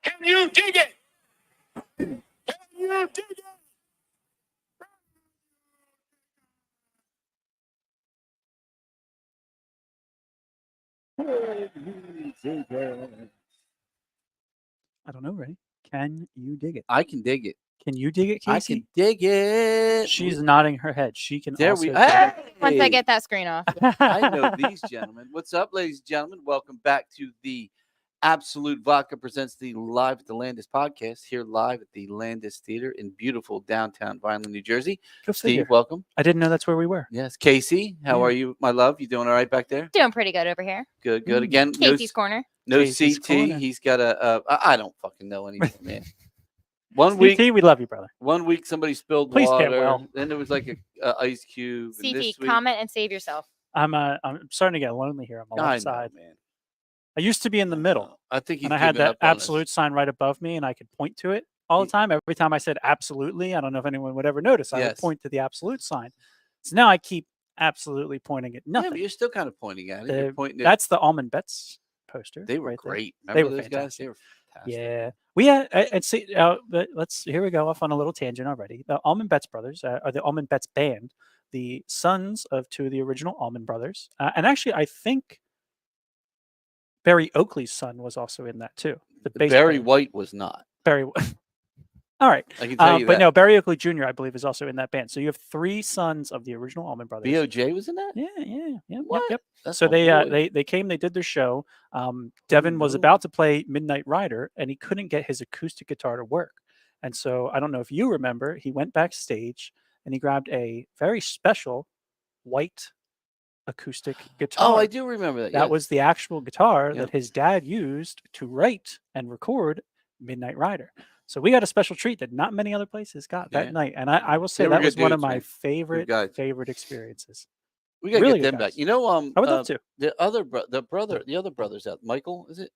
Can you dig it? Can you dig it? I don't know, Ray. Can you dig it? I can dig it. Can you dig it, Casey? I can dig it. She's nodding her head. She can There also we dig hey! Once I get that screen off. I know these gentlemen. What's up, ladies and gentlemen? Welcome back to the Absolute Vodka Presents the Live at the Landis podcast, here live at the Landis Theater in beautiful downtown Vineland, New Jersey. Go Steve, figure. welcome. I didn't know that's where we were. Yes. Casey, how Yeah. are you, my love? You doing all right back there? Doing pretty good over here. Good, good. Again, Casey's corner. no Casey's CT. corner. He's got I don't fucking know anymore, man. CT, we love you, brother. 1 week somebody spilled Please water. get well. Then there was like a ice cube. And CT, this week, comment and save yourself. I'm starting to get lonely here on the I left know, side. man. I used to be in the middle, I think he's and I had given that up on us. absolute sign right above me, and I could point to it all the time. Every time I said absolutely, I don't know if anyone would ever notice. I would Yes. point to the absolute sign. So now I keep absolutely pointing at Yeah, nothing. but you're still kind of pointing at it. You're pointing at, That's the Almond Bets poster. they were right there. great. They Remember were those guys? They fantastic. were fantastic. Yeah, we had. And see, here we go off on a little tangent already. The Almond Betts brothers are the Almond Betts band, the sons of two of the original Almond brothers, and actually, I think Barry Oakley's son was also in that too. The bass Barry player. White was not. Barry. All right, I can tell you but that. no, Barry Oakley Jr. I believe is also in that band. So you have three sons of the original Almond brothers. BOJ was in that? Yeah. What? Yep. That's So my they boy. came, they did their show. Devin was no. about to play Midnight Rider, and he couldn't get his acoustic guitar to work. And so I don't know if you remember, he went backstage and he grabbed a very special white acoustic guitar. Oh, I do remember that. That yes. was the actual guitar Yep. that his dad used to write and record Midnight Rider. So we got a special treat that not many other places got that Yeah. night. And I will say They were that was good one of dudes, my man. favorite guys. experiences. We gotta really get good them back. guys. You know, I would love to. the other brothers out. Michael, is it?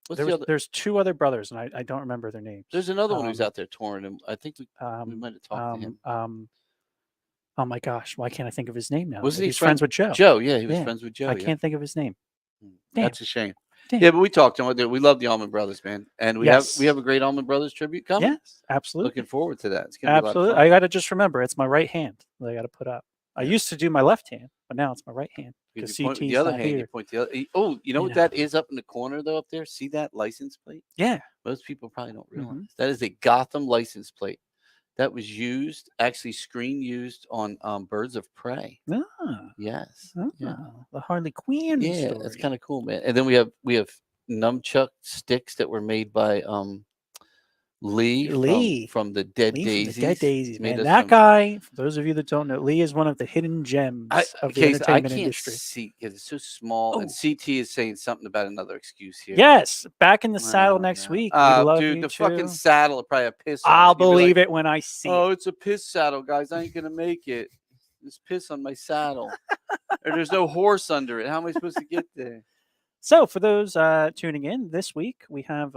What's the other? There's two other brothers, and I don't remember their names. There's another one who's um, out there touring, and I think we might have talked to him. Oh my gosh, why can't I think of his name now? Wasn't he He's friends with Joe. Joe, yeah, he was Yeah. friends with Joe. I yeah. can't think of his name. Damn. That's a shame. Damn. Yeah, but we talked to him. We love the Almond Brothers, man, and we Yes. have a great Almond Brothers tribute coming. Yes, absolutely. Looking forward to that. It's gonna be a lot Absolutely. of fun. I got to just remember it's my right hand that I got to put up. I used to do my left hand, but now it's my right hand If because you point CT's with the other not hand, here. you point the other. Oh, you know what Yeah. that is up in the corner though? Up there, see that license plate? Yeah. Most people probably don't realize Mhm. that is a Gotham license plate that was used, actually screen used on Birds of Prey. Ah, Yes. Yeah. the Harley Quinn Yeah, story. that's kind of cool, man. And then we have nunchuck sticks that were made by Lee from the Dead Lee Daisies. from the Dead Daisies, Made man. us That some- guy, for those of you that don't know, Lee is one of the hidden gems of the Case, I entertainment can't industry. see because it's so small. And Oh. CT is saying something about another excuse here. Yes, back in the saddle Oh, next no. week. We love dude, you the too. fucking saddle will probably have piss on I'll it. You'll be believe like, it when I see oh, it. it's a piss saddle, guys. I ain't gonna make it. There's piss on my saddle. Or there's no horse under it. How am I supposed to get there? So, for those tuning in this week, we have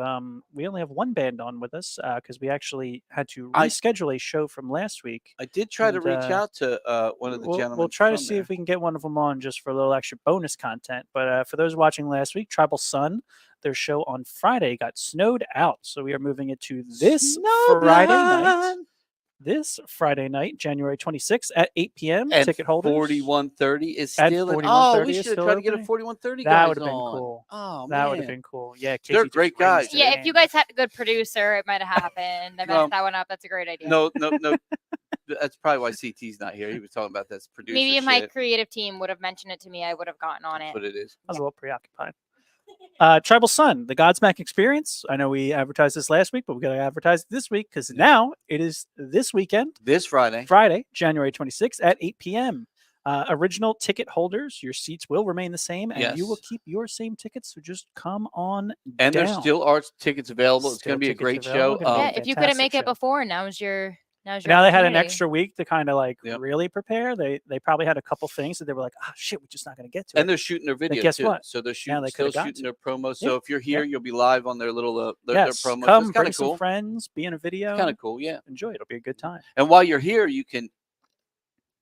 we only have one band on with us because we actually had to reschedule a show from last week. I did try to And, reach out to one of the gentlemen. We'll try to from see there. if we can get one of them on just for a little extra bonus content. But for those watching last week, Tribal Sun, their show on Friday got snowed out, so we are moving it to this Friday night. This Friday night, January 26th at 8 p.m. And Ticket holders. 4130 is At still in. 4130 Oh, we is should have still tried to get a opening? 4130 That guys would have been on. cool. Oh, That would have man. been cool. Yeah, They're Casey great just raised guys. their Yeah, if hand. you guys had a good producer, it might have happened. They messed that one up. That's a great idea. No. That's probably why CT's not here. He was talking about this producer Maybe if my shit. creative team would have mentioned it to me, I would have gotten on That's it. what it is. I was a little preoccupied. Tribal Sun, the Godsmack Experience. I know we advertised this last week, but we got to advertise it this week because now it is this weekend, This Friday. Friday, January 26th at 8 p.m. Original ticket holders, your seats will remain the same, and you will Yes. keep your same tickets. So just come on And down. there still are tickets available. It's Still going to be a tickets great available. show. Gonna be Yeah, if you couldn't fantastic make it show. before, now's your Now they had an opportunity. extra week to kind of like Yep. really prepare. They probably had a couple things that they were like, oh shit, we're just not going to get to And it. they're shooting their video guess too. what? So they're Now shooting, they still coulda got shooting to. their promos. So Yeah. if you're here, Yep. you'll be live on their little their Yes, promos. come It's bring kind of some cool. friends, be in a video. Kind of cool, yeah. Enjoy it. It'll be a good time. And while you're here, you can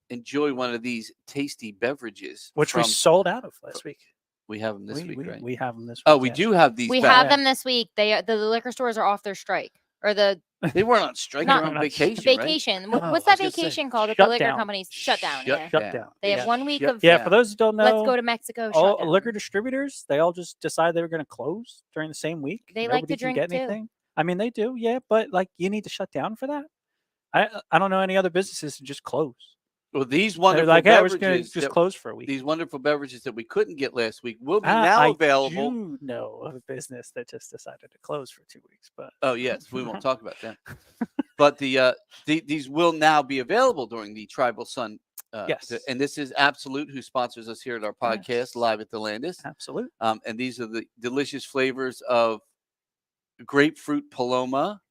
enjoy one of these tasty beverages, Which we from sold out of last week. We have them this week, right? We have them this week. Oh, we yes. do have these. We back. have them this week. The liquor stores are off their strike or the They weren't on strike. Not- They were on vacation. Right? vacation. Oh, What's I that was gonna say, vacation called that the liquor shutdown. companies shut down? Shut Yeah. Shut down. They have Yeah. 1 week Shut of Yeah, down. for those who don't know, let's go to Mexico. all shutdown. liquor distributors, they all just decide they were going to close during the same week. They like Nobody to drink can get too. anything. I mean, they do, yeah, but like you need to shut down for that. I don't know any other businesses to just close. Well, these They're wonderful like, yeah, we're just going beverages. to just that- close for a week. These wonderful beverages that we couldn't get last week will be now I available. do know of a business that just decided to close for 2 weeks, but Oh yes, we won't talk about that. But these will now be available during the Tribal Sun. Yes. And this is Absolute, who sponsors us here at our podcast, Yes. live at the Landis. absolutely. And these are the delicious flavors of grapefruit paloma,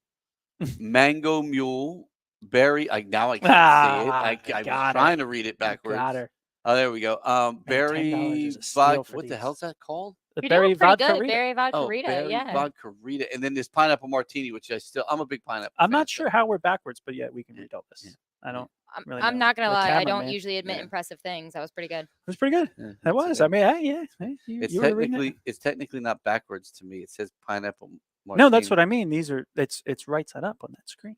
mango mule, berry. Now I can't see it. I was got it. trying to read it backwards. Got her. Oh, there we go. $10 Berry is a steal vodka. for What the these. hell's that called? The You're berry doing pretty vodka good. Rita. Berry vodka Oh, Rita. berry Yeah. vodka Rita. And then this pineapple martini, which I'm a big pineapple. I'm fan, not so- sure how we're backwards, but yeah, we can read all this. Yeah. I don't. I'm, really I'm know. not gonna The lie. I don't cameraman. usually admit Yeah. impressive things. That was pretty good. It was pretty good. Yeah, That was. I mean, yeah. Hey, It's you were reading it. technically not backwards to me. It says pineapple martini. No, that's what I mean. These are it's right side up on that screen,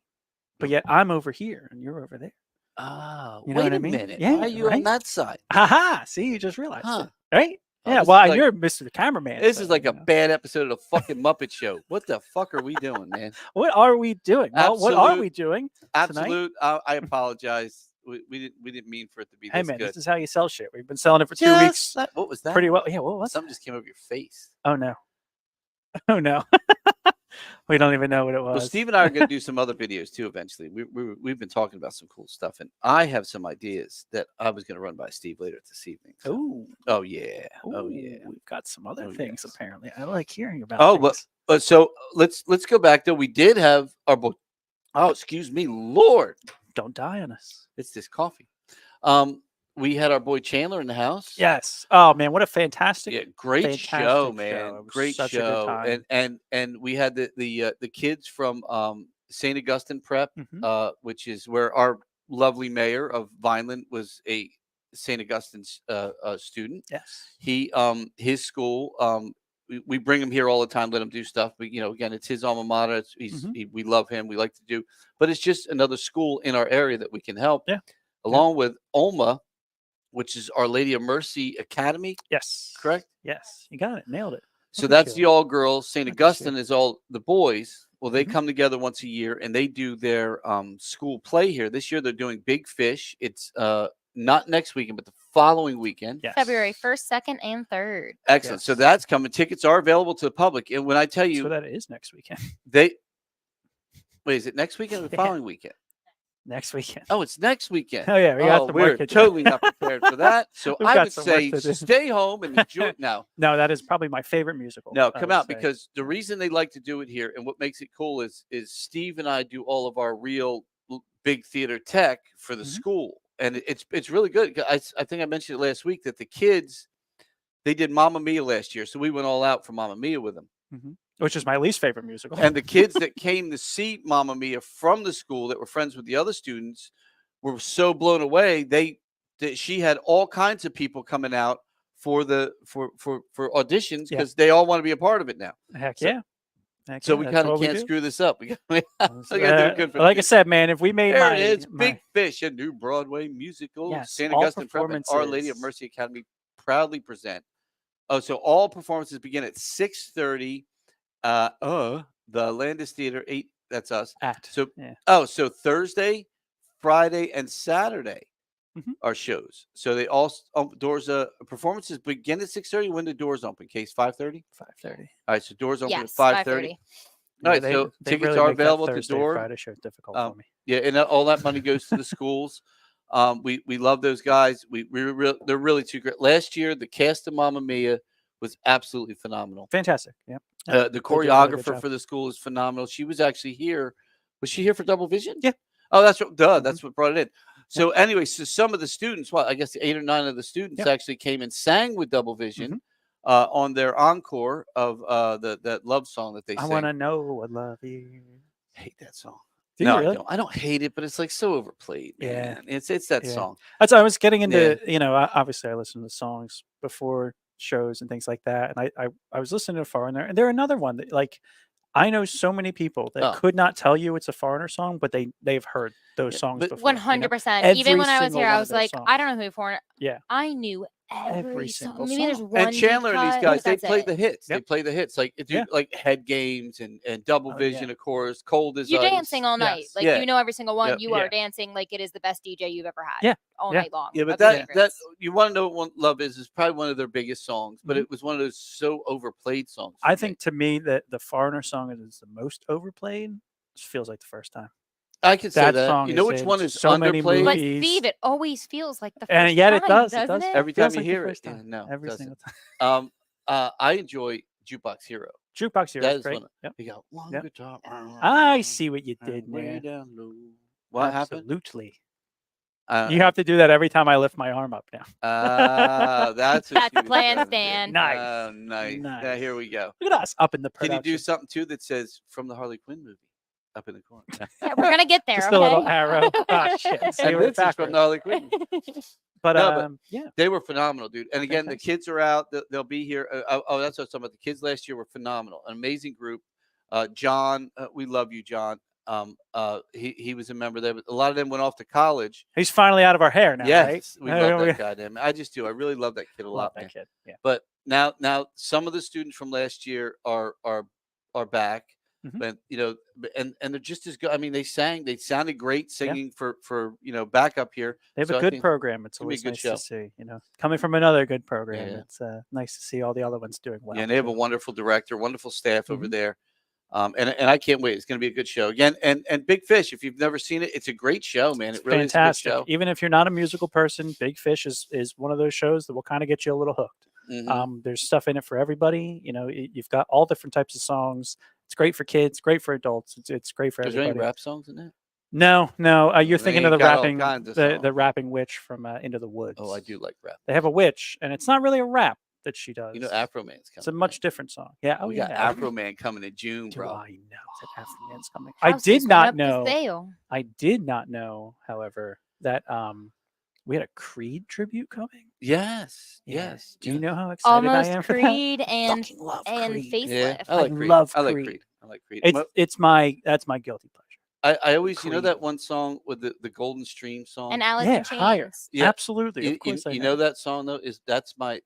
but yet I'm over here and you're over there. Oh, You know wait what I a mean? minute. Yeah, Why are you on right? that side? Haha! See, you just realized Huh. it, right? Oh, Yeah. this Well, is like- you're Mr. Cameraman. This so, is like you a know. bad episode of the fucking Muppet Show. What the fuck are we doing, man? What are we doing? Well, what are Absolute- we doing? Absolute. I apologize. We didn't mean for it to be Hey this man, good. this is how you sell shit. We've been selling it for 2 Just weeks, that- what was that? pretty well. Yeah. What was Something just came over your face. Oh no. Oh no. We don't even know what it was. Well, Steve and I are going to do some other videos too eventually. We've been talking about some cool stuff, and I have some ideas that I was going to run by Steve later this evening. So- Ooh. Oh yeah. Oh yeah. We've got some other Oh, things yes. apparently. I like hearing about. Oh, but things. so let's go back though. We did have our boy. Oh, excuse me, Lord, Don't die on us. it's this coffee. We had our boy Chandler in the house. Yes. Oh man, what a fantastic. Yeah, great fantastic show, show. man. It was Great such a good show. time. And we had the kids from St. Augustine Prep, Mhm. which is where our lovely mayor of Vineland was a St. Augustine's student. Yes. He his school we bring him here all the time, let him do stuff, but again, it's his alma mater. We love him, we like to do, but it's just another school in our area that we can help. Yeah. Along with Olma, which is Our Lady of Mercy Academy, Yes. correct? Yes. You got it. Nailed it. So Look at that's you. the all girls. St. Look at you. Augustine is all the boys. Well, they Mhm. come together once a year and they do their school play here. This year they're doing Big Fish. It's not next weekend, but the following weekend. Yes. February 1st, 2nd, and 3rd. Excellent. So Yes. that's coming. Tickets are available to the public. And when I tell you, So that is next weekend. they wait, is it next weekend or the Yeah. following weekend? Next weekend. Oh, it's next weekend. Oh yeah, we got some we're work to do. totally not prepared for that. So We've I got would some work say to do. stay home and enjoy. Now, No, that is probably my favorite musical. no, I come would out say. because the reason they like to do it here and what makes it cool is Steve and I do all of our real big theater tech for the Mhm. school, and it's really good. I think I mentioned it last week that the kids they did Mamma Mia last year, so we went all out for Mamma Mia with them. which is my least favorite musical. And the kids that came to see Mamma Mia from the school that were friends with the other students were so blown away. That she had all kinds of people coming out for auditions because they all want to be a part of it now. Heck so- yeah. Heck So yeah, we that's kind of what we can't do. screw this up. We gotta do Uh, good for the like I kids. said, man, if we made There my, it is, my- Big Fish, a new Broadway musical. Yes, St. all Augustine Prep and Our Lady of performances. Mercy Academy proudly present. Oh, so all performances begin at 6:30. The Landis Theater, 8. That's us. at So yeah. so Thursday, Friday, and Saturday Mhm. are shows. So they all doors performances begin at 6:30. When the doors open? Case 5:30. 5:30. All right, so doors open at Yes, 5:30. 5:30. All right, so tickets are available at the Thursday, door. Friday show difficult Um, for me. Yeah, and all that money goes to the schools. We love those guys. They're really too great. Last year, the cast of Mamma Mia was absolutely phenomenal. Fantastic. Yeah. The They did a really good choreographer job. for the school is phenomenal. She was actually here. Was she here for Double Vision? Yeah. Oh, that's what. Mm-hmm. That's what brought it in. So anyway, so some of the students, well, I guess 8 or 9 of the students Yeah. actually came and sang with Double Vision Mm-hmm. on their encore of that love song that they I sang. want to know what love is. Hate that song. Do No, you really? I don't hate it, but it's like so overplayed. Yeah. Man. It's that Yeah. song. That's I was getting into. Obviously, I listen to songs before shows and things like that. And I was listening to a foreigner, and they're another one that like I know so many people that Oh. could not tell you it's a foreigner song, but they've heard those Yeah, songs but- before. you know? 100%. Even Every when I was single here, one I of was those like, songs. I don't know who foreigner. Yeah. I knew every Every song. single Maybe there's song. one. And Chandler deep and these cut, guys, but they that's play it. the hits. They Yep. play the hits. Like if you Yeah. like Head Games and Double Oh, Vision, yeah. of course, Cold as You're Ice. dancing all night. Yes. Like Yeah. you know every single one. Yep. You are Yeah. dancing like it is the best DJ you've ever had. Yeah. All Yeah. night long. Yeah, but of your that favorites. you want to know what Love is probably one of their biggest songs, but Mhm. it was one of those so overplayed songs. for I me. think to me that the foreigner song is the most overplayed. It feels like the first time. I can say that that. song You know is which in one is so many underplayed? But movies. Steve, it always feels like the first And yet time, it does. doesn't It does. it? Every feels time you like the hear it. first Yeah, time. no, it every doesn't. single time. I enjoy Jukebox Hero. Jukebox Hero That is is great. one. Yep. You got one Yep. guitar. I see what you did way there. down low. What happened? Absolutely. Uh, You have to do that every time I lift my arm up now. that's what That's you the plan, said. Stan. Nice. Oh, nice. Yeah, Nice. here we go. Look at us up in the Can production. you do something too that says from the Harley Quinn movie up in the corner? Yeah, we're gonna get there. Just okay? a little arrow. Ah, shit. See, And we're this is from backwards. the Harley Quinn movie. But No, but- yeah. They were phenomenal, dude. And again, the Fantastic. kids are out. They'll be here. Oh, that's what I was talking about. The kids last year were phenomenal. An amazing group. John, we love you, John. He was a member there, but a lot of them went off to college. He's finally out of our hair now, right? Yes, we love that guy, man. I just do. I really love that kid a Love lot, that man. kid. Yeah. But now some of the students from last year are back. Mhm. But and they're just as good. I mean, they sounded great singing for backup here. They have So a I good think program. It's gonna be a always good nice show. to see. Coming from another good program, Yeah. it's nice to see all the other ones doing well. Yeah, and they have a too. wonderful director, wonderful staff over Mhm. there. And I can't wait. It's going to be a good show again. And Big Fish, if you've never seen it, it's a great show, man. It's It really fantastic. is a good show. Even if you're not a musical person, Big Fish is one of those shows that will kind of get you a little hooked. Mhm. There's stuff in it for everybody. You've got all different types of songs. It's great for kids, great for adults. It's great for Is there any everybody. rap songs in that? No. You're thinking They of the got all rapping, kinds of the songs. rapping witch from Into the Woods. Oh, I do like rap. They have a witch, and it's not really a rap that she does. You know, Afro Man's coming. It's a much different song. Yeah. Oh, we yeah. got Afro Man coming in June, Do bro. I know that Afro Man's coming? I Houses did went not up for know. sale. I did not know, however, that we had a Creed tribute coming. Yes, Yeah. yes. Do you yes. know how excited Almost I am for that? Creed and Fucking love Creed. facelift. Yeah, I I like Creed. love I like Creed. Creed. I like Creed. That's my guilty pleasure. I always, Creed. that one song with the Golden Stream song. And Alice Yeah, in Chains. higher. Yeah. Absolutely. Of course I you know. know that song though that's my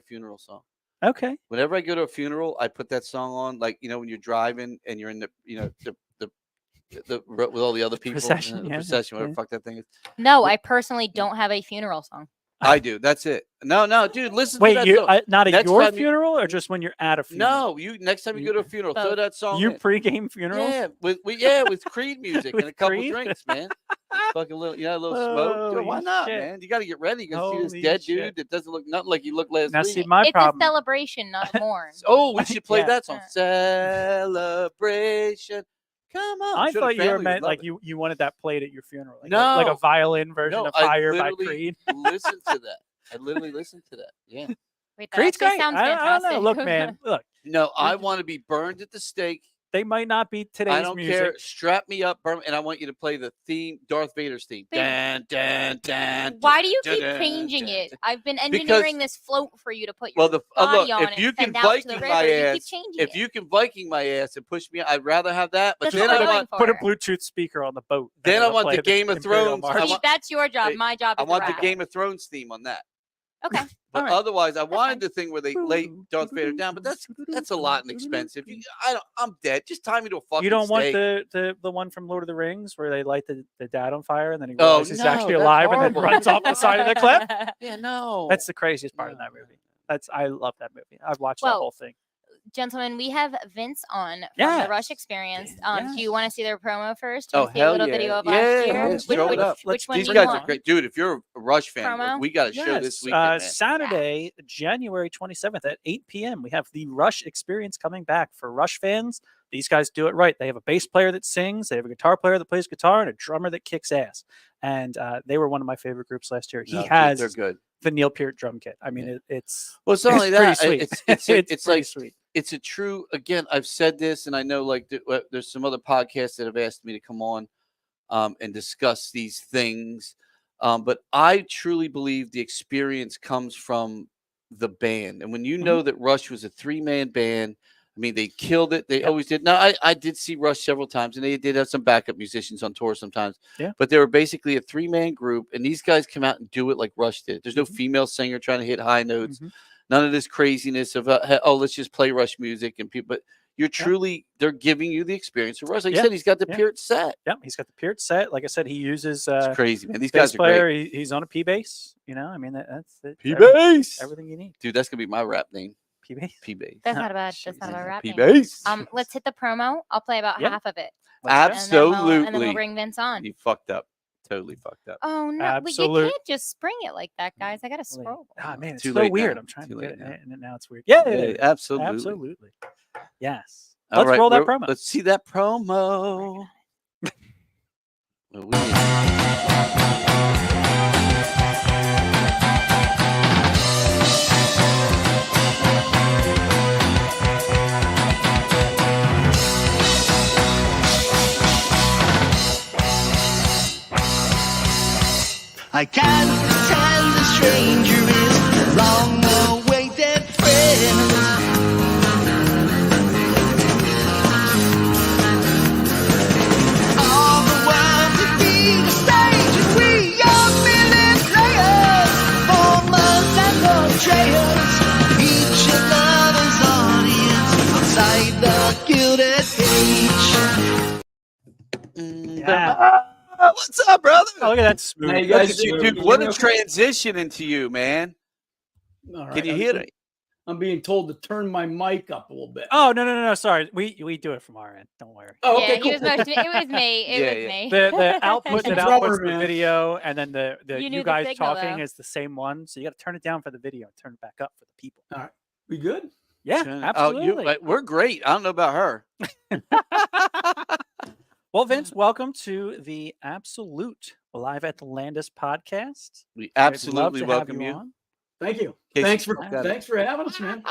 funeral song. Okay. Whenever I go to a funeral, I put that song on. Like when you're driving and you're in the with all the other people, procession, the yeah, procession, whatever yeah. the fuck that thing is. No, I personally don't have a funeral song. I do. That's it. No, dude, listen to Wait, that you song. not at Next your time you- funeral or just when you're at a funeral? No, you next time you go to a funeral, throw Both. that song. You in. pregame funerals? Yeah, with Creed music With and a couple Creed? drinks, man. Fucking little, a little smoke. Dude, why Holy not, shit. man? You got to get ready. You got to see Holy this dead shit. dude that doesn't look nothing like he looked last Now week. see, my It's problem. a celebration, not a mourn. Oh, we should play Yeah. that song. Celebration. Come on. I Sure, the thought you were family would meant love like it. you wanted that played at your funeral. Like No. a violin version No, of I Fire by literally Creed. Listen to that. I literally listened to that. Yeah. Wait, that Creed's actually great. sounds I don't know. fantastic. Look, man. Look, No, I want to be burned at the stake. they might not be today's I don't music. care. Strap me up, burn, and I want you to play the theme, Darth Vader's theme. Babe, Dan, dan, dan, Why do you dun, keep dun, changing dun, it? dun. I've been Because- engineering this float for you to put your Well, look, body on if you and can send out to the Viking river. my You keep ass, changing if it. you can Viking my ass and push me, I'd rather have that. But That's then what I we're want, going Put a for. Bluetooth speaker on the boat. and Then I it'll want play the Game of Imperial Thrones. March. I See, want- that's your job. Hey, My job is I want the rap. Game of Thrones theme on that. Okay. But All right. otherwise, I fine. wanted the thing where they lay Darth Vader down. But that's a lot and expensive. I'm dead. Just tie me to a fucking You don't want stake. the one from Lord of the Rings where they light the dad on fire and then he Oh, realizes he's no, actually that's alive and then horrible. runs off the side of the cliff. Yeah, no. That's the craziest part of No, that movie. I love that movie. I've watched that Well, whole thing. Gentlemen, we have Vince on from Yes. the Rush Experience. Yes. Do you want to see their promo first? Oh, And see a hell little yeah. video of Yeah, last yeah, year? yeah, Which, show it which, up. which one These do guys you are want? great, dude. If you're a Rush fan, Promo? we got a show this Yes, weekend, man. Saturday, January 27th at 8 p.m. We have the Rush Experience coming back. For Rush fans, these guys do it right. They have a bass player that sings, they have a guitar player that plays guitar, and a drummer that kicks ass. And they were one of my favorite groups last year. He No, dude, has they're good. the Neil Peart drum kit. I mean, Yeah. it's Well, it's not only pretty that. sweet. It's pretty like sweet. it's a true. Again, I've said this, and I know like there's some other podcasts that have asked me to come on and discuss these things. But I truly believe the experience comes from the band. And when you know that Rush was a 3-man band, I mean, they killed it. They always did. Now, I did see Rush several times, and they did have some backup musicians on tour sometimes. Yeah. But they were basically a 3-man group, and these guys come out and do it like Rush did. There's no female singer trying to hit high notes. None of this craziness of, let's just play Rush music and people. But you're truly, they're giving you the experience of Rush. Like you said, he's got the Peart set. Yep, he's got the Peart set. Like I said, he uses It's crazy, man. These bass guys are player. great. He's on a P bass. You know, I mean, that's P-bass. everything you need. Dude, that's going to be my rap name. P bass. P-bass. That's not a bad. That's not a bad rap name. P-bass. Let's hit the promo. I'll play about half of it. Absolutely. And then we'll bring Vince on. You fucked up. Totally fucked up. Oh no! Absolute. You can't just spring it like that, guys. I gotta scroll. Ah, man, it's Too so late weird. now. I'm trying Too to late get now. it, and now it's weird. Yeah, Absolutely. absolutely. Yes. All Let's right, roll that promo. Let's see that promo. I can't pretend the stranger is long-awaited friend. All the world to be the stage, and we are million players, formers and portrayers. Each another's audience outside the gilded cage. Yeah. What's up, brother? Oh, look at that smooth. Hey, Look guys, at you, dude. What a transition into you, man. All right, Can you hear it? I'm being told to turn my mic up a little bit. Oh no! Sorry, we do it from our end. Don't worry. Oh, Yeah, okay, he cool. was motioning. It was me. It Yeah, was me. The output The that drummer, outputs the man. video, and then the You knew you the guys signal, talking though. is the same one. So you got to turn it down for the video and turn it back up for the people. All right, we good? Yeah, absolutely. We're great. I don't know about her. Well, Vince, welcome to the Absolute Live at the Landis podcast. We I'd love absolutely to have welcome you. on. Thank you. Casey, Thanks for got it. thanks for having us, man.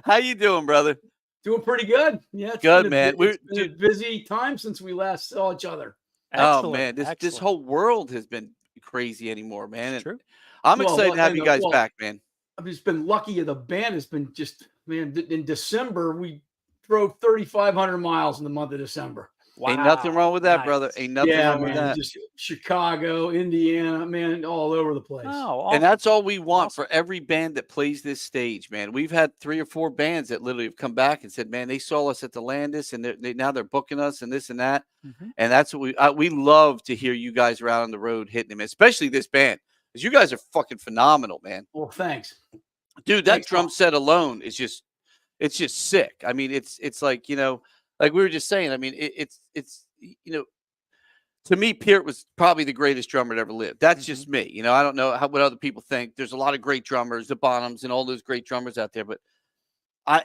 How you doing, brother? Doing pretty good. Yeah, it's Good, been man. It's been a busy time since we last saw each other. Oh Excellent, man, this excellent. whole world has been crazy anymore, man. It's And true. I'm Well, excited well, to have and, you guys well, back, man. I've just been lucky. The band has been just, man, in December, we drove 3,500 miles in the month of December. Ain't nothing wrong with that, Nice. brother. Ain't nothing Yeah, wrong with man, that. just Chicago, Indiana, man, all over the place. Oh, awesome. And that's all we want Awesome. for every band that plays this stage, man. We've had 3 or 4 bands that literally have come back and said, man, they saw us at the Landis and now they're booking us and this and that. Mhm. And that's what we love to hear you guys are out on the road hitting them, especially this band, because you guys are fucking phenomenal, man. Well, thanks. Dude, that Thanks, drum Paul. set alone is just sick. I mean, it's like, like we were just saying, I mean, it's to me, Peart was probably the greatest drummer that ever lived. That's just me. I don't know what other people think. There's a lot of great drummers, the Bonhams and all those great drummers out there, but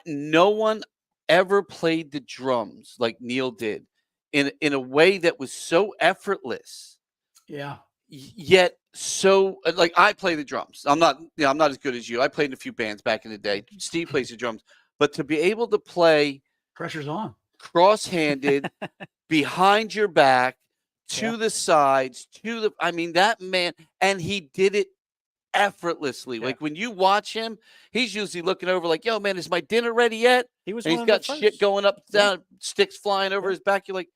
no one ever played the drums like Neil did in a way that was so effortless. Yeah. Yet so like I play the drums. I'm not as good as you. I played in a few bands back in the day. Steve plays the drums, but to be able to play Pressure's on. cross-handed behind your back to the sides I mean, that man, and he did it effortlessly. Like when you watch him, he's usually looking over like, yo man, is my dinner ready yet? He was And one he's of the got shit first. going up down, sticks flying over his back. You're like,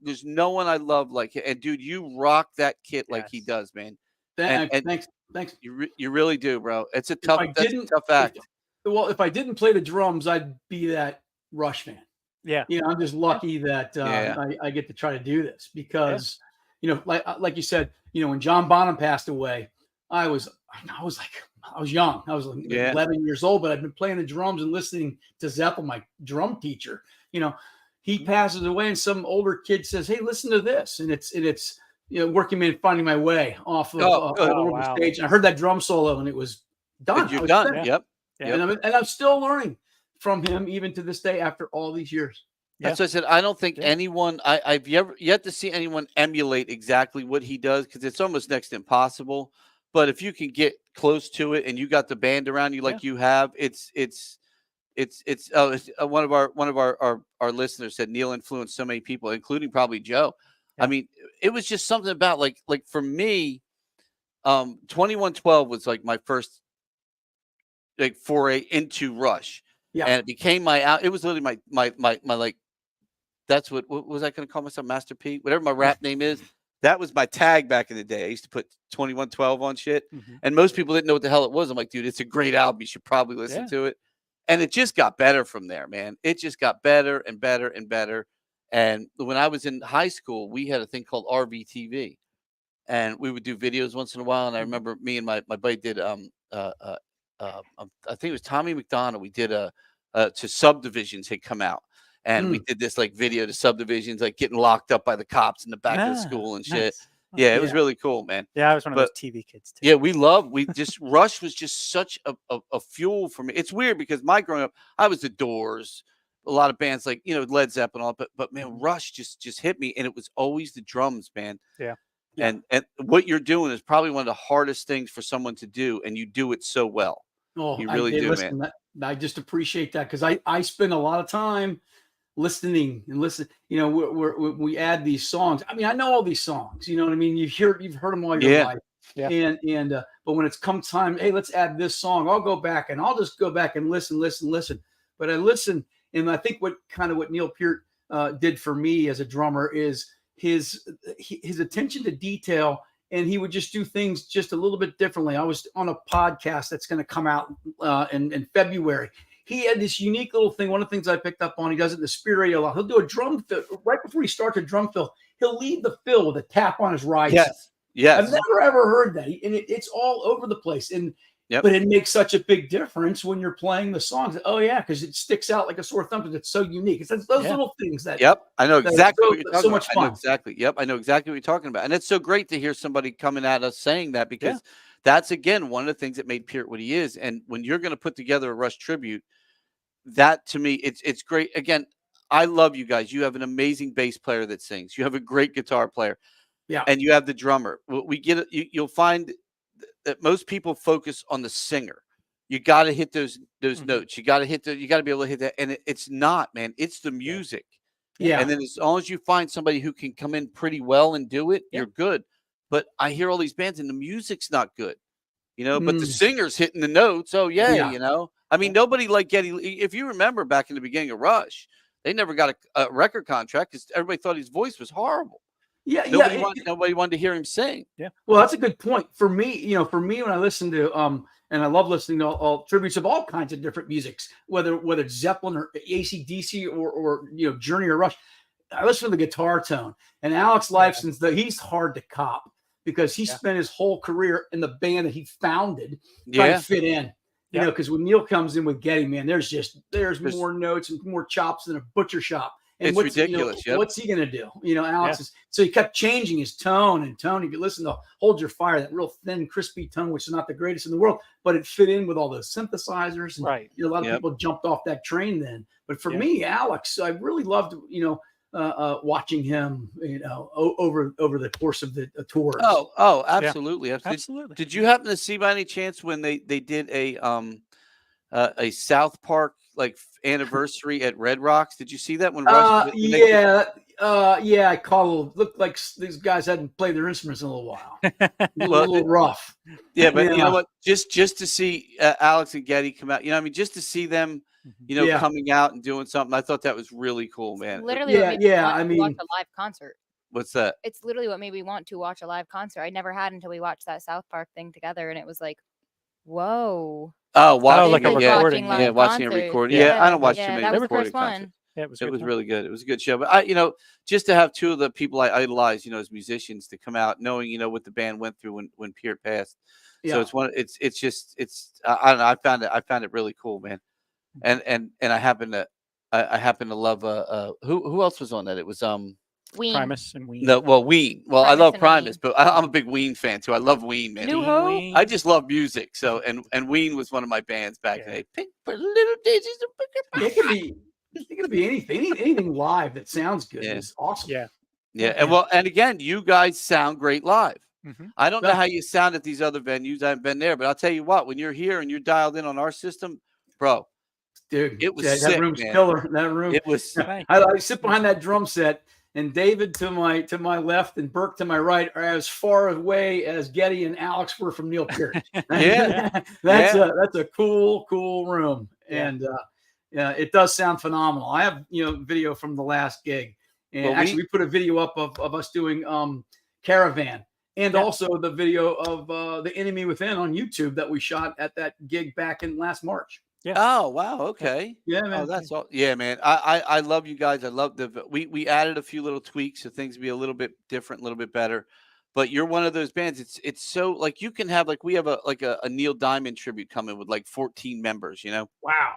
there's no one I love like him. And dude, you rock that kit like he Yes. does, man. Thanks. And- Thanks. You really do, bro. It's a If tough I that's a didn't- tough act. Well, if I didn't play the drums, I'd be that Rush fan. Yeah. I'm just lucky that Yeah. I get to try to do this because, like you said, when John Bonham passed away, I was young. I was like Yeah. 11 years old, but I've been playing the drums and listening to Zeppel, my drum teacher. He passes away, and some older kid says, "Hey, listen to this," and it's Working Man Finding My Way off of good. over the stage. And I heard that drum solo, and it was done. And I you're was done. finished. Yep. Yeah. And I'm still learning from him even to this day after all these years. That's what I said. I don't think Yeah. anyone I've yet to see anyone emulate exactly what he does because it's almost next to impossible. But if you can get close to it and you got the band around you like you have, it's one of our listeners said Neil influenced so many people, including probably Joe. Yeah. I mean, it was just something about like for me, 2112 was like my first like foray into Rush. Yeah. And it became it was literally my like, that's what was I going to call myself? Master P, whatever my rap name is. That was my tag back in the day. I used to put 2112 on shit. And most people didn't know what the hell it was. I'm like, dude, it's a great album. You should probably listen to it. And it just got better from there, man. It just got better and better and better. And when I was in high school, we had a thing called RVTV. And we would do videos once in a while. And I remember me and my buddy did I think it was Tommy McDonough. We did to Subdivisions had come out. And we did this like video to Subdivisions, like getting locked up by the cops in the back of the school and shit. Nice. Yeah, it was really cool, man. Yeah, I was one of those TV kids too. Yeah, Rush was just such a fuel for me. It's weird because my growing up, I was the Doors, a lot of bands like, Led Zeppelin, all, but man, Rush just hit me, and it was always the drums, man. Yeah. And what you're doing is probably one of the hardest things for someone to do, and you do it so well. Oh, you really do, listen, man. I just appreciate that because I spend a lot of time listening and listen. We add these songs. I mean, I know all these songs. You know what I mean? You've heard them all your life. Yeah. And but when it's come time, hey, let's add this song. I'll go back and I'll just go back and listen. But I listen, and I think what Neil Peart did for me as a drummer is his attention to detail. And he would just do things just a little bit differently. I was on a podcast that's going to come out in February. He had this unique little thing. One of the things I picked up on, he does it in the Spirit Radio a lot. He'll do a drum fill right before he starts a drum fill. He'll lead the fill with a tap on his ride. Yes. I've never ever heard that, and it's all over the place. And but it makes such a big difference when you're playing the songs. Oh yeah, because it sticks out like a sore thumb. Because it's so unique. It's those little things that. I know exactly what you're talking so about. much fun. I know exactly what you're talking about, and it's so great to hear somebody coming at us saying that because that's again one of the things that made Peart what he is. And when you're going to put together a Rush tribute, that to me, it's great. Again, I love you guys. You have an amazing bass player that sings. You have a great guitar player. Yeah. And you have the drummer. We get it. You'll find that most people focus on the singer. You got to hit those notes. You got to you got to be able to hit that. And it's not, man. It's the music. Yeah. And then as long as you find somebody who can come in pretty well and do it, you're good. But I hear all these bands and the music's not good. But the singer's hitting the notes. Oh, yeah. I mean, nobody like Geddy. If you remember back in the beginning of Rush, they never got a record contract because everybody thought his voice was horrible. Yeah, nobody wanted to hear him sing. Yeah. Well, that's a good point. For me, when I listen to and I love listening to all tributes of all kinds of different musics, whether it's Zeppelin or AC/DC or Journey or Rush, I listen to the guitar tone. And Alex Lifeson's he's hard to cop because he spent his whole career in the band that he founded trying to fit in. Because when Neil comes in with Geddy, man, there's more notes and more chops than a butcher shop. And it's ridiculous. What's he going to do? Alex is, so he kept changing his tone and tone. You could listen to Hold Your Fire, that real thin, crispy tone, which is not the greatest in the world, but it fit in with all those synthesizers. And, a lot of people jumped off that train then. But for me, Alex, I really loved, watching him, over the course of the tours. Oh, absolutely. Yeah. Absolutely. Did you happen to see by any chance when they did a South Park anniversary at Red Rocks? Did you see that when Rush? I called. Looked like these guys hadn't played their instruments in a little while. a little rough. Yeah, but you know what? Just to see Alex and Geddy come out, just to see them, coming out and doing something, I thought that was really cool, man. Literally, watch a live concert. What's that? It's literally what made me want to watch a live concert. I never had until we watched that South Park thing together, and it was like, whoa. Like a recording. Watching a recording. Yeah, I don't watch too many recording recording concerts. Yeah, it was really good. It was a good show. But just to have two of the people I idolize, as musicians to come out, knowing, what the band went through when Peart passed. Yeah. So I found it really cool, man. And I happen to love who else was on that? It was Ween. Primus and Ween. No, well, Ween. Well, Primus I love and Primus, Ween. but I'm a big Ween fan too. I love Ween, man. New Hope. I just love music. So and Ween was one of my bands back in the day. Pink for little daisies. It could be anything live that sounds good. Yeah. It's awesome. Yeah. And again, you guys sound great live. Mm-hmm. I don't know how you sound at these other venues. I haven't been there, but I'll tell you what, when you're here and you're dialed in on our system, bro, dude, it was that sick, room's man. killer. That room. It was. I sit behind that drum set and David to my left and Burke to my right are as far away as Getty and Alex were from Neil Peart. Yeah. That's a cool room, Yeah. and yeah, it does sound phenomenal. I have video from the last gig, and Well, actually we put a video up of us doing Caravan, and also the video of The Enemy Within on YouTube that we shot at that gig back in last March. Yeah. Oh wow, okay. Yeah, man. Oh, that's all. Yeah, man. I love you guys. I love we added a few little tweaks so things be a little bit different, a little bit better. But you're one of those bands. It's so like you can have like we have a Neil Diamond tribute coming with like 14 members. Wow.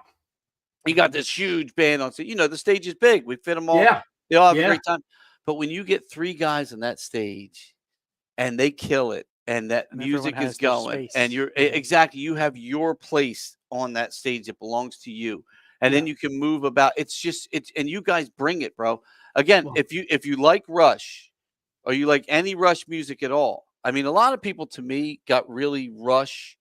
You got this huge band on stage. The stage is big. We fit them all. Yeah. They all have a Yeah. great time. But when you get 3 guys on that stage and they kill it and that And music everyone is has their going space. and you're Yeah. exactly, you have your place on that stage that belongs to you. And then you can move about. It's and you guys bring it, bro. Again, Well- if you like Rush or you like any Rush music at all, I mean, a lot of people to me got really Rush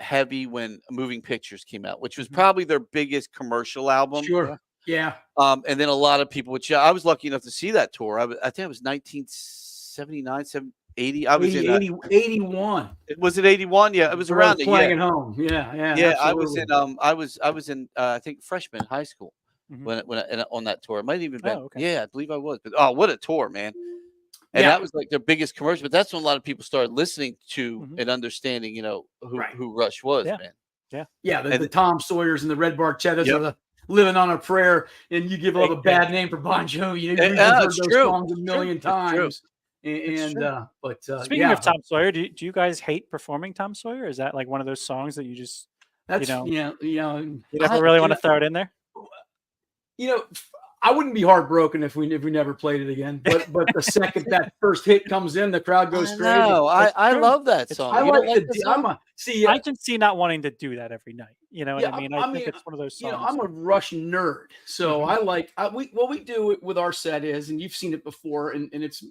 heavy when Moving Pictures came out, which was probably their biggest commercial album. Sure. Yeah. And then a lot of people, which I was lucky enough to see that tour. I think it was 1979, 80. I was 81. was it 81? Yeah, it was around it. playing Yeah. at home. Yeah. Yeah. Yeah, absolutely. I was in I think freshman high school Mhm. when on that tour. It might have even been. Oh, okay. Yeah, I believe I was. But what a tour, man. And Yeah. that was like their biggest commercial. But that's when a lot of people started listening to Mhm. and understanding, Right. who Rush was, Yeah. man. Yeah, And- the Tom Sawyers and the Red Barchettas Yep. are the living on a prayer, and you give love a bad name for Bon Jovi. You've heard it's those true. songs a million It's true. times. It's And true. but Speaking yeah, of Tom Sawyer, do you guys hate performing Tom Sawyer? Is that like one of those songs that you just that's know, you never really want to throw it in there? I wouldn't be heartbroken if we never played it again. But the second that first hit comes in, the crowd goes crazy. I true. love that It's song. I You don't like that the. song? I can see not wanting to do that every night. You know what Yeah, I mean? I I mean, think it's one of those songs. I'm a Rush nerd, so what we do with our set is, and you've seen it before, and it's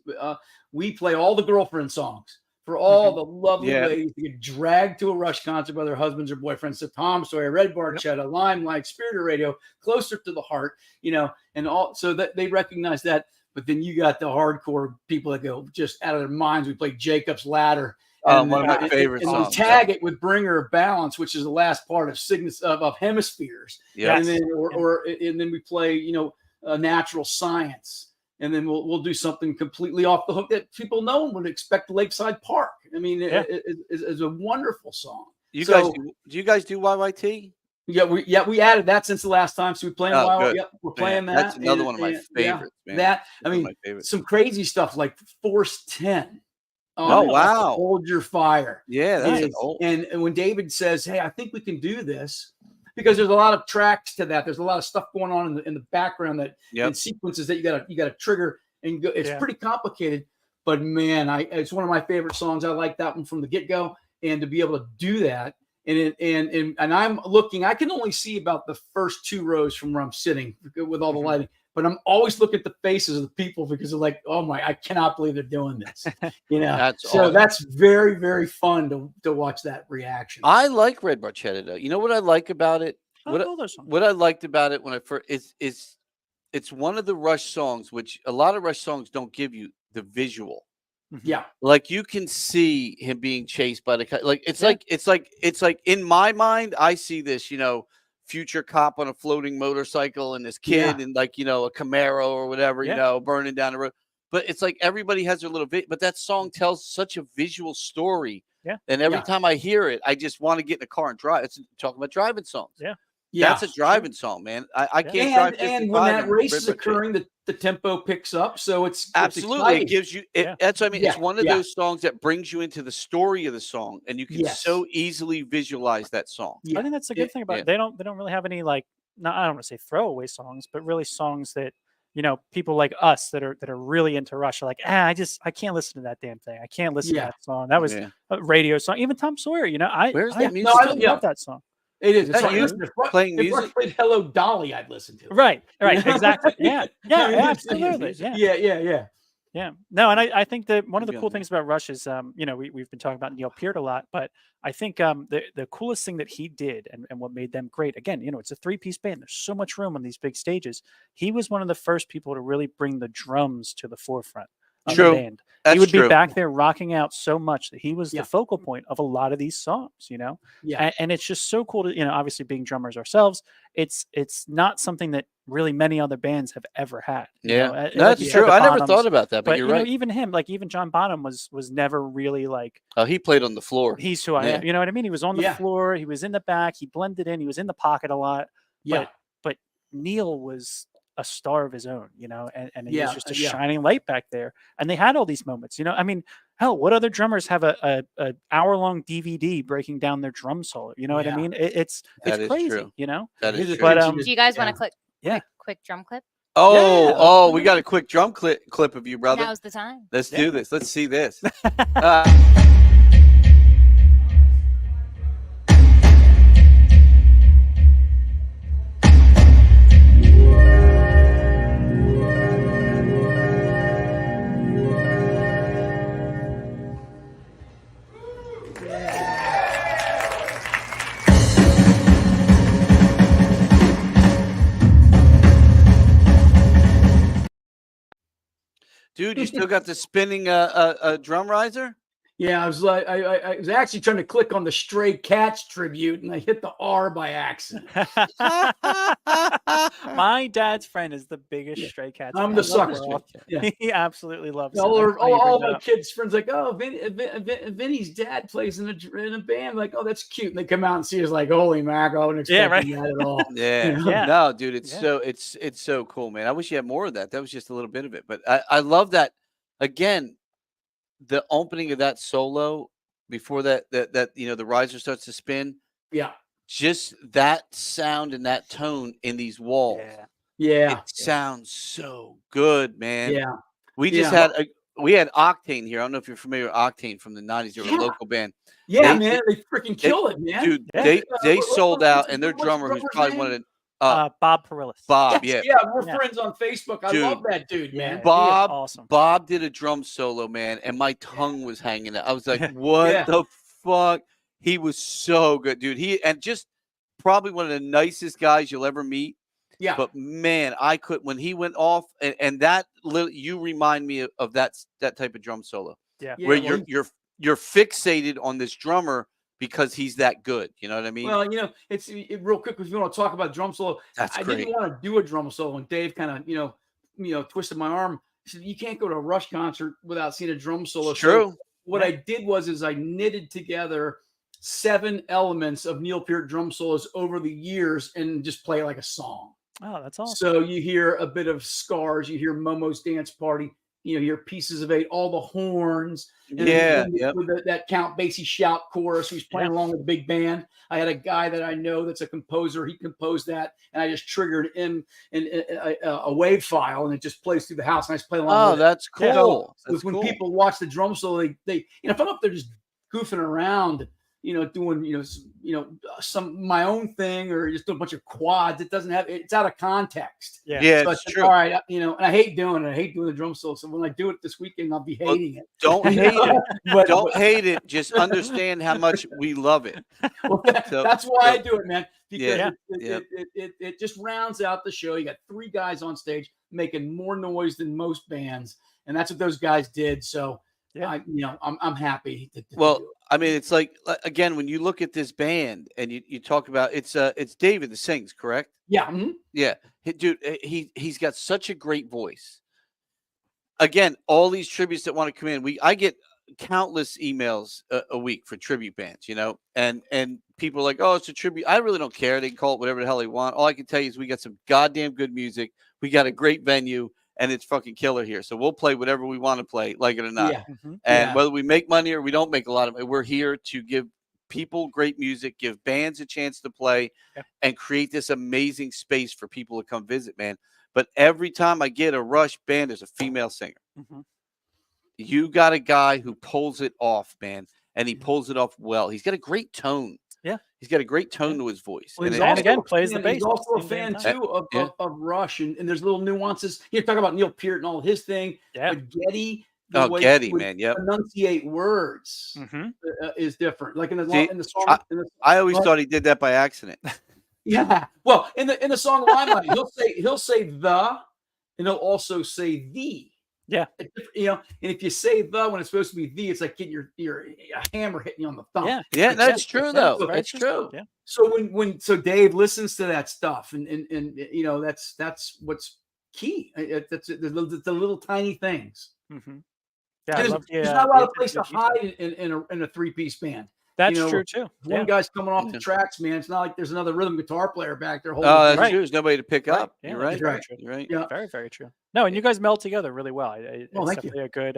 we play all the girlfriend songs for all the lovely Yeah. ladies to get dragged to a Rush concert by their husbands or boyfriends. So Tom Sawyer, Red Barchetta, Limelight, Spirit of Radio, Closer to the Heart, and all, so that they recognize that. But then you got the hardcore people that go just out of their minds. We play Jacob's Ladder. One of my favorite and songs. we tag it with Bringer of Balance, which is the last part of Cygnus of Hemispheres. Yeah. And then and then we play, Natural Science. And then we'll do something completely off the hook that people no one would expect. Lakeside Park. I mean, it's a wonderful song. Do you guys do YYT? We added that since the last time. So we play good. Yeah, we're playing that. That's another one of my favorites, man. That I One of mean, my favorites. some crazy stuff like Force 10. Oh, wow. Hold Your Fire. Yeah, that's an Is- old. and when David says, "Hey, I think we can do this," because there's a lot of tracks to that. There's a lot of stuff going on in the background and sequences that you gotta trigger and go. It's pretty complicated, but man, it's one of my favorite songs. I like that one from the get go, and to be able to do that. And I'm looking. I can only see about the first 2 rows from where I'm sitting with all the lighting. But I'm always looking at the faces of the people because they're like, "Oh my, I cannot believe they're doing this." That's so awesome. that's very, very fun to watch that reaction. I like Red Barchetta though. You know what I like about it? I like all those songs. What I liked about it when I first is it's one of the Rush songs, which a lot of Rush songs don't give you the visual. Yeah, Like you can see him being chased by it's like in my mind, I see this, future cop on a floating motorcycle and this kid and a Camaro or whatever, burning down the road. But it's like everybody has their little but that song tells such a visual story. Yeah. And every time I hear it, I just want to get in the car and drive. It's talking about driving songs. Yeah. That's a driving song, man. I can't drive 55 and when that race is Red Barchetta. occurring, the tempo picks up. So it's Absolutely, it's it gives you. That's what I mean. Yeah, It's one of yeah. those songs that brings you into the story of the song, and you can so easily visualize that song. I think that's the good thing about it. They don't really have any I don't want to say throwaway songs, but really songs that people like us that are really into Rush are like, I can't listen to that damn thing. I can't listen to that song. That was a radio song. Even Tom Sawyer, Where's I that music? love that song. It is. It's That you playing if music? Rush played Hello Dolly, I'd listen to it. Right, exactly. Yeah, absolutely. Yeah. Yeah. No, and I think that one of Maybe the on cool that. things about Rush is, we've been talking about Neil Peart a lot, but I think the coolest thing that he did and what made them great, again, it's a 3-piece band. There's so much room on these big stages. He was one of the first people to really bring the drums to the forefront of the True. band. That's He would be true. back there rocking out so much that he was Yeah. the focal point of a lot of these songs, Yeah. and it's just so cool to, obviously being drummers ourselves, it's not something that really many other bands have ever had. Yeah, Like that's you said, true. the I never Bonhams, thought about that, but but you're right. even him, like even John Bonham was never really like, Oh, he played on the floor. he's who I Yeah. am. You know what I mean? He was on the Yeah. floor, he was in the back, he blended in, he was in the pocket a lot. Yeah. But Neil was a star of his own, and he was Yeah, just a yeah. shining light back there. And they had all these moments, I mean, hell, what other drummers have a hour-long DVD breaking down their drum solo? You know what I Yeah. mean? It's That is crazy, true. That Here's is the true. But, thing, Do you guys want yeah. to click Yeah. quick drum clip? Oh, Yeah. oh, we got a quick drum clip of you, brother. Now's the time. Let's Yeah. do this. Let's see this. Dude, you still got the spinning drum riser? Yeah, I was like, I was actually trying to click on the Stray Cats tribute, and I hit the R by accident. My dad's friend is the biggest Yeah. Stray Cats I'm fan the in sucker. world. Yeah. He absolutely loves All, it. That's funny you all bring that my up. kids' friends like, oh, Vinny's dad plays in a band. Like, oh, that's cute. And they come out and see us like, holy mackerel, I wasn't Yeah, expecting right. that at all. Yeah. Yeah. No, dude, it's Yeah. so it's so cool, man. I wish you had more of that. That was just a little bit of it. But I love that, again, the opening of that solo before that the riser starts to spin, Yeah. just that sound and that tone in these walls. Yeah. Yeah. It sounds so good, man. Yeah. We just Yeah. had Octane here. I don't know if you're familiar with Octane from the 90s. They're a Yeah. local band. Yeah, They- man. They freaking kill it, man. Dude, Yeah. they What- sold what's- out, and their what's drummer, who's drummer's probably one name? of the Bob Perillis. Bob, Yes, yeah. we're Yeah. friends on Facebook. I Dude. love that dude, Yeah. man. He is Bob, awesome. Bob did a drum solo, man, and my tongue was hanging out. I was like, Yeah. "What Yeah. the fuck?" He was so good, dude. And just probably one of the nicest guys you'll ever meet. Yeah. But man, I could when he went off, and that little, you remind me of that type of drum solo Yeah. Yeah, where well, you're fixated on this drummer because he's that good. You know what I mean? Well, it's real quick if you want to talk about drum solo. That's I great. didn't want to do a drum solo, and Dave kind of, twisted my arm. He said, "You can't go to a Rush concert without seeing a drum solo." It's true. So what I did was I knitted together 7 elements of Neil Peart drum solos over the years and just play like a song. Oh, that's awesome. So you hear a bit of Scars, you hear Momo's Dance Party, you hear Pieces of 8, all the horns. And Yeah, then yep. with that Count Basie shout chorus, who's playing along with the big band. I had a guy that I know that's a composer. He composed that, and I just triggered in a wave file, and it just plays through the house, and I just play along Oh, with it. that's Yeah. cool. So That's when cool. people watch the drum solo, they if I'm up there just goofing around, doing some my own thing or just doing a bunch of quads, it's out of context. Yeah. Yeah, So I it's said, true. all right, and I hate doing it. I hate doing the drum solo. So when I do it this weekend, I'll be Well, hating it. Don't hate it. But, Don't hate it. Just understand how much we love it. well, So- that's why I so- do it, man. Because Yeah. it just rounds out the show. You got 3 guys on stage making more noise than most bands, and that's what those guys did. So Yeah. I'm happy. To Well, do it. I mean, it's like, again, when you look at this band and you talk about it's David that sings, correct? Yeah. Mhm. Yeah, dude, he's got such a great voice. Again, all these tributes that want to come in, I get countless emails a week for tribute bands, and people are like, "Oh, it's a tribute." I really don't care. They can call it whatever the hell they want. All I can tell you is we got some goddamn good music. We got a great venue, and it's fucking killer here. So we'll play whatever we want to play, like it or not. Yeah. Mhm. And Yeah. whether we make money or we don't make a lot of it, we're here to give people great music, give bands a chance to play, Yeah. and create this amazing space for people to come visit, man. But every time I get a Rush band, there's a female singer. Mhm. You got a guy who pulls it off, man, and he pulls it off well. He's got a great tone. Yeah. He's got a great tone to his voice. Well, he's it- And also again, a plays the fan- bass He's at the also a same damn fan time. too of, Yeah. of Rush, and there's little nuances. You talk about Neil Peart and all his thing, Yeah. but Getty, the way Getty, he would man, yep. enunciate words Mhm. is different. Like in the See, in the song, in the, I always What? thought he did that by accident. yeah. Well, in the song Limelight, he'll say the, and he'll also say the. Yeah. You know, and if you say the when it's supposed to be the, it's like getting your a hammer hitting you on the thumb. Yeah. Yeah, that's Yeah. true Yeah, though. it's very That's true. Yeah. So so Dave listens to that stuff, and you know that's what's key. That's the little tiny things. Mhm. Yeah, I And love the, there's not a lot the of place to attention detail. hide in a 3-piece band. That's you know, true too. If one Yeah. guy's coming off Yeah. the tracks, man, it's not like there's another rhythm guitar player back there holding. Oh, it that's down. Right. true. There's nobody to pick Right. up. Yeah, You're that's right. very Right. true. You're right. Yeah. Very, very true. No, and you guys meld together really well. It's Well, thank you. definitely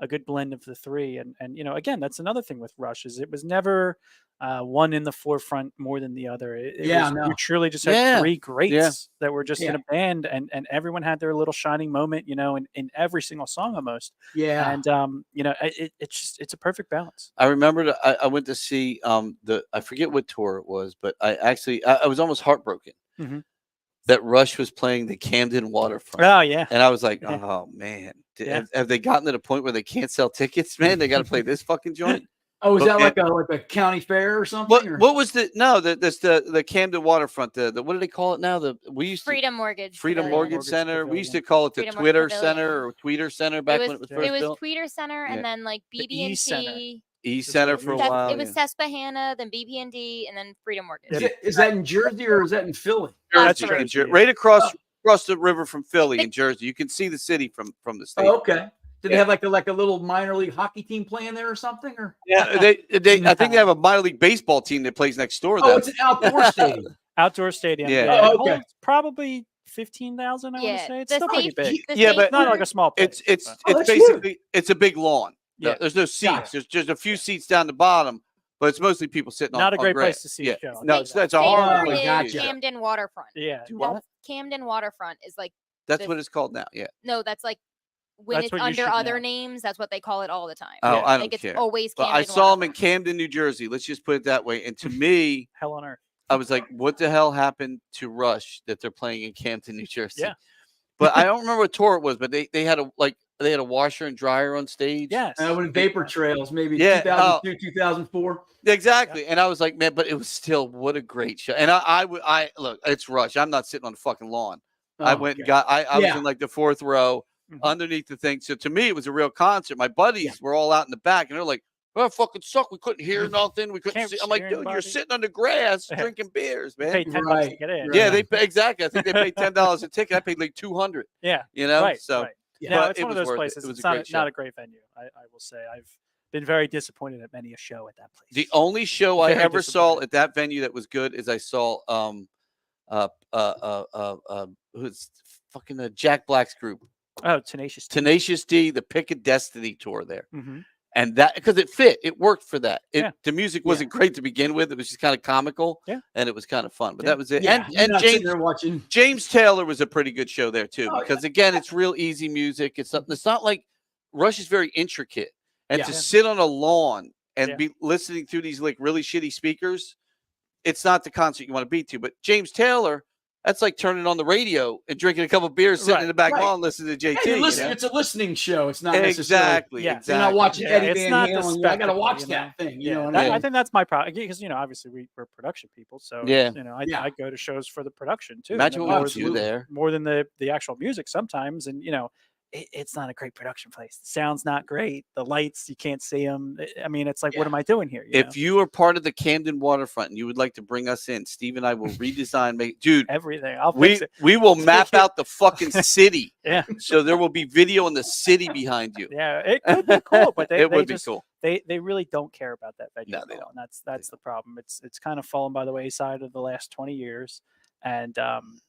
a good blend of the three. And you know, again, that's another thing with Rush is it was never one in the forefront more than the other. Yeah, Was, no. you truly just had Yeah. three greats that were just in Yeah. a band, and everyone had their little shining moment, you know, in every single song almost. Yeah. And you know, it's a perfect balance. I remember I went to see I forget what tour it was, but I was almost heartbroken Mhm. that Rush was playing the Camden Waterfront. Oh yeah. And I was like, Yeah. oh man, Yeah. have they gotten to the point where they can't sell tickets, man? They got to play this fucking joint. Oh, is that Okay. like a county fair or something? or? What was the Camden Waterfront? The what do they call it now? We used to Freedom Mortgage. Freedom Pavilion. Mortgage Mortgage Center. We used to Pavilion. call it the Freedom Twitter Mortgage Center Pavilion. or Tweeter Center back It when it was was, first it was built. Tweeter Center, Yeah. and then like The BB&T. E Center. East Center for a Ses- while. It was yeah. Susquehanna, then BB&D, and then Freedom Mortgage. Is that in Jersey or is that in Philly? That's Jersey, Jersey, yeah. right across the river from Philly in Jersey. You can see the city from the state. Oh, okay. Did they Yeah. have like a little minor league hockey team playing there or something? Or Yeah, I think they have a minor league baseball team that plays next door. oh, Though. it's an outdoor stadium. Outdoor stadium. Yeah. Yeah. Oh, It okay. holds probably 15,000. I want Yeah, to say it's the still pretty safe- big. the Yeah, safe but It's not word- like a small place. It's but- Oh, it's that's basically it's a big lawn. Yeah. There's no seats. Got There's just a few seats down the bottom, but it's mostly people sitting on. Not a on great grass. place to see a Yeah. show. No, it's a Safe horrible word place. is gotcha. to see a show. Camden Waterfront. Yeah. Do what? That's Camden Waterfront is like That's the- what it's called now. Yeah. no, that's like when That's it's what you under should other know. names. That's what they call it all the time. Oh, Yeah. I don't like it's care. always But Camden. I saw him in Waterfront. Camden, New Jersey. Let's just put it that way. And to me, Hell on earth. I was like, what the hell happened to Rush that they're playing in Camden, New Jersey? Yeah. But I don't remember what tour it was, but they had a washer and dryer on stage. Yes. With Vapor Trails, maybe Yeah, 2002, 2004. Exactly. And I was like, man, but it was still what a great show. And I look, it's Rush. I'm not sitting on the fucking lawn. I went and got I was Yeah. in like the fourth row Mhm. underneath the thing. So to me, it was a real concert. My buddies were all out in the back and they're like, oh, it fucking suck. We couldn't hear nothing. We couldn't Can't see. I'm like, hear dude, you're anybody." sitting on the grass Yeah. drinking beers, You man. paid $10 to Right, get in. right. Yeah, they pay exactly. I think they paid $10 a ticket. I paid like $200. Yeah. You know, Right. so right. Yeah. No, but it's it one of was those worth it. places. It was It's a not, great not show. a great venue. I will say I've been very disappointed at many a show at that place. The only show I Very ever saw disappointed. at that venue that was good is I saw who's fucking Jack Black's group, Oh, Tenacious D. Tenacious D, the Pick of Destiny tour there. Mhm. And that because it worked for that. Yeah. The music wasn't great to begin with. It was just kind of comical. Yeah. And it was kind of fun. But Yeah. that was it. Yeah, you're And not sitting James there watching. James Taylor was a pretty good show there too. Oh, yeah. Because again, it's real easy music. It's not like Rush is very intricate. And Yeah. to sit on a lawn and Yeah. be listening through these like really shitty speakers, it's not the concert you want to be to. But James Taylor, that's like turning on the radio and drinking a couple beers, sitting in the back Right. lawn listening to JT. Hey, you listen, know? it's a listening show. It's not necessarily. Exactly. Yeah. Exactly. You're not watching Yeah, Eddie it's Van not the Halen. I got to spectacle, watch you that thing. You Yeah, know what that- I mean? I think that's my problem because obviously we're production people, so Yeah. I Yeah. go to shows for the production too. Imagine and what more was you absolutely. there. more than the actual music sometimes, and it's not a great production place. The sound's not great. The lights, you can't see them. I mean, it's like, what am I doing here? If you are part of the Camden Waterfront and you would like to bring us in, Steve and I will redesign. Dude, everything, I'll fix it. we will map out the fucking city. Yeah. So there will be video in the city behind you. Yeah, it could be cool, but they It would be just, cool. They really don't care about that venue. No, at they all, don't. and that's the problem. It's kind of fallen by the wayside of the last 20 years. And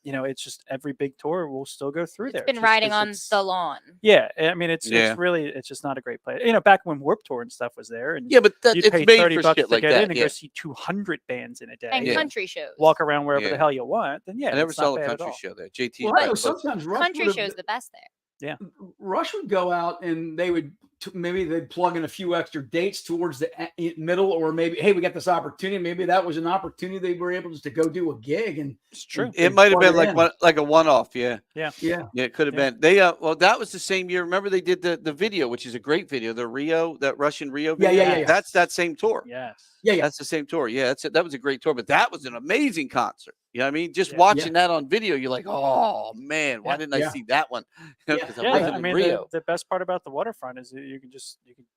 it's just every big tour will still go through there. It's been just riding 'cause on it's- the lawn. Yeah, I mean it's Yeah. it's just not a great place. Back when Warped Tour and stuff was there, and Yeah, but you'd it's pay made $30 for shit to like get that. in and Yeah. go see 200 bands in a day, And Yeah. country shows. walk around wherever Yeah. the hell you want. Then yeah, I never it's not saw the bad at country all. show there. JT. Well, is hey, my closest- sometimes Rush Country would shows the best there. Rush would go out and they would maybe they plug in a few extra dates towards the middle, or maybe, hey, we got this opportunity. Maybe that was an opportunity they were able just to go do a gig, and It's true. It might have plug been it like in. a one-off. Yeah. Yeah. It could have Yeah. been. They well, that was the same year. Remember they did the video, which is a great video, that Russian Rio Yeah, video. yeah. That's that same tour. Yes. Yeah. That's the same tour. Yeah, that was a great tour, but that was an amazing concert. You know what I mean? Just Yeah. watching that on video, you're like, oh man, why didn't I Yeah. see that one? You know, Yeah. 'cause I Yeah, wasn't I in mean, Rio. the best part about the waterfront is that you can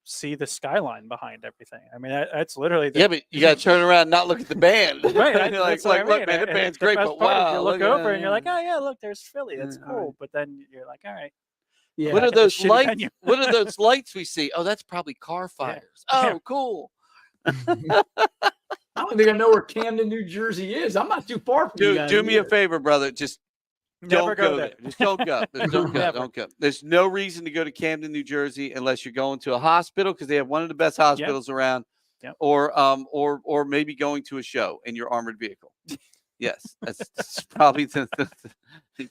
see the skyline behind everything. I mean, that's literally Yeah, but you got to turn around and not look at the band. right. You're like, That's what I look, mean. man, the And band's the great, best but part is wow, you look at over that, and you're yeah. like, oh yeah, look, there's Philly. That's Yeah, cool. But then you're like, all right. Yeah. What are Back at the those shitty lights? venue. What are those lights we see? Oh, that's probably car fires. Yeah. Oh, cool. I don't think I know where Camden, New Jersey is. I'm not too far from you guys. Do me a either. favor, brother. Just Never don't go go there. there. Just don't go. Just don't go. Never. Don't go. There's no reason to go to Camden, New Jersey, unless you're going to a hospital because they have one of the best hospitals around, Yep. or maybe going to a show in your armored vehicle. Yes, that's probably the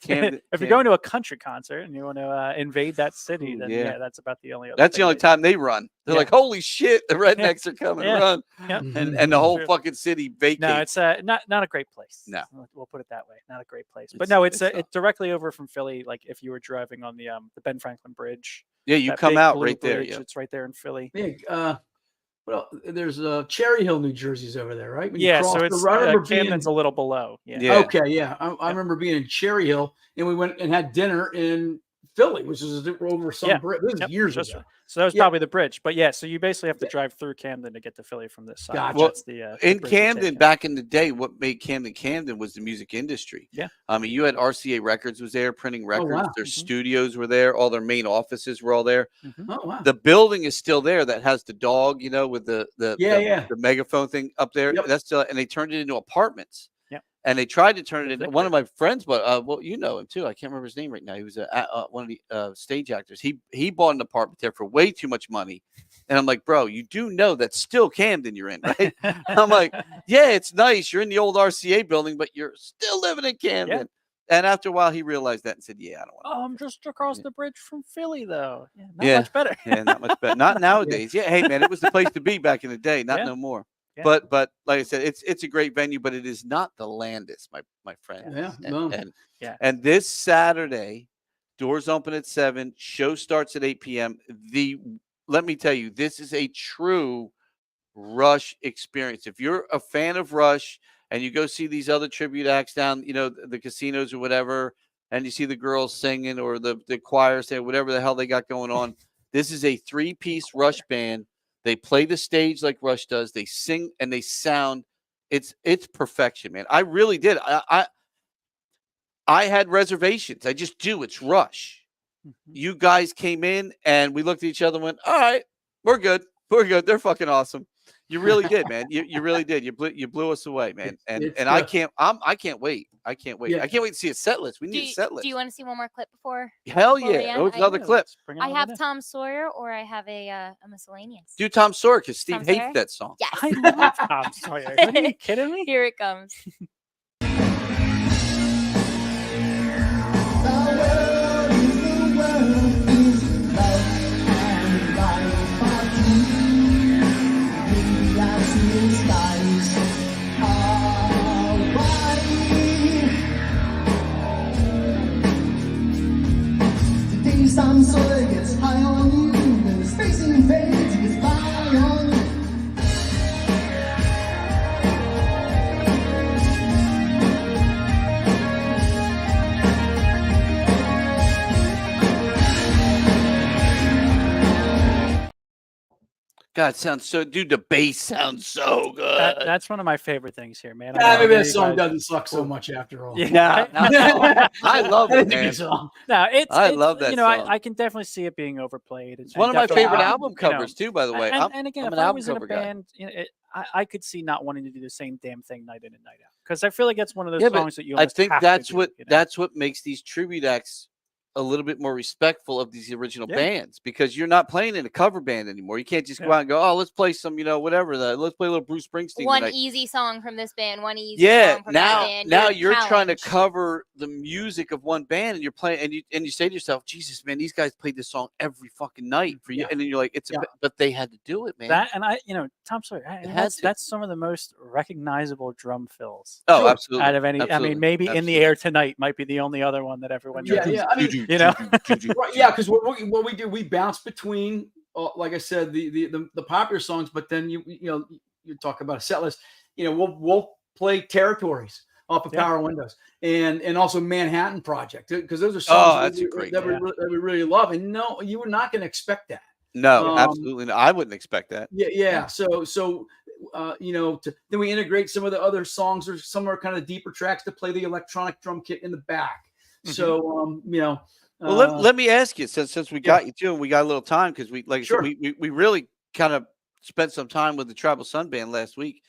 Camden. If you're going to a country concert and you want to invade that city, Ooh, then yeah. that's about the only other. That's the thing only that- time they run. They're Yeah. like, "Holy shit, the rednecks are coming! Yeah. Run!" Yeah. And the whole True. fucking city vacates. No, it's not a great place. No. We'll put it that way. Not a great place. But It's- no, it's it's not. directly over from Philly. Like if you were driving on the Ben Franklin Bridge, Yeah, you that come big out blue right there. bridge, Yeah. it's right there in Philly. Yeah, well, there's Cherry Hill, New Jersey's over there, right? When you Yeah, cross so the it's road, I remember Camden's a little below. Yeah. Yeah. Okay, yeah. I remember being in Cherry Hill, and we went and had dinner in Philly, which is over some Yeah. bridge. This is Yep, years just- ago. So that was Yeah. probably the bridge. But yeah, so you basically have to drive through Camden to get to Philly from this side. Gotcha. Well, That's the In bridge you're Camden, taking. back in the day, what made Camden was the music industry. Yeah. I mean, you had RCA Records was there printing records. wow. Their Mhm. studios were there. All their main offices were all there. Mhm. Oh wow. The building is still there that has the dog, with the Yeah. megaphone thing up there. Yep. That's still, and they turned it into apartments. Yep. And they tried to turn it into Victor. one of my friends, but well, you know him too. I can't remember his name right now. He was one of the stage actors. He bought an apartment there for way too much money, and I'm like, bro, you do know that's still Camden you're in, right? I'm like, yeah, it's nice. You're in the old RCA building, but you're still living in Camden. And after a while, he realized that and said, yeah, I don't want to. Oh, I'm just across the bridge from Philly, though. Yeah, not Yeah. much better. Yeah, not much better. Not nowadays. Yeah, hey man, it was the place to be back in the day. Not Yeah. no more. Yeah. But like I said, it's a great venue, but it is not the Landis, my friend. Yeah, And, no. and this Saturday, doors open at 7. Show starts at 8 p.m. Let me tell you, this is a true Rush experience. If you're a fan of Rush and you go see these other tribute acts down, the casinos or whatever, and you see the girls singing or the choir say whatever the hell they got going on, this is a 3-piece Rush band. They play the stage like Rush does. They sing and they sound. It's perfection, man. I really did. I had reservations. I just do. It's Rush. Mhm. You guys came in and we looked at each other and went, all right, we're good. We're good. They're fucking awesome. You really did, man. You really did. You blew us away, man. It's And I can't wait. I can't wait. Yeah. I can't wait to see a set list. We need a set list. Do you want to see one more clip before? Hell before we yeah. end? Oh, it's another Yeah, clip. let's bring it I on have in. Tom Sawyer or I have a miscellaneous. Do Tom Sawyer because Steve Tom hates Sawyer? that song. Yes. I love Tom Sawyer. Are you kidding me? Here it comes. Some Sawyer gets high on you, and the space invades, he gets by on you. God, dude, the bass sounds so good. That's one of my favorite things here, man. Maybe I that song doesn't suck so much after all. Yeah. I love it, man. No, I love that song. I can definitely see it being overplayed. It's one of my definitely, favorite you album know, covers too, by the way. And again, I'm if an I album was in a cover guy. band, I could see not wanting to do the same damn thing night in and night out because I feel like that's one of those Yeah, but songs that you. I almost think have to that's do, what you know? that's what makes these tribute acts a little bit more respectful of these original Yeah. bands, because you're not playing in a cover band anymore. You can't just go Yeah. out and go, oh, let's play some, whatever. Let's play a little Bruce Springsteen One tonight. easy song from this band, one easy Yeah, song from that band. now you're trying to challenged. cover the music of one band, and you're playing, and you say to yourself, Jesus, man, these guys played this song every fucking night for you, Yeah. and then you're like, Yeah. but they had to do it, man. That and Tom Sawyer. I mean, had to. that's some of the most recognizable drum fills Oh, Sure. absolutely. out of any. I Absolutely. mean, maybe In the Air Tonight might be the only other one that everyone Yeah, knows. yeah. I mean, You know? right, yeah, because what we do, we bounce between, like I said, the popular songs, but then you talk about a set list. We'll play Territories off of Yeah. Power Windows and also Manhattan Project, because those are Oh, songs that's a great that one. we really love. And no, you were not going to expect that. No, absolutely not. I wouldn't expect that. Yeah. So then we integrate some of the other songs or some are kind of deeper tracks to play the electronic drum kit in the back. Mhm. So Well, let me ask you, since we got you too, and we got a little time, because we, like I Sure. said, we really kind of spent some time with the Tribal Sun Band last week.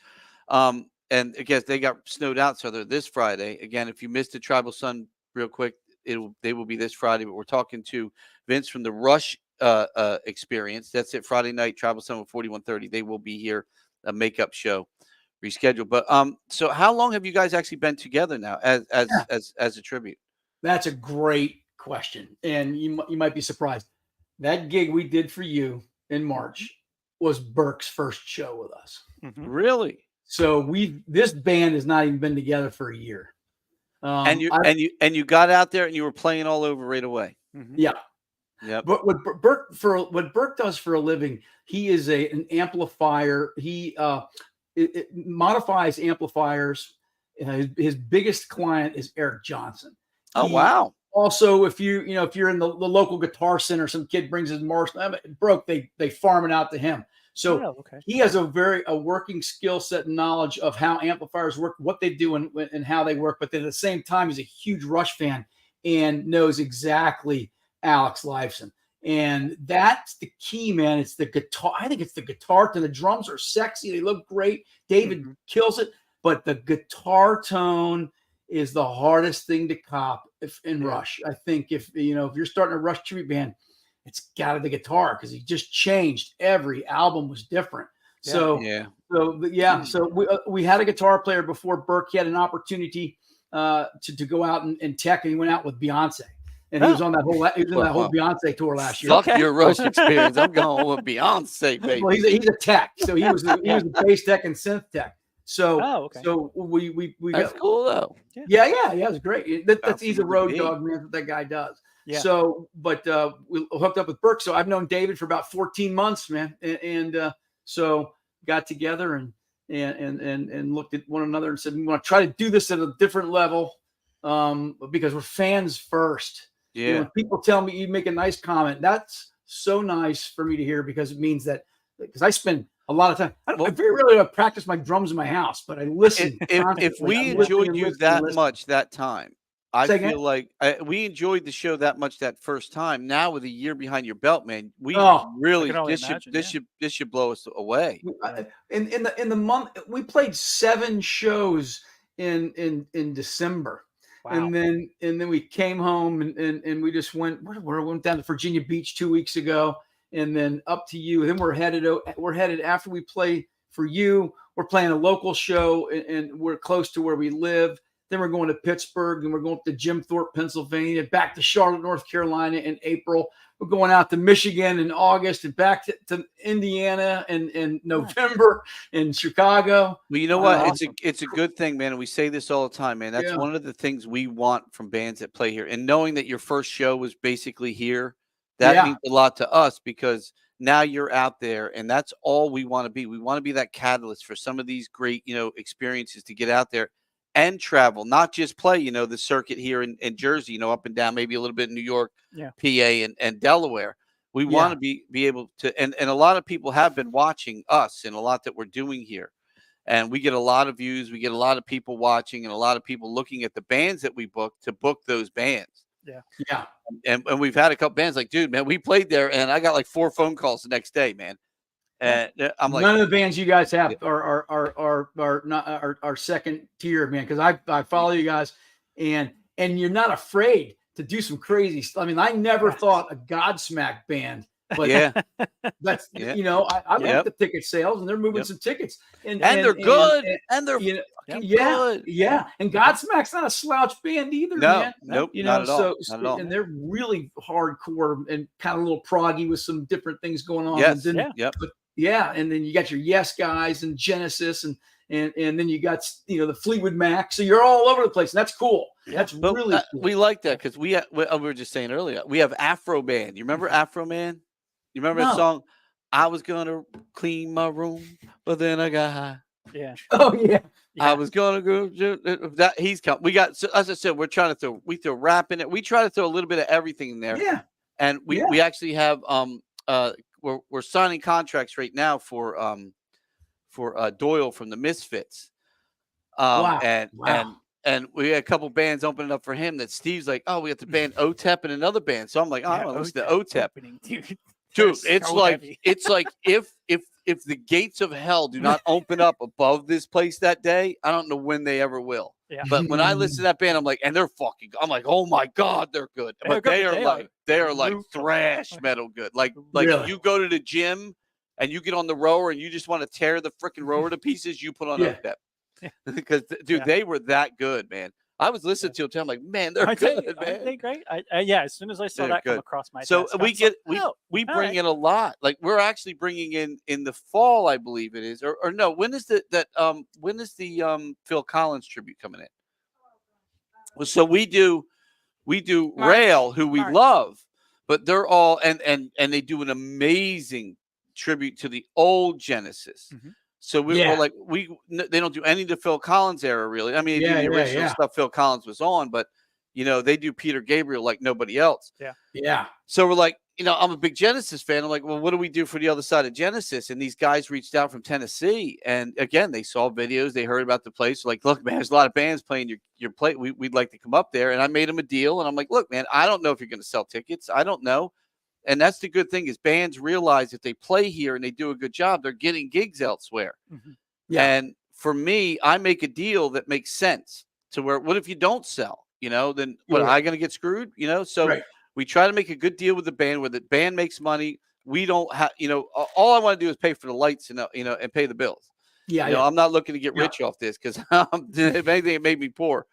And I guess they got snowed out, so they're this Friday. Again, if you missed the Tribal Sun real quick, they will be this Friday. But we're talking to Vince from the Rush Experience. That's it, Friday night, Tribal Sun with 4130. They will be here, a makeup show rescheduled. But so how long have you guys actually been together now as a tribute? That's a great question, and you might be surprised. That gig we did for you in March was Burke's first show with us. Mhm. Really? So this band has not even been together for a year. And you got out there and you were playing all over right away. Mhm. Yeah. Yep. But what Burke does for a living, he is an amplifier. He it modifies amplifiers. His biggest client is Eric Johnson. Oh, wow. Also, if you're in the local guitar center, some kid brings his Marshall, broke, they farm it out to him. So Oh, okay. he has a working skill set and knowledge of how amplifiers work, what they do, and how they work. But then at the same time, he's a huge Rush fan and knows exactly Alex Lifeson. And that's the key, man. It's the guitar. I think it's the guitar. And the drums are sexy. They look great. David kills it. But the guitar tone is the hardest thing to cop in Rush. I think if you're starting a Rush tribute band, it's got to be the guitar, because he just changed. Every album was different. So we had a guitar player before Burke. He had an opportunity to go out and tech, and he went out with Beyonce. And he was on that whole Beyonce tour last year. Fuck your Rush Experience. I'm going with Beyonce, baby. Well, he's a tech, so he was a bass tech and synth tech. So okay. So we That's got, cool though. yeah, it was great. He's a road Absolutely. dog, man. That's what that guy does. Yeah. So, but we hooked up with Burke. So I've known David for about 14 months, man, and so got together and looked at one another and said, we want to try to do this at a different level, because we're fans first. Yeah. When people tell me, you make a nice comment, that's so nice for me to hear, because it means that, because I spend a lot of time. I very rarely practice my drums in my house, but I listen. If we enjoyed you that much that time, I feel like we enjoyed the show that much that first time. Now with a year behind your belt, man, we really this should blow us away. In the month, we played 7 shows in December. Wow. And then we came home and we just went down to Virginia Beach 2 weeks ago, and then up to you. Then we're headed after we play for you. We're playing a local show and we're close to where we live. Then we're going to Pittsburgh, and we're going up to Jim Thorpe, Pennsylvania, back to Charlotte, North Carolina in April. We're going out to Michigan in August, and back to Indiana in November, in Chicago. Well, you know what? It's a good thing, man. And we say this all the time, man. That's one of the things we want from bands that play here. And knowing that your first show was basically here, that means a lot to us, because now you're out there, and that's all we want to be. We want to be that catalyst for some of these great, experiences to get out there and travel, not just play, the circuit here in Jersey, up and down, maybe a little bit in New York, PA, and Delaware. We want to be able to, and a lot of people have been watching us and a lot that we're doing here. And we get a lot of views. We get a lot of people watching and a lot of people looking at the bands that we book to book those bands. Yeah. Yeah. And we've had a couple bands like, dude, man, we played there, and I got like 4 phone calls the next day, man. And I'm like, none of the bands you guys have are second tier, man. Because I follow you guys, and you're not afraid to do some crazy stuff. I mean, I never thought a Godsmack band, but Yeah, that's Yeah. I Yep. like the ticket sales, and they're moving Yep. some tickets, and they're good, and they're you know, fucking yeah, good. yeah. And Godsmack's not a slouch band either, No, man. nope, You not know, at all, so not at all. and they're really hardcore and kind of a little proggy with some different things going on. Yes, And then, yep. and then you got your Yes guys and Genesis and then you got the Fleetwood Mac. So you're all over the place, and that's cool. That's But, really cool. we like that because we were just saying earlier, we have Afro Band. You remember Afro Man? You remember that No. song? I was gonna clean my room, but then I got high. Yeah. Oh yeah. I was gonna go that he's come. We got, so, as I said, we throw rap in it. We try to throw a little bit of everything in there. Yeah. And we actually have we're signing contracts right now for Doyle from the Misfits. Wow. And we had a couple bands opening up for him that Steve's like, oh, we got the band OTEP and another band. So I'm like, oh, I want to listen to OTEP. Opening, dude. Dude, They're it's so like heavy. it's like if the gates of hell do not open up above this place that day, I don't know when they ever will. Yeah. But when I listen to that band, I'm like, and I'm like, oh my God, they're good. They're But good. they are like brutal. thrash metal good. Like Really? you go to the gym and you get on the rower and you just want to tear the freaking rower to pieces, you put on Yeah. OTEP. Because dude, they were that good, man. I was listening to them. I'm like, man, they're good, man. Aren't they great? Yeah, as soon as I saw They're that come good. across my So desk, I we was like, get "Oh, we all bring right." in a lot. Like we're actually bringing in the fall, I believe it is, or no? When is the Phil Collins tribute coming in? Well, so we do March. Rail, who we March. love, but they're all and they do an amazing tribute to the old Genesis. Mhm. So we're like they don't do any of the Phil Collins era really. I mean, they do the original stuff Phil Collins was on, but they do Peter Gabriel like nobody else. Yeah. So we're like, I'm a big Genesis fan. I'm like, well, what do we do for the other side of Genesis? And these guys reached out from Tennessee, and again, they saw videos, they heard about the place. Like, look, man, there's a lot of bands playing your play. We'd like to come up there, and I made them a deal. And I'm like, look, man, I don't know if you're going to sell tickets. I don't know. And that's the good thing is bands realize if they play here and they do a good job, they're getting gigs elsewhere. Mhm. Yeah. And for me, I make a deal that makes sense to where, what if you don't sell? Then what, am I going to get screwed? So Right. we try to make a good deal with the band where the band makes money. We don't have, all I want to do is pay for the lights and pay the bills. Yeah. I'm not looking to get rich off this because if anything, it made me poor.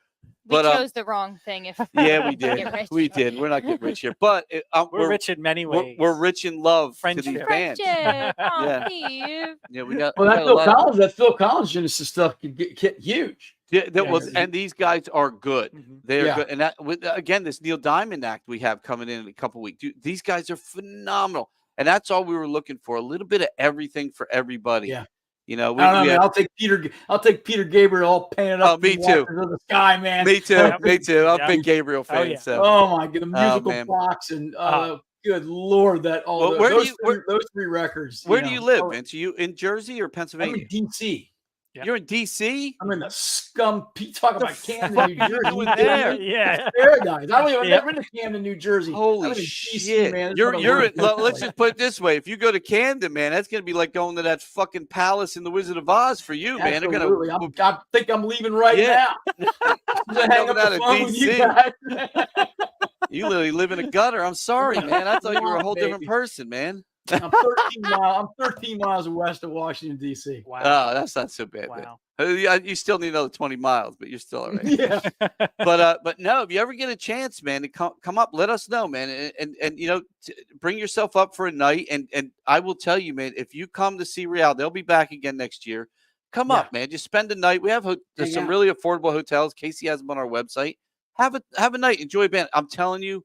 We But, chose the wrong thing. If Yeah, we Get did. rich. We did. We're not getting rich here, but We're rich in many ways. we're rich in love to these Friendship. bands. Friendship. Oh, Yeah. Steve. Yeah, we got. Well, we that got a lot of- Phil Collins Genesis stuff could get huge. Yeah, that Yeah. was, and these guys are good. Mhm. They're Yeah. good, and that again, this Neil Diamond act we have coming in a couple weeks. Dude, these guys are phenomenal, and that's all we were looking for—a little bit of everything for everybody. Yeah. We I don't know, man. I'll take Peter Gabriel all painted up. Oh, me in too. Waters of the Sky, man. me too, Yeah. me too. I'm a Yeah. big Gabriel fan. yeah. So, Oh my god, the musical man. box and good lord, that all Well, those three records. where do you live, Oh, Vince? Are you in Jersey or I'm Pennsylvania? in DC. Yeah. You're in DC. I'm in the scum. Talk The about Camden, fuck New are you Jersey. doing there? Yeah. Paradise. I've Yeah. never been to Camden, New Jersey. I'm Holy in shit! DC, man. It's You're one of you're. the worst Let's just put it this way: if you go to Camden, man, that's gonna be like going to that fucking palace in the Wizard of Oz for you, man. They're Absolutely. gonna. I think I'm leaving right Yeah. now. I'm gonna hang up Coming out the of phone with you DC. guys. You literally live in a gutter. I'm sorry, man. I thought you were a whole different Baby. person, man. I'm 13 miles west of Washington, D.C. Wow. Oh, that's not so bad. Man. Wow. You still need another 20 miles, but you're still all right. Yeah. But no, if you ever get a chance, man, to come up, let us know, man, and bring yourself up for a night, and I will tell you, man, if you come to see Real, they'll be back again next year. Come Yeah. up, man. Just spend the night. We have there's Hang some out. really affordable hotels. Casey has them on our website. Have a night. Enjoy a band. I'm telling you,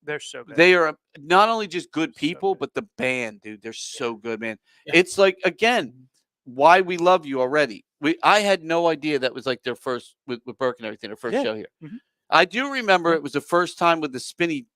They're so good. they are not only just good So people, good. but the band, dude, they're so good, man. Yeah. It's like, again, why we love you already. I had no idea that was like their first with Burke and everything, their first Yeah. show here. Mhm. I do remember it was the first time with the spinny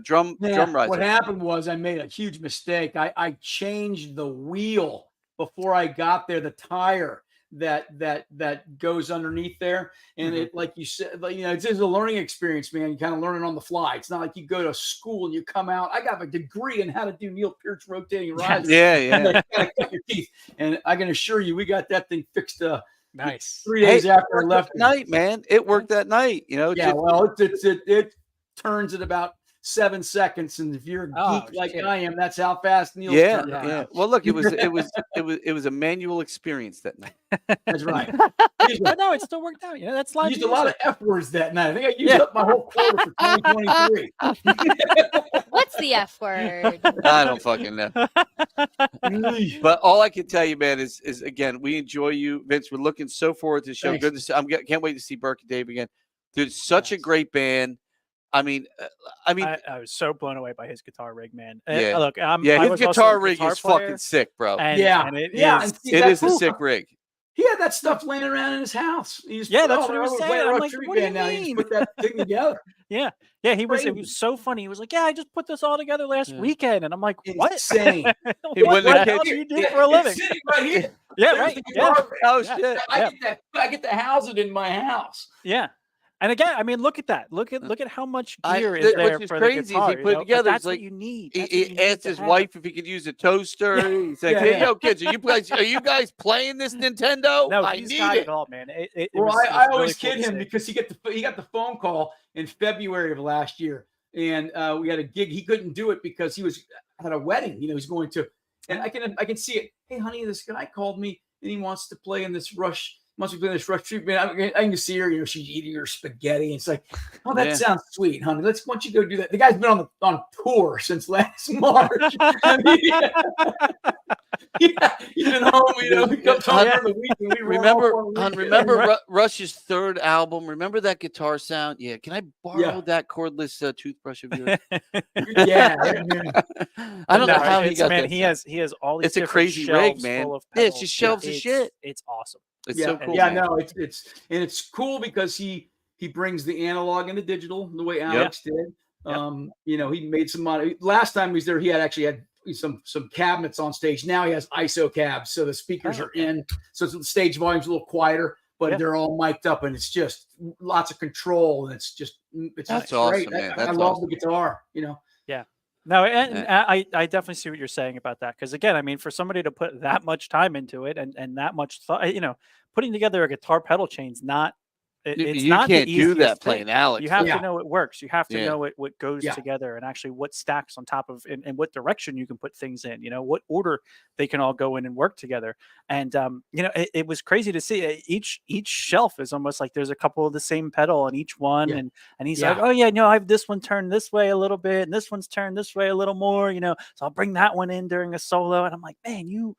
drum riser. What happened was I made a huge mistake. I changed the wheel before I got there, the tire that goes underneath there. And Mhm. it, like you said, it's just a learning experience, man. You kind of learn it on the fly. It's not like you go to school and you come out. I got a degree in how to do Neil Peart's rotating riser. Yeah, You yeah. gotta cut your teeth. And I can assure you, we got that thing fixed Nice. 3 days Hey, after I it worked left. that night, man. It worked that night. Yeah, well, it turns at about 7 seconds, and if you're a Oh, geek like shit. I am, that's how fast Neil's Yeah, turn yeah. around. Well, look, it was a manual experience that night. That's right. I used, But no, it still worked out. That's I live used a lot of music. F words that night. I think I used up my whole quarter for 2023. What's the F word? I don't fucking know. But all I can tell you, man, is again, we enjoy you, Vince. We're looking so forward to the show. Thanks. Good to see. Can't wait to see Burke and Dave again. Dude, such a Yes. great band. I mean, I was so blown away by his guitar rig, man. Yeah. Look, I his was also a guitar rig guitar is player, fucking sick, bro. and, Yeah. and it Yeah, is- and see, It that's is a cool. sick rig. He had that stuff laying around in his house. He's Yeah, that's what he was we're saying. playing a I'm rock like, tribute what do you band now. He just mean? put that thing together. yeah, he was. It Crazy. was so funny. He was like, "Yeah, I just put this all together last Yeah. weekend," and I'm like, "What? Insane. He what wouldn't the have hell catch- do you do It- for a living?" It's sitting right here. Yeah, There's right. the Yeah, guitar rig. Oh Yeah. shit. I get to house it in my house. yeah. And again, I mean, look at that. Look at how much gear Which is there is for crazy the is guitar. he put it but together. That's It's like what you need. He, That's what you need asked to his have. wife if he could use a toaster. He's like, Yeah, "Hey, yeah. yo, kids, are you guys playing this Nintendo? No, I he's need got it." it all, man. It Well, was, I really always cool kid to him see. because he got the phone call in February of last year, and we had a gig. He couldn't do it because he had a wedding. He's going to, and I can see it. Hey, honey, this guy called me and he wants to play in this Rush. Must be playing this Rush treatment. I can see her. She's eating her spaghetti. It's like, oh, that Yeah. sounds sweet, honey. Why don't you go do that? The guy's been on tour since last March. I mean, yeah, he's been home. He comes home Yeah. for the week. And we run Remember, off on the weekend. remember Rush's third album. Remember that guitar sound? Yeah. Can I borrow Yeah. that cordless toothbrush of yours? Yeah. I don't know No, how he it's- got man, that. he has all these. It's a different crazy rig, shelves man. full of Yeah, it's pedals. just shelves of shit. It's awesome. It's yeah, so cool. yeah, man. no, it's cool because he brings the analog into digital the way Alex did. He made some money. Last time he was there, he actually had some cabinets on stage. Now he has ISO cabs, so the speakers are in, so the stage volume's a little quieter, but they're all mic'd up, and it's just lots of control, and it's That's great. awesome, man. I That's love awesome. the guitar. No, and I definitely see what you're saying about that, because again, I mean, for somebody to put that much time into it and that much thought, putting together a guitar pedal chain's not. It's You not the can't do easiest that thing. playing Alex. You have Yeah. to know it works. You have to Yeah. know what goes Yeah. together, and actually what stacks on top of, and what direction you can put things in. What order they can all go in and work together. And it was crazy to see. Each shelf is almost like there's a couple of the same pedal on each one, Yeah. and he's Yeah. like, oh yeah, no, I have this one turned this way a little bit, and this one's turned this way a little more. So I'll bring that one in during a solo, and I'm like, man,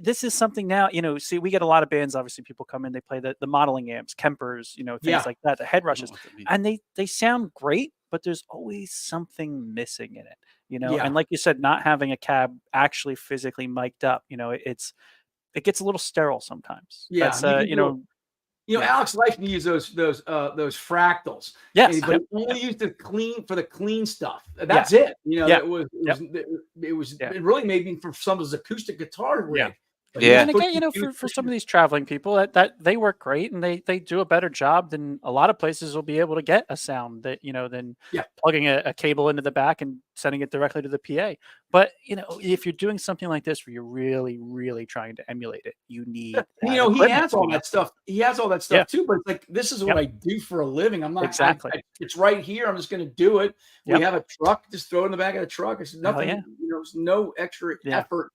this is something now, see, we get a lot of bands, obviously people come in, they play the modeling amps, Kempers, things Yeah. like that, the head I don't rushes, know what that means. and they sound great, but there's always something missing in it, Yeah. and like you said, not having a cab actually physically mic'd up, it gets a little sterile sometimes. Yeah, That's, you can do Alex likes to use those fractals. yes, But he only used the clean stuff. That's it. Yeah. It really made me for some of his acoustic guitar rig. Yeah. But Yeah. And again, for some of these traveling people, that they work great, and they do a better job than a lot of places will be able to get a sound that than plugging a cable into the back and sending it directly to the PA. But if you're doing something like this where you're really, really trying to emulate it, you need he equipment, has all that stuff. He has all that stuff Yeah. too. But it's like, this is what I do for a living. I'm not Exactly. it's right here. I'm just going to do it. We Yep. have a truck. Just throw it in the back of the truck. It's nothing. yeah. There's no extra Yeah. effort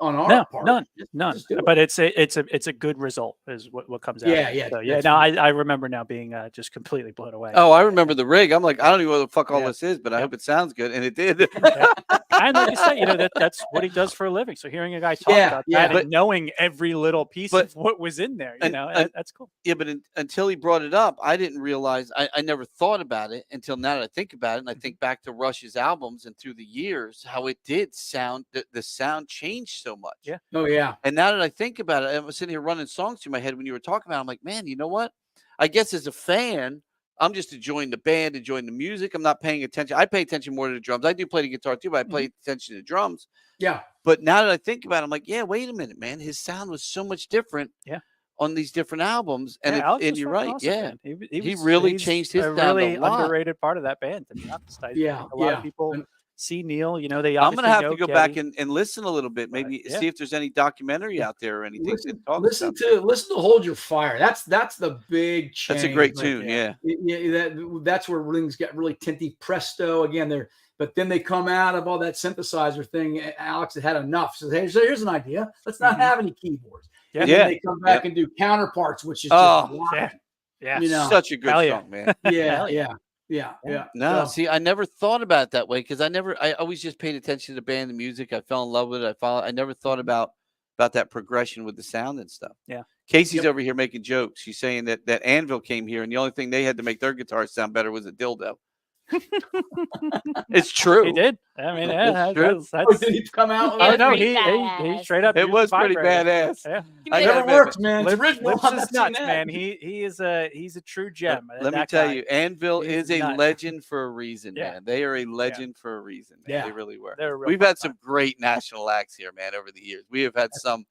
on our No, part. none. Just do it. But it's a good result is what comes out. Yeah, of it. yeah, So, yeah. that's No, I remember now being just completely blown away. Oh, I remember the rig. I'm like, I don't even know what the fuck all Yeah. this is, but I hope it sounds good, and it did. And like you said, that's what he does for a living. So hearing a guy talk Yeah, about yeah. that and knowing every little piece but- of what was in there, and- that's cool. Yeah, but until he brought it up, I didn't realize. I never thought about it until now that I think about it, and I think back to Rush's albums and through the years, how it did sound. The sound changed so much. Yeah. Oh yeah. And now that I think about it, I was sitting here running songs through my head when you were talking about it. I'm like, man, you know what? I guess as a fan, I'm just enjoying the band, enjoying the music. I'm not paying attention. I pay attention more to the drums. I do play the guitar too, but I pay attention to the drums. Yeah. But now that I think about it, I'm like, yeah, wait a minute, man. His sound was so much different on these different albums. And, Alex and was you're fucking right. awesome, Yeah. man. He really he's changed his a sound a really lot. underrated part of that band, to be honest. I Yeah, think a lot yeah. of people And- see Neil. You know, they I'm obviously gonna have know to go Getty. back and listen a little bit. Right, Maybe yeah. see if there's any documentary out there or anything Listen, that talks listen about. to "Hold Your Fire." That's the big change. That's a great right tune. there. Yeah. Yeah, that's where things get really tinty presto again. But then they come out of all that synthesizer thing. Alex had enough. So here's an idea. Let's not Mhm. have any keyboards. Yeah. And Yeah. then they come back Yep. and do counterparts, which is Oh, just rocking. Yeah. Yeah. You know, Such a good Hell yeah. song, man. yeah, Hell yeah. yeah. No, So, see, I never thought about it that way because I always just paid attention to the band, the music. I fell in love with it. I never thought about that progression with the sound and stuff. Yeah. Casey's Yep. over here making jokes. She's saying that Anvil came here and the only thing they had to make their guitars sound better was a dildo. It's true. He did. I mean, yeah, It's true. that's did he come out? It oh was no, pretty he badass. straight up. It used was the pretty vibrator. badass. Yeah. I It gotta never admit, works, man. It's Lips original. is I've seen nuts, that. man. He's a true gem. let me that tell guy. you, Anvil He's is a nuts. legend for a reason, Yeah. man. They are a legend for a reason, man. Yeah. They really were. They're a real We've fun had some great national acts here, man, over the years. We have had some.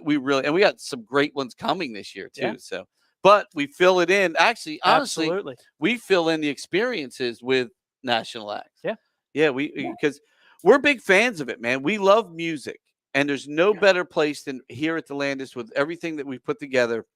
We got some great ones coming this year too. Yeah. So, but we fill it in. Actually, honestly, Absolutely. we fill in the experiences with national acts. Yeah. Yeah, because we're big fans of it, man. We love music, and there's no better place than here at the Landis with everything that we've put together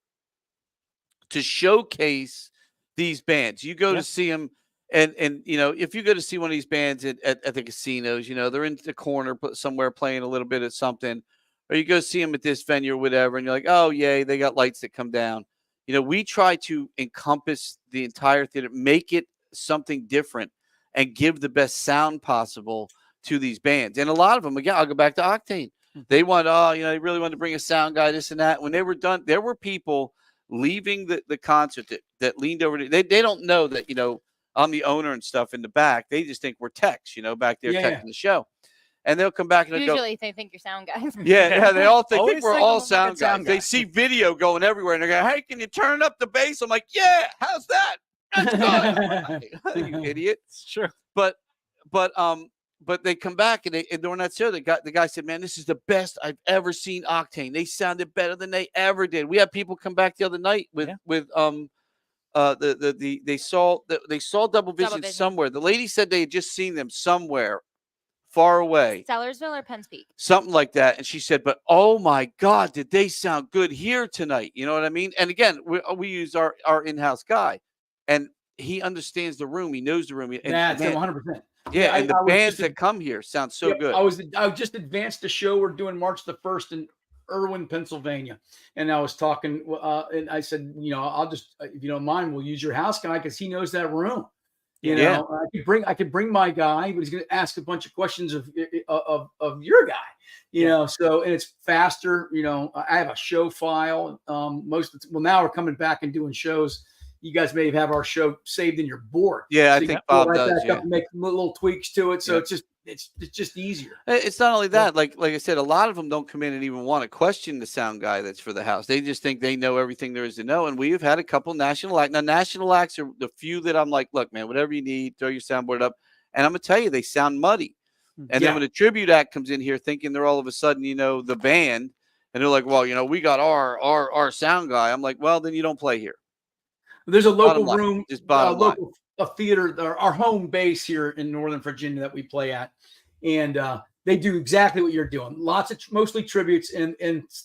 to showcase these bands. You go Yeah. to see them, and you know, if you go to see one of these bands at the casinos, you know, they're in the corner somewhere playing a little bit of something, or you go see them at this venue or whatever, and you're like, oh, yay, they got lights that come down. You know, we try to encompass the entire theater, make it something different, and give the best sound possible to these bands. And a lot of them, again, I'll go back to Octane. They want, they really wanted to bring a sound guy, this and that. When they were done, there were people leaving the concert that leaned over to, they don't know that, you know, I'm the owner and stuff in the back. They just think we're techs, you know, back there teching the show. And they'll come back and they'll Usually they think you're sound guys. yeah, they all think Always we're think all I'm a sound fucking guys. sound They guy. see video going everywhere and they're going, hey, can you turn up the bass? I'm like, yeah, how's that? That's good. You idiot. It's true. But they come back and during that show, the guy said, man, this is the best I've ever seen Octane. They sounded better than they ever did. We had people come back the other night with they saw Double Vision somewhere. The lady said they had just seen them somewhere far away. Sellersville or Penn's Peak? Something like that. And she said, but oh my God, did they sound good here tonight? You know what I mean? And again, we use our in-house guy and he understands the room. He knows the room. And That's man, 100%. yeah, and the I was bands just that come here sound so good. I just advanced the show. We're doing March the 1st in Irwin, Pennsylvania. And I was talking, and I said, you know, I'll just, if you don't mind, we'll use your house guy because he knows that room. You know, I could bring my guy, but he's going to ask a bunch of questions of your guy, you know. So, and it's faster. You know, I have a show file. Now we're coming back and doing shows. You guys may have our show saved in your board. Yeah, so I think Bob does. Yeah. Make little tweaks to it, so it's just easier. It's not only that, like I said, a lot of them don't come in and even want to question the sound guy that's for the house. They just think they know everything there is to know. And we have had a couple national acts. Now, national acts are the few that I'm like, look, man, whatever you need, throw your soundboard up. And I'm going to tell you, they sound muddy. And then when a tribute act comes in here thinking they're all of a sudden, you know, the band, and they're like, well, you know, we got our sound guy. I'm like, well, then you don't play here. There's a local room, just bottom line. A theater, our home base here in Northern Virginia that we play at, and they do exactly what you're doing. Mostly tributes in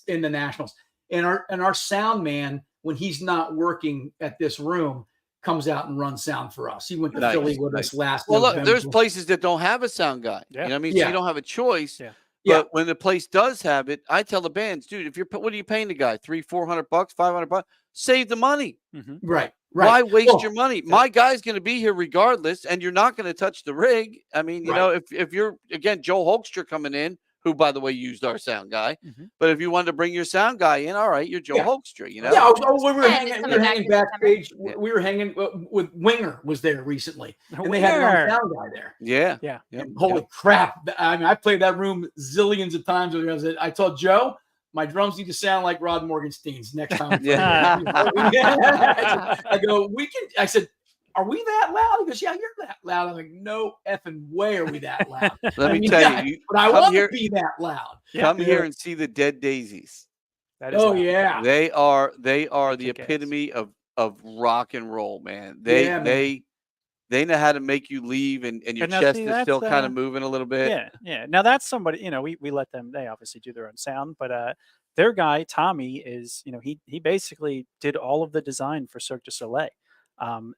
the nationals, and our sound man, when he's not working at this room, comes out and runs sound for us. He went to Philly with us last. Well, November. look, there's places that don't have a sound guy. Yeah. You know what I mean? So you don't have a choice. Yeah. But when the place does have it, I tell the bands, dude, what are you paying the guy? $300-$400, $500? Save the money. Mm-hmm. Right. Why waste your money? My guy's going to be here regardless, and you're not going to touch the rig. I mean, you know, if you're, again, Joe Holkstra coming in, who, by the way, used our sound guy. Mm-hmm. But if you wanted to bring your sound guy in, all right, you're Joe Holkstra, you know? Yeah, we were hanging backstage. Yeah. We were hanging with Winger was there recently, and Winger. they had their own sound guy there. Yeah. Yeah. And holy crap. I mean, I played that room zillions of times. I told Joe, my drums need to sound like Rod Morgenstein's next time. I go, I said, are we that loud? He goes, yeah, you're that loud. I'm like, no effing way are we that loud. Let me tell you, but I want to be that loud. Come here and see the Dead Daisies. That is loud. loud. They are the Kick epitome of rock and roll, man. They They know how to make you leave, and your And now, chest see, is still that's, kind of moving a little bit. yeah. Now that's somebody, we let them. They obviously do their own sound, but their guy Tommy is, he basically did all of the design for Cirque du Soleil.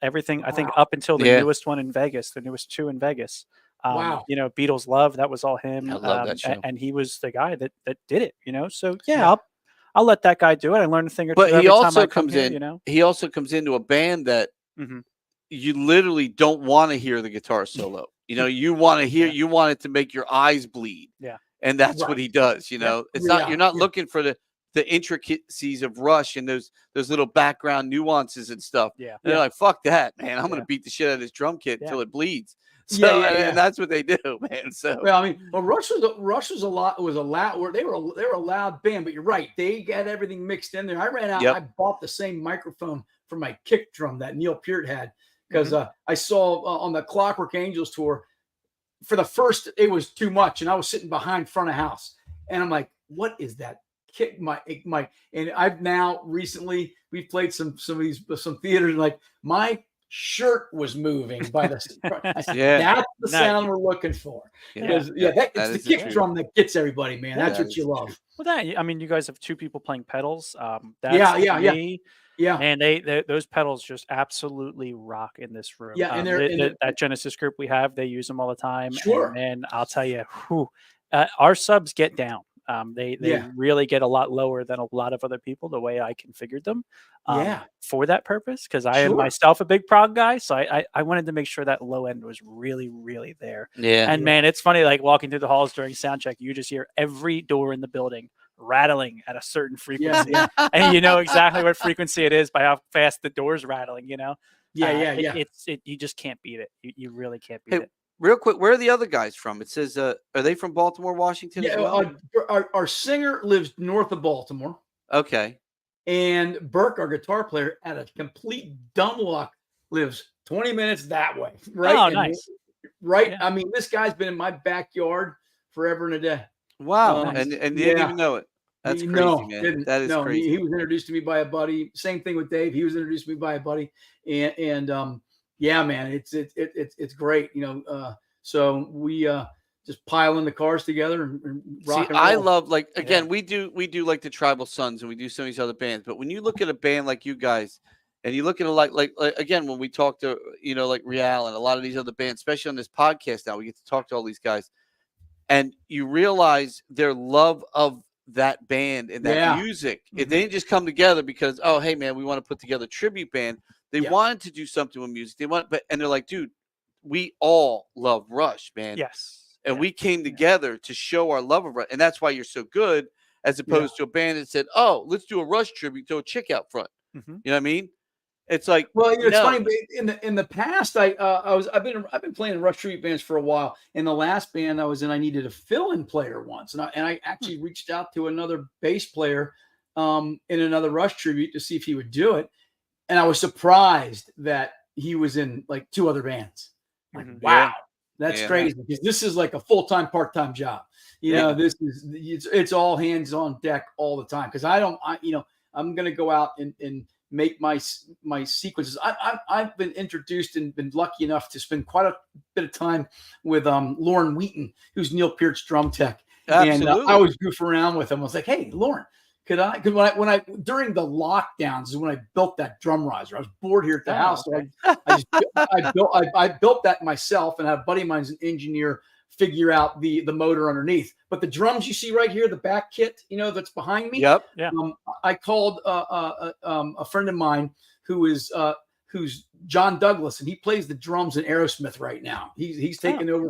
Everything I think Wow. up until the Yeah. newest one in Vegas, the newest two in Vegas. Wow. Beatles Love, that was all him. I love that show. And he was the guy that did it. So yeah, Yeah. I'll let that guy do it. I learn a thing or two But he every time also I come comes here, in. He also comes into a band that Mhm. you literally don't want to hear the guitar solo. You want to hear. Yeah. You want it to make your eyes bleed. Yeah. And that's what Right. he does. It's not. Yeah. You're not Yeah. looking for the intricacies of Rush and those little background nuances and stuff. Yeah. And they're like, fuck that, man. I'm Yeah. gonna beat the shit out of this drum kit Yeah. until it bleeds. So Yeah, yeah, and- yeah. and that's what they do, man. So Well, I mean, Rush was a lot. Was a loud. They were a loud band, but you're right. They got everything mixed in there. I ran out. Yep. I bought the same microphone for my kick drum that Neil Peart had because Mm-hmm. I saw on the Clockwork Angels tour. For the first, it was too much, and I was sitting behind front of house, and I'm like, "What is that kick?" My and I've now recently we've played some theaters, and like my shirt was moving by the. I said, Yeah. that's the Nice. sound we're looking for. yeah. Because That it's the is kick true. drum that gets everybody, man. Yeah, That's that what you is love. Well, you guys have two people playing pedals. That's Yeah. me. Yeah, And they those pedals just absolutely rock in this room. Yeah, and they're That Genesis group we have, they use them all the time. Sure. And man, I'll tell you, our subs get down. They Yeah. really get a lot lower than a lot of other people the way I configured them. Yeah. For that purpose, because I am Sure. myself a big prog guy, so I wanted to make sure that low end was really, really there. Yeah. And man, it's funny, like walking through the halls during sound check, you just hear every door in the building rattling at a certain frequency. yeah, And you know exactly what frequency it is by how fast the door's rattling, yeah. You just can't beat it. You really can't beat Hey, it. Real quick, where are the other guys from? It says, are they from Baltimore, Washington as Yeah, well? our singer lives north of Baltimore, Okay. and Burke, our guitar player, at a complete dumb luck, lives 20 minutes that way. Right? Oh, And nice. Right. Yeah. I mean, this guy's been in my backyard forever and a day. Wow. Nice. And you didn't Yeah. even know it. That's crazy, No, man. didn't. That is No, crazy. He was introduced to me by a buddy. Same thing with Dave. He was introduced to me by a buddy, and yeah, man, it's great. So we just pile in the cars together and rock and roll. I love, like, again, we do like the Tribal Sons, and we do some of these other bands. But when you look at a band like you guys, and you look at it like again, when we talk to like Real and a lot of these other bands, especially on this podcast now, we get to talk to all these guys, and you realize their love of that band and that Yeah. music. They didn't just come together because, oh, hey man, we want to put together a tribute band. They Yeah. wanted to do something with music. And they're like, dude, we all love Rush, man. Yes. And we came together to show our love of Rush. And that's why you're so good, as opposed to a band that said, oh, let's do a Rush tribute to a chick out front. Mhm. You know what I mean? It's like, Well, it's no. funny. In the past, I've been playing in Rush tribute bands for a while. In the last band I was in, I needed a fill-in player once, and I actually reached out to another bass player in another Rush tribute to see if he would do it, and I was surprised that he was in like two other bands. Like, Mhm. wow, Yeah. that's Yeah. crazy, because this is like a full-time, part-time job. This is it's all hands on deck all the time, because I'm going to go out and make my sequences. I've been introduced and been lucky enough to spend quite a bit of time with Lauren Wheaton, who's Neil Peart's drum tech. Absolutely. And I always goof around with him. I was like, hey, Lauren, because when I during the lockdowns is when I built that drum riser. I was bored here at the house. Okay. So I built that myself, and I had a buddy of mine's an engineer figure out the motor underneath. But the drums you see right here, the back kit, that's behind me. Yep. Yeah. I called a friend of mine who's John Douglas, and he plays the drums in Aerosmith right now. He's taken over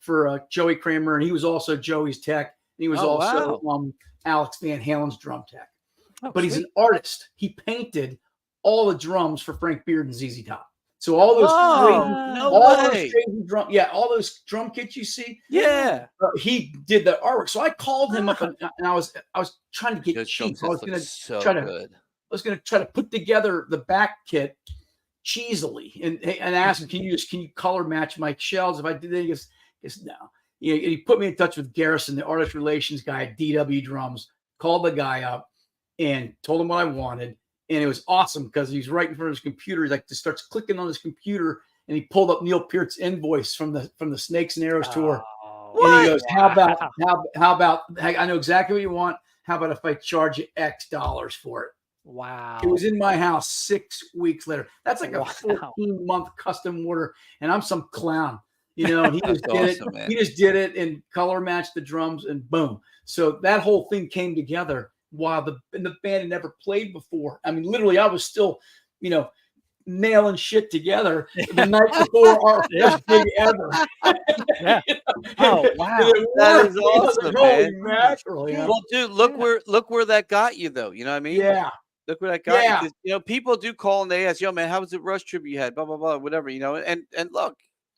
for Joey Kramer, and he was also Joey's tech. And he was also Alex Van Halen's drum tech. Oh, But he's sweet. an artist. He painted all the drums for Frank Beard and ZZ Top. So all those all those drum kits you see, Yeah. he did the artwork. So I called him up, and I was trying to get Those cheap. drum I was sets going look to so try to good. I was going to try to put together the back kit cheesily and ask him, can you color match my shells? If I did that, he goes no. He put me in touch with Garrison, the artist relations guy at DW Drums, called the guy up and told him what I wanted. And it was awesome because he's right in front of his computer. He just starts clicking on his computer, and he pulled up Neil Peart's invoice from the Snakes and Arrows tour. Oh, And he goes, "How wow. about? I know exactly what you want. How about if I charge you X dollars for it?" Wow. It was in my house 6 weeks later. That's like a Wow. 14-month custom order, and I'm some clown, and he That's just did awesome, it. man. He just did it and color matched the drums, and boom. So that whole thing came together while the band had never played before. I mean, literally, I was still, nailing shit together the night before our first gig ever. Yeah. Oh, wow. That is awesome, Holy man. mackerel, Well, dude, look where that got you, though. You know what I mean? Yeah. Look where that got Yeah. you. 'Cause, people do call and they ask, "Yo, man, how was the Rush trip you had?" Blah blah blah, whatever. And look,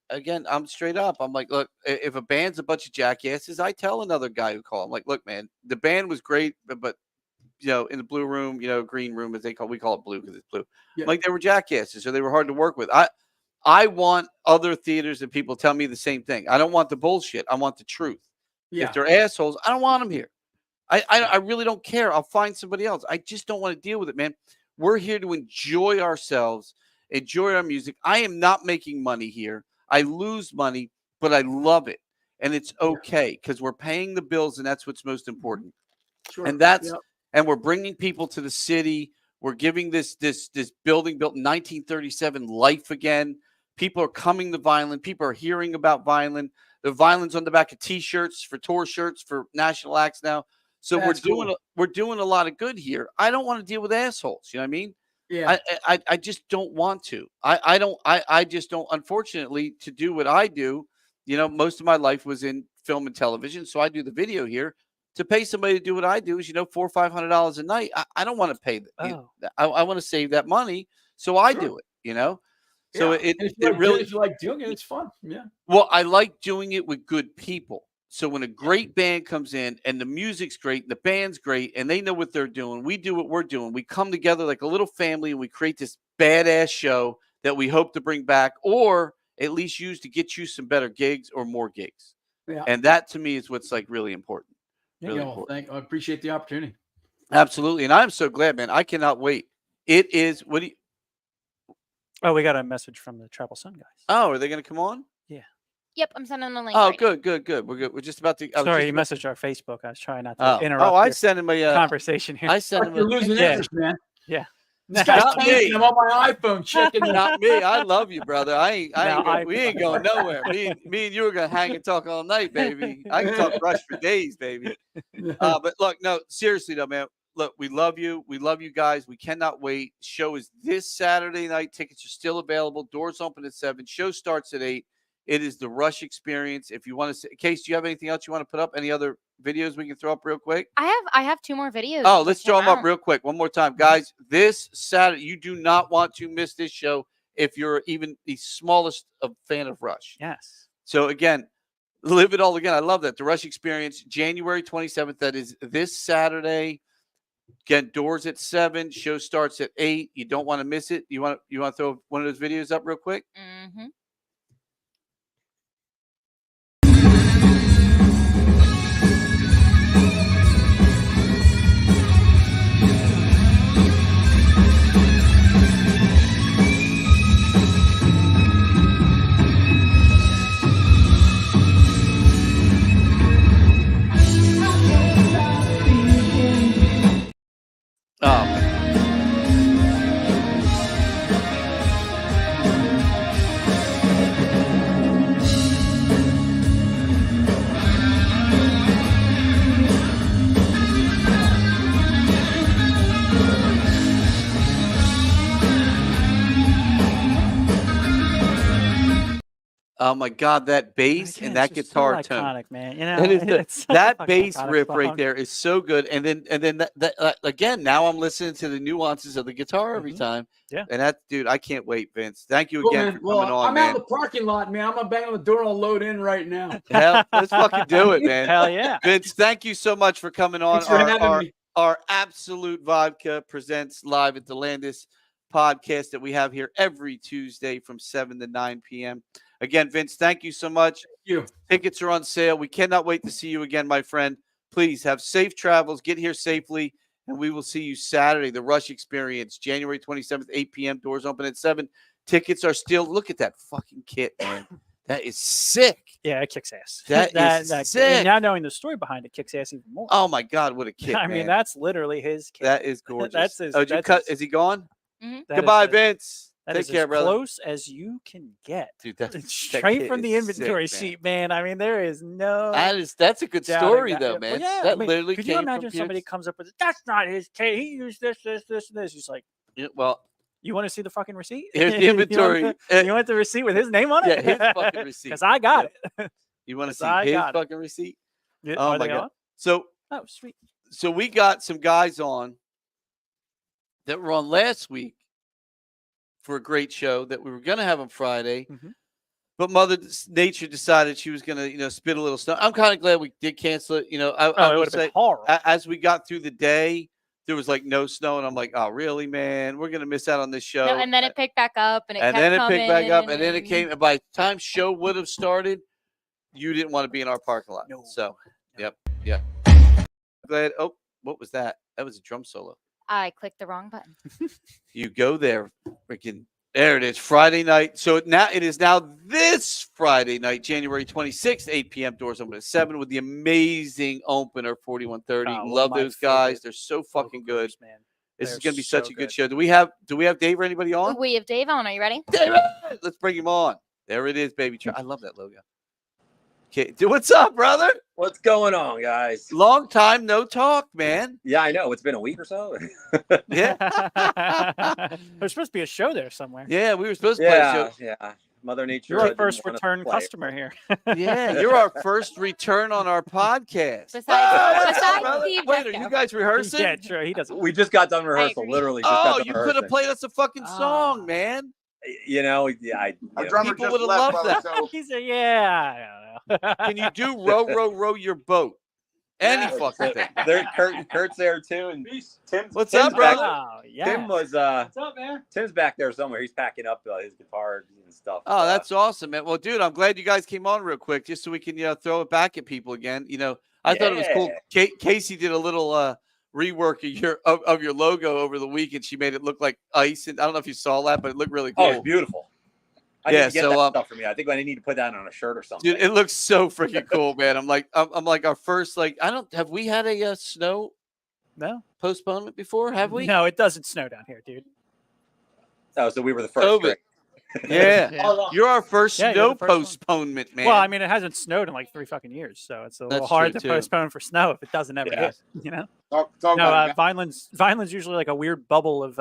again, I'm straight up. I'm like, look, if a band's a bunch of jackasses, I tell another guy who call. I'm like, look, man, the band was great, but in the blue room, green room as we call it blue because it's blue. Yeah. Like they were jackasses, so they were hard to work with. I want other theaters and people tell me the same thing. I don't want the bullshit. I want the truth. Yeah. If they're assholes, I don't want them here. I really don't care. I'll find somebody else. I just don't want to deal with it, man. We're here to enjoy ourselves, enjoy our music. I am not making money here. I lose money, but I love it. And it's okay because we're paying the bills, and that's what's most important. Sure. And that's Yep. and we're bringing people to the city. We're giving this building built in 1937 life again. People are coming to Vineland. People are hearing about Vineland. The Vineland's on the back of T-shirts for tour shirts for national acts now. So That's we're doing a lot of good here. I don't want to deal with assholes. You know what I mean? Yeah. I just don't want to. I just don't. Unfortunately, to do what I do, most of my life was in film and television. So I do the video here. To pay somebody to do what I do is, $400 or $500 a night. I don't want to pay. I want to save that money, so I do it. So And if you like doing it, it's fun. Yeah. Well, I like doing it with good people. So when a great band comes in and the music's great, the band's great, and they know what they're doing, we do what we're doing. We come together like a little family and we create this badass show that we hope to bring back or at least use to get you some better gigs or more gigs. Yeah. And that to me is what's like really important. I appreciate the opportunity. Absolutely. And I'm so glad, man. I cannot wait. It is Oh, we got a message from the Travel Sun guys. Oh, are they going to come on? Yeah. Yep, I'm sending the link. Oh, right now. good. We're good. We're just about to. Sorry, you messaged our Facebook. I was trying not to interrupt. I sent him a conversation here. I sent him. You're losing interest, man. Yeah. This guy's Not texting. me. I'm on my iPhone checking. Not me. I love you, brother. We ain't No, going nowhere. Me and you are gonna hang and talk all night, baby. I can talk Rush for days, baby. But look, no, seriously though, man. Look, we love you. We love you guys. We cannot wait. Show is this Saturday night. Tickets are still available. Doors open at 7. Show starts at 8. It is the Rush Experience. If you want to, Case, do you have anything else you want to put up? Any other videos we can throw up real quick? I have 2 more videos. Oh, that let's just throw came them up out. real quick. One more time, guys. This Saturday, you do not want to miss this show if you're even the smallest of fan of Rush. Yes. So again, live it all again. I love that. The Rush Experience, January 27th. That is this Saturday. Again, doors at 7. Show starts at 8. You don't want to miss it. You want to throw one of those videos up real quick? Mm-hmm. Oh, man. Oh my God, that bass Again, and it's that just guitar so tone. iconic, man. It's such a That fucking bass iconic riff song. right there is so good. And then that again, now I'm listening to the nuances of the guitar every time. Yeah. And that, dude, I can't wait, Vince. Thank you Cool, again man. for coming on, I'm man. out in the parking lot, man. I'm gonna bang on the door. I'll load in right now. Hell, let's fucking do it, man. Hell yeah. Vince, thank you so much for coming on. Thanks for having me. Our Absolute Vodka presents live at the Landis podcast that we have here every Tuesday from 7 to 9 p.m. Again, Vince, thank you so much. Thank you. Tickets are on sale. We cannot wait to see you again, my friend. Please have safe travels. Get here safely, and we will see you Saturday, the Rush Experience, January 27th, 8 p.m. Doors open at 7. Tickets are still. Look at that fucking kit, man. That is sick. Yeah, it kicks ass. That is sick. And now knowing the story behind it kicks ass even more. Oh my God, what a kit! I mean, man. that's literally his kit. That is gorgeous. That's his. Oh, did you that's cut? his- Is he gone? Mhm. that Goodbye, is as- Vince. That Take is care, as brother. close as you can get. Dude, that Straight kit from the is inventory sick, man. sheet, man. I mean, there is no. That's a good doubting story, that. though, Well, man. yeah, That I mean, literally could came you imagine from somebody Pierce. comes up with it? That's not his kit. He used this, this, this, and this. He's like, Yeah, well, you want to see the fucking receipt? here's the You want inventory. you want the receipt with his name on it? Yeah, his fucking receipt. Because I got it. You want to 'Cause see I his got it. fucking receipt? Yeah, Oh are my they God. on? So Oh, sweet. we got some guys on that were on last week for a great show that we were going to have on Friday, Mhm. but Mother Nature decided she was going to, spit a little snow. I'm kind of glad we did cancel it. I Oh, it would would have been say horrible. as we got through the day, there was like no snow, and I'm like, oh, really, man? We're going to miss out on this show. No, and then it picked back up, and it And kept then it coming, picked back up, and then it came. And by the time show would have started, you didn't want to be in our parking lot. No. So, yep. Glad. Oh, what was that? That was a drum solo. I clicked the wrong button. You go there, freaking. There it is, Friday night. So it is now this Friday night, January 26th, 8 p.m. Doors open at 7 with the amazing opener 4130. Oh, one of Love my those guys. favorite They're so Local fucking good. groups, man. This They're is going to be so such a good good. show. Do we have Dave or anybody on? We have Dave on. Are you ready? David, let's bring him on. There it is, baby. I love that logo. Okay, what's up, brother? What's going on, guys? Long time no talk, man. Yeah, I know. It's been a week or so. Yeah, There's supposed to be a show there somewhere. yeah. We were supposed to play a show. Yeah. Mother Nature. You're our didn't first want us return to play. customer here. Yeah, you're our first return on our podcast. Besides- what's up, besides brother? Steve Wait, are Jesco. you guys rehearsing? Yeah, true. He doesn't. We just got done rehearsal. agree. Literally just got Oh, done you could have rehearsing. played us a fucking song, Ah. man. You know, yeah, Our you know, drummer people just would've left, loved brother, that. so He said, "Yeah, I don't know." Can you do row, row, row your boat? Any Yeah. fucking thing. Kurt's there too, and Tim's. What's Tim's up, brother? Oh, yeah. Tim was What's up, man? Tim's back there somewhere. He's packing up his guitar and stuff. Oh, that's awesome, man. Well, dude, I'm glad you guys came on real quick just so we can, throw it back at people again. I thought it was cool. Casey did a little rework of your logo over the week, and she made it look like ice. And I don't know if you saw that, but it looked really cool. Oh, it's beautiful. I Yeah, need to get so, that stuff for me. I think I need to put that on a shirt or something. Dude, it looks so freaking cool, man. I'm like our first, have we had a snow No, postponement before? Have we? no, it doesn't snow down here, dude. Oh, so we were the first. COVID. correct. Yeah. Yeah. You're our first Yeah, you're snow the first one. postponement, man. Well, I mean, it hasn't snowed in like 3 fucking years, so it's a little That's hard true, to too. postpone for snow if it doesn't ever Yeah. hit. talk No, about it. Vineland's usually like a weird bubble of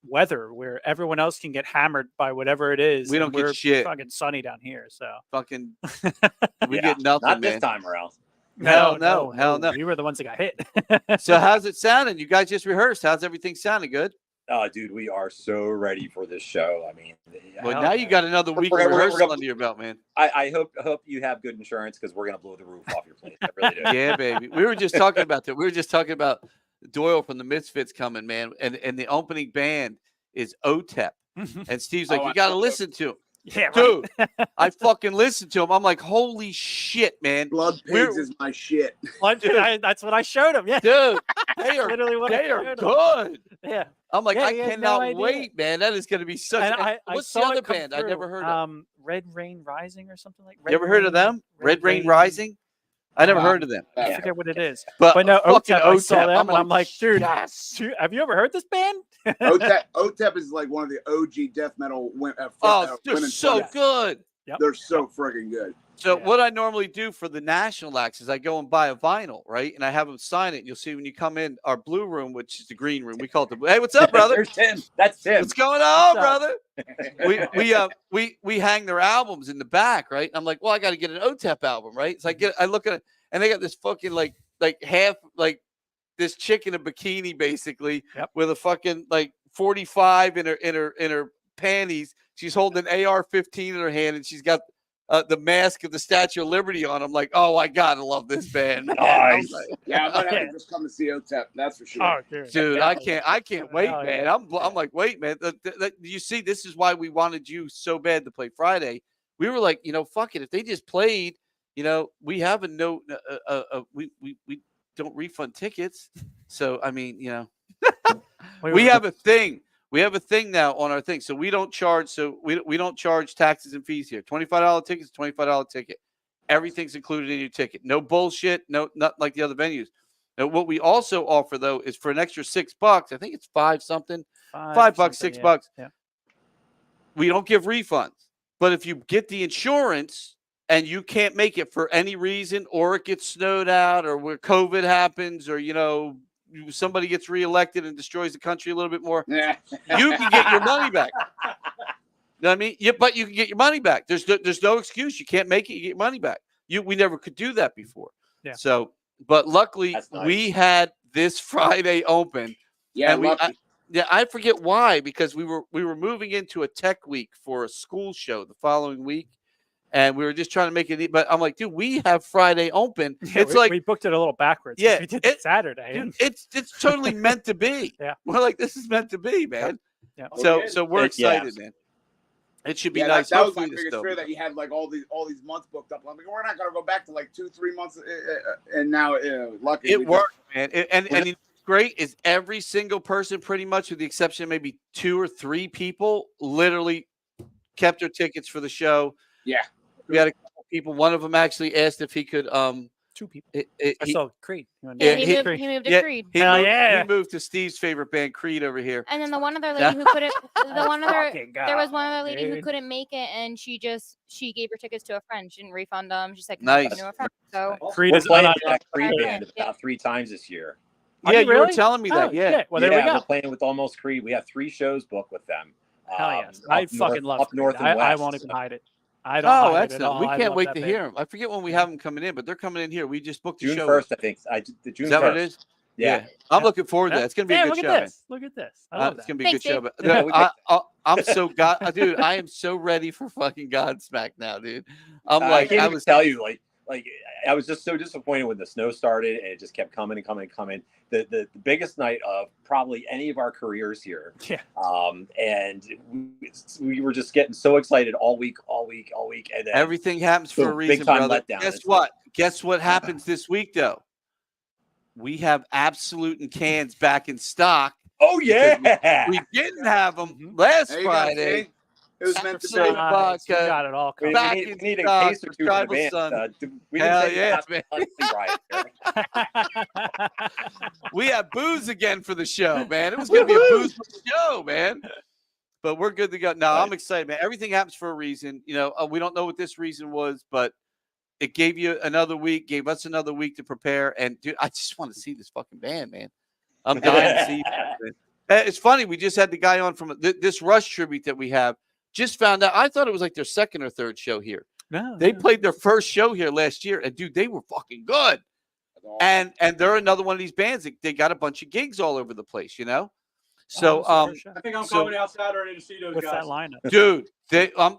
weather where everyone else can get hammered by whatever it is. We and don't get we're shit. Fucking sunny down here, so Fucking, we Yeah. get nothing, Not man. this time around. Hell no, hell no. We were the ones that got hit. So how's it sounding? You guys just rehearsed. How's everything sounding? Good? Oh, dude, we are so ready for this show. I mean, Well, Hell now yeah. you got another week of We're rehearsal gonna- under your belt, man. I hope you have good insurance because we're gonna blow the roof off your place. I really do. Yeah, baby. We were just talking about that. We were just talking about Doyle from the Misfits coming, man. And the opening band is OTEP. And Steve's like, Oh, you I got to know. listen to him. Yeah, right. Dude, I fucking listened to him. I'm like, holy shit, man. Blood we're- pigs is my shit. Well, that's what I showed him. Yeah, Dude, they are, literally what they I are showed him. good. Yeah, I'm like, Yeah, I he had no cannot idea. wait, man. That is going to be such and a. I What's saw the it other come band I never through, heard of? Red Rain Rising or something like. You ever heard of them? Red Rain Rising? I never heard of them. I Yeah. forget what it is. But, But no, fucking OTEP, I saw them, and I'm like, dude, yes. have you ever heard this band? OTEP is like one of the OG death metal Oh, they're women's so bands. good. They're so friggin' good. So Yeah. what I normally do for the national acts is I go and buy a vinyl, right? And I have them sign it. And you'll see when you come in our blue room, which is the green room. We call it the blue. Hey, what's up, brother? There's Tim. That's Tim. What's going on, What's up? brother? We hang their albums in the back, right? And I'm like, well, I got to get an OTEP album, right? So I look at it, and they got this fucking like half like this chick in a bikini, basically, Yep. with a fucking like 45 in her panties. She's holding an AR-15 in her hand, and she's got the mask of the Statue of Liberty on. I'm like, oh, I gotta love this band, man. I'm Nice. like, Yeah, I might have Yeah. to just come to see OTEP. That's for sure. Oh, dude. dude, I can't wait, Hell man. yeah. I'm like, wait, man. You see, this is why we wanted you so bad to play Friday. We were like, fuck it. If they just played, we have a note. We don't refund tickets. So I mean, we have a thing We have a thing now on our thing, so we don't charge. So we don't charge taxes and fees here. $25 tickets, $25 ticket. Everything's included in your ticket. No bullshit. No, not like the other venues. Now, what we also offer though is for an extra $6. I think it's $5 something. $5, $6. Yeah. We don't give refunds, but if you get the insurance and you can't make it for any reason, or it gets snowed out, or where COVID happens, or somebody gets reelected and destroys the country a little bit more, Yeah. you can get your money back. You know what I mean? Yeah, but you can get your money back. There's no excuse. You can't make it. You get your money back. We never could do that before. Yeah. So, but luckily That's nice. we had this Friday open. Yeah, And lucky. I forget why, because we were moving into a tech week for a school show the following week, and we were just trying to make it. But I'm like, dude, we have Friday open. Yeah, It's we booked it a little backwards. Yeah, We did it Saturday. dude, it's totally meant to be. Yeah. We're like, this is meant to be, man. Yeah. So we're excited, man. It should be Yeah, nice. that was my Hopefully this biggest fear, dope. that you had like all these months booked up. I'm like, we're not gonna go back to like 2-3 months, and now lucky It we worked, man. And what's great is every single person, pretty much with the exception of maybe 2 or 3 people, literally kept their tickets for the show. Yeah. We had a couple people. One of them actually asked if he could 2 people. he- I saw Creed. You wanna Yeah, do he, Creed? moved, he moved to yeah, Creed. He Hell moved, yeah. he moved to Steve's favorite band, Creed, over here. And then the one other lady who couldn't, Fucking there was God, one other lady who dude. couldn't make it, and she gave her tickets to a friend. She didn't refund them. She said, Nice. to a friend. So Creed We're is playing on- with that Creed Yeah. band about 3 times this year. Are Yeah, you you were really? telling me that. Oh, Yeah. shit. Well, there we Yeah, go. We're playing with Almost Creed. We have 3 shows booked with them. Hell yes. I fucking love up Creed. north and I west. won't even hide it. I don't Oh, hide it at excellent. all. We I can't love wait that to band. hear them. I forget when we have them coming in, but they're coming in here. We just booked the June show. 1st, I think. The June Is that 1st. what it is? Yeah. I'm Yeah. looking forward to that. It's going to be Yeah, a look good at show, man. this. Look at this. I love It's that. going to be a good Thanks, show. Dave. But Yeah, I'm so dude, I am so ready for fucking Godsmack now, dude. I'm I like, can't I even was tell you, like I was just so disappointed when the snow started and it just kept coming and coming and coming. The biggest night of probably any of our careers here. Yeah. And we were just getting so excited all week, and then everything happens for a Boom, reason, big time brother. letdown. Guess It's what? Guess what happens this week, though? We have Absolute and cans back in stock. oh yeah, We didn't have them last There you go, Friday. see? It was meant to Absolute be. Nice. You vodka. got it all we, covered. back we in need a stock case or for two for the Tribal band. Sun. We Hell didn't say yeah, that man. right there. We have booze again for the show, man. It was going to be a booze show, man. But we're good to go. No, I'm excited, man. Everything happens for a reason. We don't know what this reason was, but it gave you another week, gave us another week to prepare. And, dude, I just want to see this fucking band, man. I'm dying to see you, man. It's funny. We just had the guy on from this Rush tribute that we have. Just found out. I thought it was like their 2nd or 3rd show here. No, They no. played their first show here last year, and dude, they were fucking good. And they're another one of these bands. They got a bunch of gigs all over the place, So, Oh, this is our show. I think I'm So- coming out Saturday to see those With guys. that lineup. dude,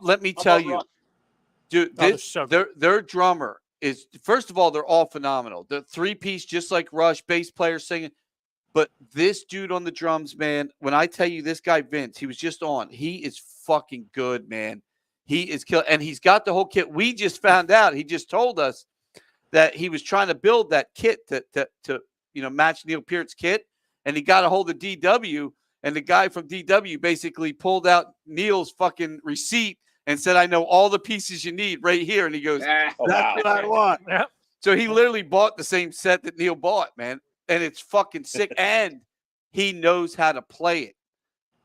let me tell you, dude, Oh, they're so good. their drummer is, first of all, they're all phenomenal. The 3-piece, just like Rush, bass player singing. But this dude on the drums, man, when I tell you this guy, Vince, he was just on. He is fucking good, man. He is killed. And he's got the whole kit. We just found out. He just told us that he was trying to build that kit to match Neil Peart's kit. And he got a hold of DW. And the guy from DW basically pulled out Neil's fucking receipt and said, I know all the pieces you need right here. And he goes, Ah, Oh, that's wow. what I want. Yep. So he literally bought the same set that Neil bought, man. And it's fucking sick. And he knows how to play it.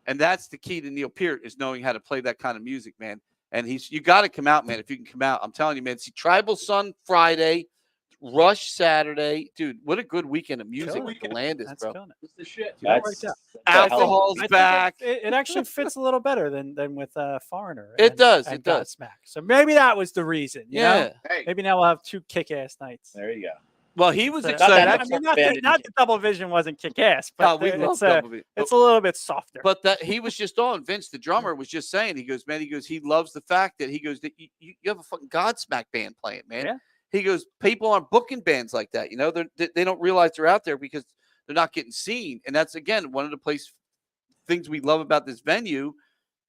And that's the key to Neil Peart, is knowing how to play that kind of music, man. And you got to come out, man. If you can come out, I'm telling you, man. See Tribal Sun Friday, Rush Saturday. Dude, what a good weekend of music Killing with it. the Landis, That's bro. killing it. It's the shit. That's Alcohol's I think back. It actually fits a little better than with Foreigner. It does, And it does. Godsmack. So maybe that was the reason. You know? Yeah. hey, Maybe now we'll have 2 kick-ass nights. There you go. Well, he was So- excited. that I much mean, more banded not than the Double Vision wasn't kick-ass, No, but we love it's Double V. it's a little bit softer. But that he was just on. Vince, the drummer, was just saying, he goes, man, he loves the fact that he goes, that you have a fucking Godsmack band playing, man. Yeah. He goes, people aren't booking bands like that. They don't realize they're out there because they're not getting seen. And that's, again, one of the things we love about this venue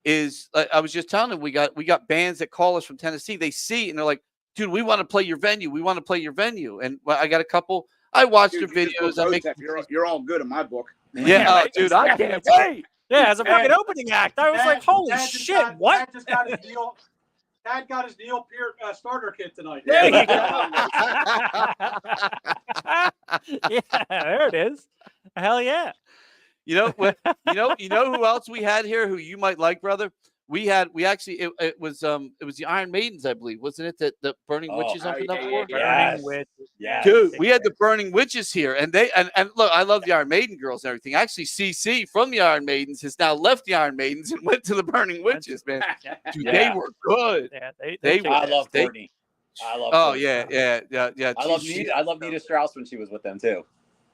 is, I was just telling him, we got bands that call us from Tennessee. They see it and they're like, dude, we want to play your venue. We want to play your venue. And I got a couple. I watched dude, their you just videos. booked Hotep. You're all good in my book. Yeah, Right, dude, I can't wait. Yeah, as a fucking Dad- opening act. I was Dad- like, holy Dad just shit, got- what? Dad just got his deal. Dad got his Neil Peart starter kit tonight. There you You go. Yeah, there it is. Hell yeah. know what? You know who else we had here who you might like, brother? We actually it was the Iron Maidens, I believe, wasn't it? That the Burning Witches opened up for. Yes. With Yes. Dude, we had the Burning Witches here, and they and look, I love the Iron Maiden girls and everything. Actually, CC from the Iron Maidens has now left the Iron Maidens and went to the Burning Witches, man. Dude, they Yeah. were good. Yeah, They were. were- I love they- Courtney. I love. Oh Courtney. yeah. I love Nita Strauss when she was with them too.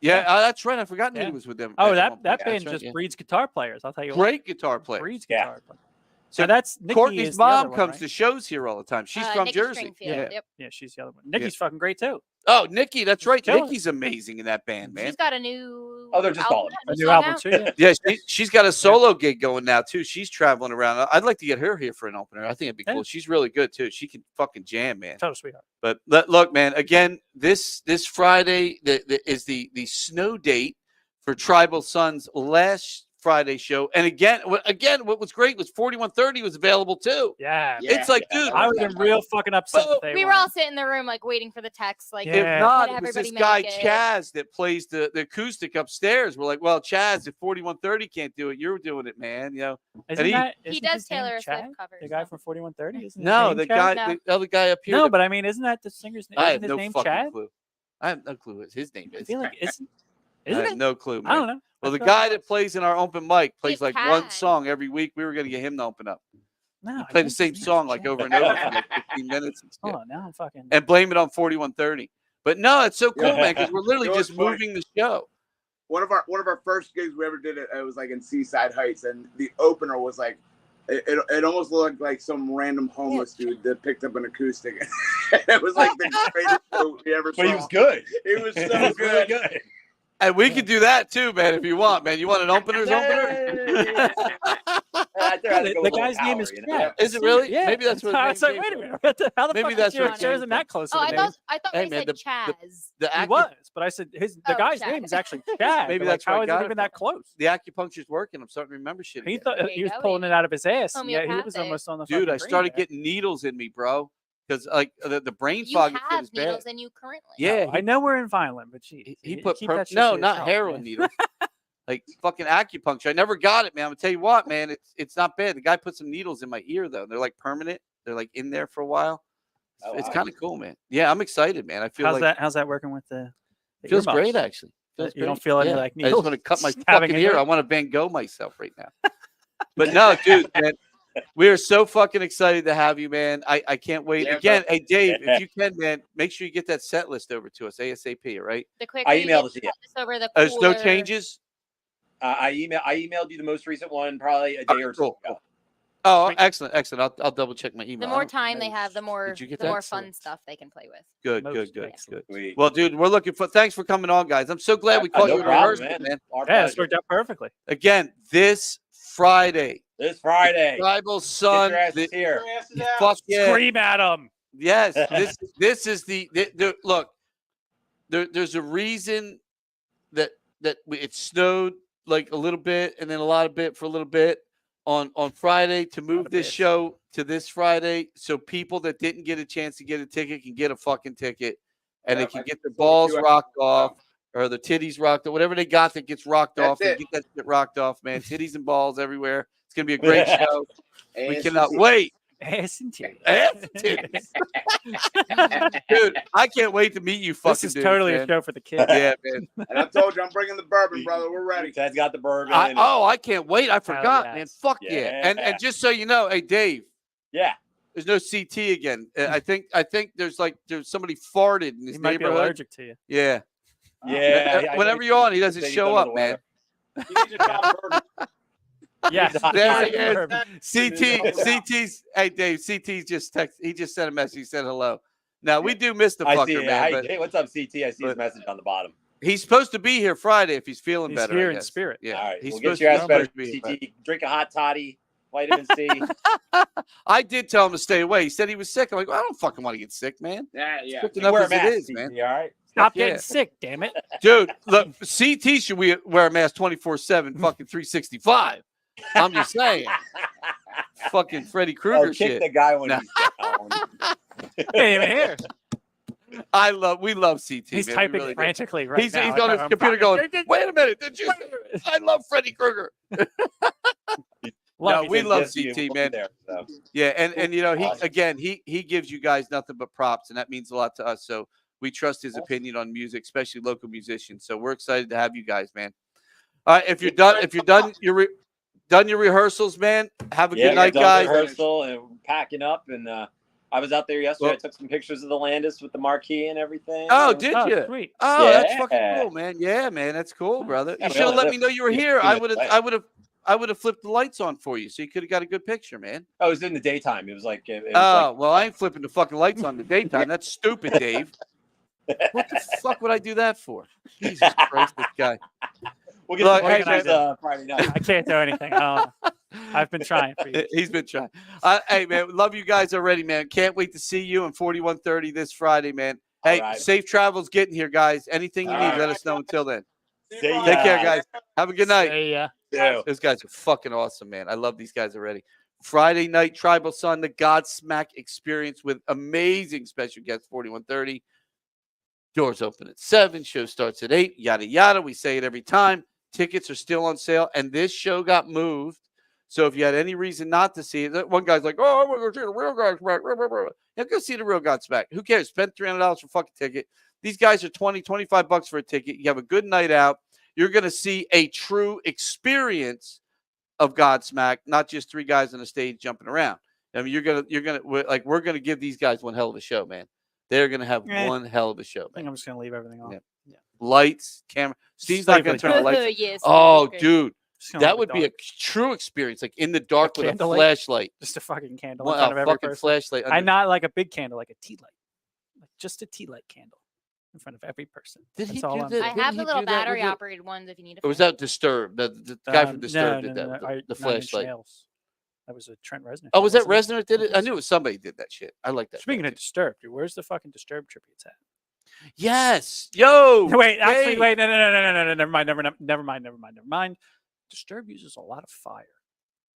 Yeah, that's right. I forgot Nita Yeah. was with them. Oh, at that one point. band That's right, just yeah. breeds guitar players. I'll tell you Great guitar what. player. Breeds Yeah. guitar players. So that's Nikki Courtney's is the other mom one, comes right? to shows here all the time. She's from Nikki Jersey. Stringfield, Yeah. Yep. Yeah, she's the other one. Nikki's fucking great too. Oh, Nikki, that's right. killing it. Nikki's amazing in that band, man. She's got a new. Oh, they're just all A new song album out. too. Yeah. Yeah, she's got a solo gig going now too. She's traveling around. I'd like to get her here for an opener. I think it'd be Yeah. cool. She's really good too. She can fucking jam, man. Total sweetheart. But look, man. Again, this Friday is the snow date for Tribal Sons last Friday show. And again, what was great was 4130 was available too. Yeah. Yeah. It's like, dude, I would have been real fucking upset if they We were weren't. all sitting in the room like waiting for the text. Like, Yeah. if not, Let it was this everybody guy make it. Chaz that plays the acoustic upstairs. We're like, well, Chaz, if 4130 can't do it, you're doing it, man. You know, Isn't he- that, he isn't does his name Taylor Chad? Swift covers. The guy so. from 4130? Isn't his no, name the Chad? guy, No. the other guy up here. No, that- but I mean, isn't that the singer's name? I Isn't have his no name fucking Chad? clue. I have no clue what his name I is. feel like isn't I it? have no clue, man. I don't know. Well, I the thought guy it that was. plays in our open mic plays He's like one Chad. song every week. We were going to get him to open up. No, He I played the think same his name's song like Chad. over and over for like 15 minutes and Hold stuff. on, now I'm fucking. And blame it on 4130. But no, it's so cool, man, because we're literally You know just what's funny? moving the show. One of our first gigs we ever did, it was like in Seaside Heights, and the opener was like it almost looked like some random homeless dude that picked up an acoustic. It was like the greatest show we ever saw. But he was good. It was He so was really good. good. And we could do that too, man, if you want, man. You want an opener's opener? The guy's name is Chad. Is it really? Yeah. Maybe that's what I his was name like, came wait a from. minute. How the Maybe fuck that's did your what it show came isn't that close to Oh, the I name? thought Hey, they man, said Chaz. The He was, but I said the Oh, guy's Chad. name is actually Chad. Maybe But, that's like, where I how is got it it even that close? the acupuncture's working. I'm starting to remember shit. He again. thought There he you was go, pulling it out of his ass. and Yeah, he was Homeopathic. almost on the. Dude, fucking I started brain there. getting needles in me, bro, because like the brain You fog have is needles bad. in you currently. Yeah, I know we're in Violent, but he put no, not heroin needles. Like fucking acupuncture. I never got it, man. I'm gonna tell you what, man. It's not bad. The guy put some needles in my ear though. They're like permanent. They're like in there for a while. Oh, It's wow. kind of cool, man. Yeah, I'm excited, man. I feel How's that working with the feels earmuffs? great actually. Feels You don't great. feel any Yeah. like I just needles want to cut my stabbing fucking into ear. it? I want to Van Gogh myself right now. But no, dude, man, we are so fucking excited to have you, man. I can't wait. Yeah, Again, hey Dave, if you can, man, make sure you get that set list over to us ASAP. All right? The quicker I you emailed get it to you. this over, the There's no cooler- changes. I emailed you the most recent one probably a day or so Cool, ago. Oh, excellent. I'll double check my email. The I more don't- time they have, the more Did you get the that? more fun stuff they can play with. Good, Most good, good, excellent. good. Sweet. Well, dude, we're looking for. Thanks for coming on, guys. I'm so glad we caught no you in problem, rehearsal, man. man. Our Yeah, pleasure. it's worked out perfectly. Again, this Friday, This Friday. Tribal Get Son. your asses here. Fuck yeah. Scream at him. Yes, this is the look. There's a reason that it snowed like a little bit and then a lot of bit for a little bit on Friday to move this show to this Friday, so people that didn't get a chance to get a ticket can get a fucking ticket, and they can get their balls rocked off or the titties rocked off, whatever they got that gets rocked off. They get that shit rocked off, man. Titties and balls everywhere. It's gonna be a great show. We cannot wait. Ass and titties. Ass and titties. Dude, I can't wait to meet you fucking This is dudes, totally man. a show for the kids. Yeah, man. And I told you I'm bringing the bourbon, brother. We're ready. Ted's got the bourbon. I can't wait. I forgot, man. yes. Fuck yeah. And Yeah. just so you know, hey Dave, Yeah. there's no CT again. I think there's somebody farted in his He might be neighborhood. allergic to you. Yeah. Yeah. Whenever you're on, he doesn't He's show under up, the man. weather. He needs a shot of bourbon. Yes. There he is. Perfect. CT's hey Dave, CT's he just sent a message, he said hello. Now we do miss the I fucker, see. man. Hey, But hey, what's up, CT? I see his but- message on the bottom. he's supposed to be here Friday if he's feeling He's better. here I in guess. spirit. Yeah. All right. He's We'll get supposed your to- ass he's better, supposed to be, CT. Drink a hot toddy, vitamin C. I did tell him to stay away. He said he was sick. I'm like, well, I don't fucking want to get sick, man. Yeah. Sick enough Wear a as it mask, is, CT, man. all right? Stop Yeah. getting sick, damn it. Dude, look, CT should wear a mask 24/7, fucking 365. I'm just saying. Fucking Freddy Krueger kick shit. the guy when No. he's down. He ain't even here. We love CT. He's man. We typing really do. frantically right He's now. on his computer going, wait a minute, did you? I love Freddy Krueger. Love No, you, we dude. love Yes, you CT, will man. there, so. Yeah, and you know, Awesome. he gives you guys nothing but props, and that means a lot to us. So we trust his opinion on music, especially local musicians. So we're excited to have you guys, man. All right, if you're done your rehearsals, man, have a Yeah, good night, done guys. rehearsal and packing up, and I was out there yesterday. Well- I took some pictures of the Landis with the marquee and everything. Oh, and- did Oh, you? sweet. Oh, that's fucking Yeah. cool, man. Yeah, man, that's cool, brother. Yeah, You should have really, let me know you were yeah, here. too I much would have, light. I would have flipped the lights on for you, so you could have got a good picture, man. Oh, it was in the daytime. It was like, it was Oh, well, I ain't flipping the fucking lights on in the daytime. That's stupid, Dave. What the fuck would I do that for? Jesus Christ, this guy. we'll get Look, the hey, pictures man. Friday night. I can't do anything. I've been trying for you. He's been trying. Hey, man, love you guys already, man. Can't wait to see you in 4130 this Friday, man. Hey, All right. safe travels getting here, guys. Anything you All need, right. let us know until then. See ya. Take care, guys. Have a good night. See ya. Yeah. Those guys are fucking awesome, man. I love these guys already. Friday night, Tribal Sun, the Godsmack Experience with amazing special guest, 4130. Doors open at 7. Show starts at 8. Yada, yada. We say it every time. Tickets are still on sale, and this show got moved. So if you had any reason not to see it, one guy's like, oh, I'm going to go see the real Godsmack. Yeah, go see the real Godsmack. Who cares? Spend $300 for a fucking ticket. These guys are $25 for a ticket. You have a good night out. You're going to see a true experience of Godsmack, not just three guys on the stage jumping around. I mean, we're gonna give these guys one hell of a show, man. They're gonna have one hell of a show, I think man. I'm just gonna leave everything on. Yeah. Lights, camera. Steve's not gonna turn the lights. Yes. Oh, okay. dude, Just gonna that leave would it be a dark. true experience, like in the dark with a candlelight? flashlight. Just a fucking candle One, in front of a every fucking person. flashlight. I'm not like a big candle, like a tea light, like just a tea light candle in front of every person. Did That's he all do I'm that? saying. I Didn't have he the do little that with battery the- operated ones if you need a Or was fan. that Disturbed? The guy from Disturbed did that. No, with the Nine Inch flashlight. Nails. That was a Trent Reznor. Oh, thing, was that wasn't it? Reznor that did it? I knew it was somebody did that shit. I like that. Speaking guy, of too. Disturbed, dude, where's the fucking Disturbed tributes at? Yes. Yo. Wait, actually, Dave. wait, no, never mind. Disturbed uses a lot of fire.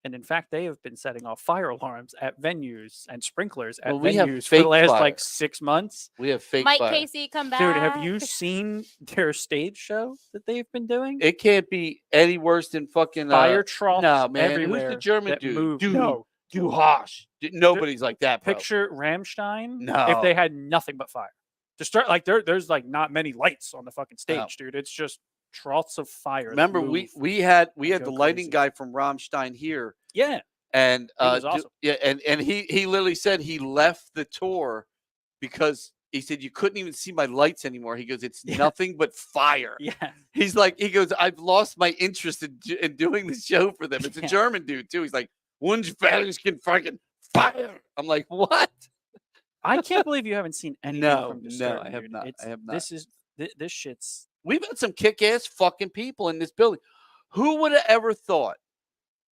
And in fact, they have been setting off fire alarms at venues and sprinklers at Well, we have venues for the fake last fire. like 6 months. We have fake Mike fire. Casey, come back. Dude, have you seen their stage show that they've been doing? It can't be any worse than fucking Fire troughs No, man. everywhere Who's the German that dude? move. Dude, No. Du Hash. Nobody's like that, bro. Picture Rammstein No. if they had nothing but fire. Like there's like not many lights on the fucking stage, dude. It's just troughs of fire. that Remember, move. we had go the lighting crazy. guy from Rammstein here, Yeah. and He was awesome. and he literally said he left the tour because he said you couldn't even see my lights anymore. He goes, it's nothing but fire. Yeah. He goes, I've lost my interest in doing the show for them. It's a Yeah. German dude too. He's like, Wunsch can fucking fire. I'm like, what? I can't believe you haven't seen anything No, from no, Disturbed. I have dude. not. It's, I have not. This shit's We've had some kick-ass fucking people in this building. Who would have ever thought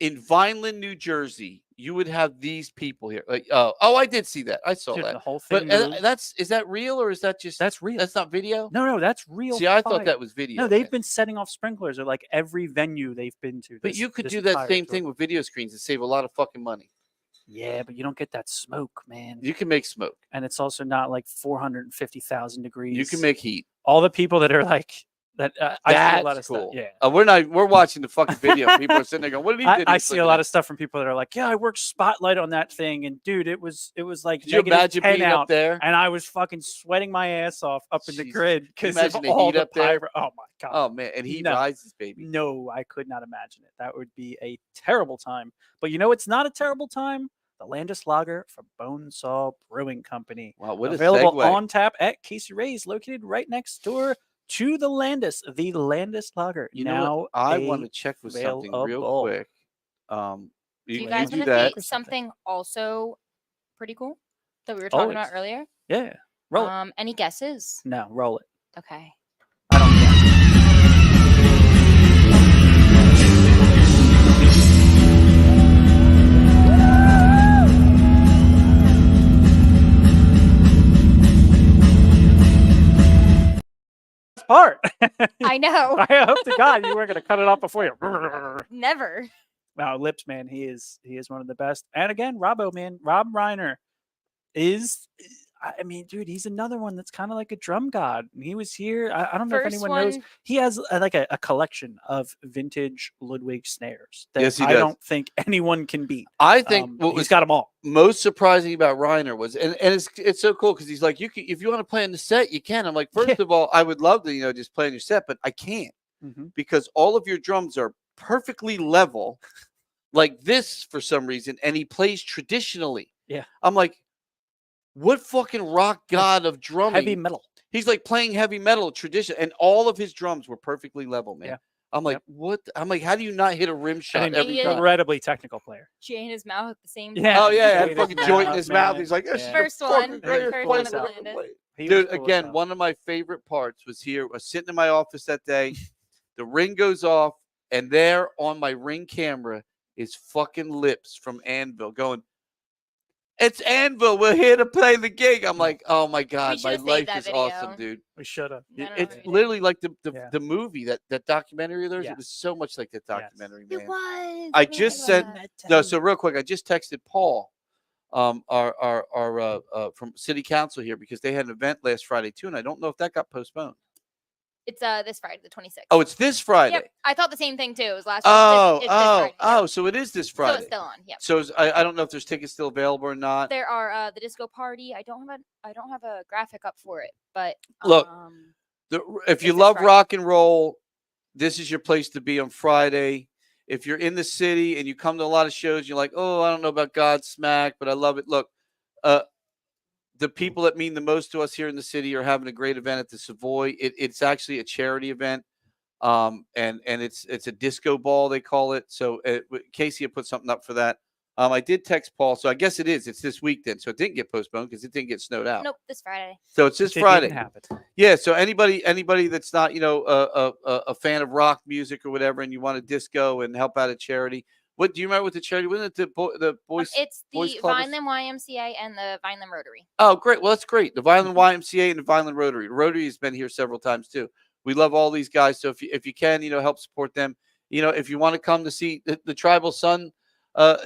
in Vineland, New Jersey, you would have these people here? Like, oh, I did see that. I saw dude, that. the whole But thing. moves. is that real or is that just That's real. That's not video. No, that's real. See, I fire. thought that was video. No, they've man. been setting off sprinklers at like every venue they've been to. But this- you could this do that entire same tour. thing with video screens and save a lot of fucking money. Yeah, but you don't get that smoke, man. You can make smoke. And it's also not like 450,000 degrees. You can make heat. all the people that are like that. I see a lot That's of stuff. cool. Yeah. We're watching the fucking video. People are sitting there going, "What did he do?" I see a lot of stuff from people that are like, yeah, I worked spotlight on that thing, and dude, it was like Could you imagine -10 being out, up there? and I was fucking sweating my ass off up in the Jesus. grid Can you because of imagine the all heat the up there? pyro. Oh my god. Oh man, and heat No. rises, baby. No, I could not imagine it. That would be a terrible time. But you know, it's not a terrible time. The Landis Lager from Bonesaw Brewing Company. Wow, what a Available segue. on tap at Casey Ray's, located right next door to the Landis Lager. You know now what? I want to check with something real available. quick. Do you You guys do want to that. see something also pretty cool that we were Oh, talking about it's- earlier? Yeah, roll it. Any guesses? No, roll it. Okay. I don't care. Part. I know. I hope to God you weren't going to cut it off before you. Never. Wow, Lips, man, he is one of the best. And again, Robbo, man, Rob Reiner is. I mean, dude, he's another one that's kind of like a drum god. And he was here. I don't know if First anyone knows. one- He has like a collection of vintage Ludwig snares that Yes, he I does. don't think anyone can beat. I think what he's was got them all. most surprising about Reiner was, and it's so cool because he's like, you can, if you want to play in the set, you can. I'm like, first of all, I would love to just play in your set, but I can't because all of your drums are perfectly level, like this for some reason, and he plays traditionally. Yeah, I'm like, what fucking rock god of drumming? Heavy metal. He's like playing heavy metal tradition, and all of his drums were perfectly level, man. Yeah. I'm like, what? I'm like, how do you not hit a rim shot An every time? incredibly technical player. Jay in his mouth at the same time. Yeah. Oh yeah, Jay had in fucking his joint in mouth, his mouth. man. He's like, this is Yeah. the First one. fucking greatest First place one of I've the ever Landis. played. He was Dude, cool as again, hell. one of my favorite parts was sitting in my office that day. The ring goes off, and there on my ring camera is fucking Lips from Anvil going, it's Anvil. We're here to play the gig. I'm like, oh my God, my should've saved life that is video. awesome, dude. We should have. I don't know It's what we did. literally like Yeah. the movie, that documentary of theirs. Yes. It was so much like that documentary, It man. was. I didn't even just think sent about that. no. So real quick, I just texted Paul, our from City Council here because they had an event last Friday too, and I don't know if that got postponed. It's this Friday, the 26th. Oh, it's this Friday. Yep. I thought the same thing too. It was last. Oh, it's this Friday, oh, yep. so it is this So Friday. it's still on. Yep. So I don't know if there's tickets still available or not. There are the disco party. I don't have a graphic up for it, but Look, if you it's this love Friday. rock and roll, this is your place to be on Friday. If you're in the city and you come to a lot of shows, you're like, oh, I don't know about Godsmack, but I love it. Look, the people that mean the most to us here in the city are having a great event at the Savoy. It's actually a charity event, and it's a disco ball, they call it. So Casey had put something up for that. I did text Paul, so I guess it is. It's this week then, so it didn't get postponed because it didn't get snowed out. Nope, this Friday. So it's this Didn't even Friday. happen. Yeah. So anybody that's not a fan of rock music or whatever, and you want to disco and help out a charity. What do you remember? What the charity? Wasn't it the boys? It's Boys the Club or Vineland YMCA and the Vineland Rotary. Oh, great. Well, that's great. The Vineland YMCA and the Vineland Rotary. The Rotary has been here several times too. We love all these guys. So if you can, help support them. If you want to come to see the Tribal Sun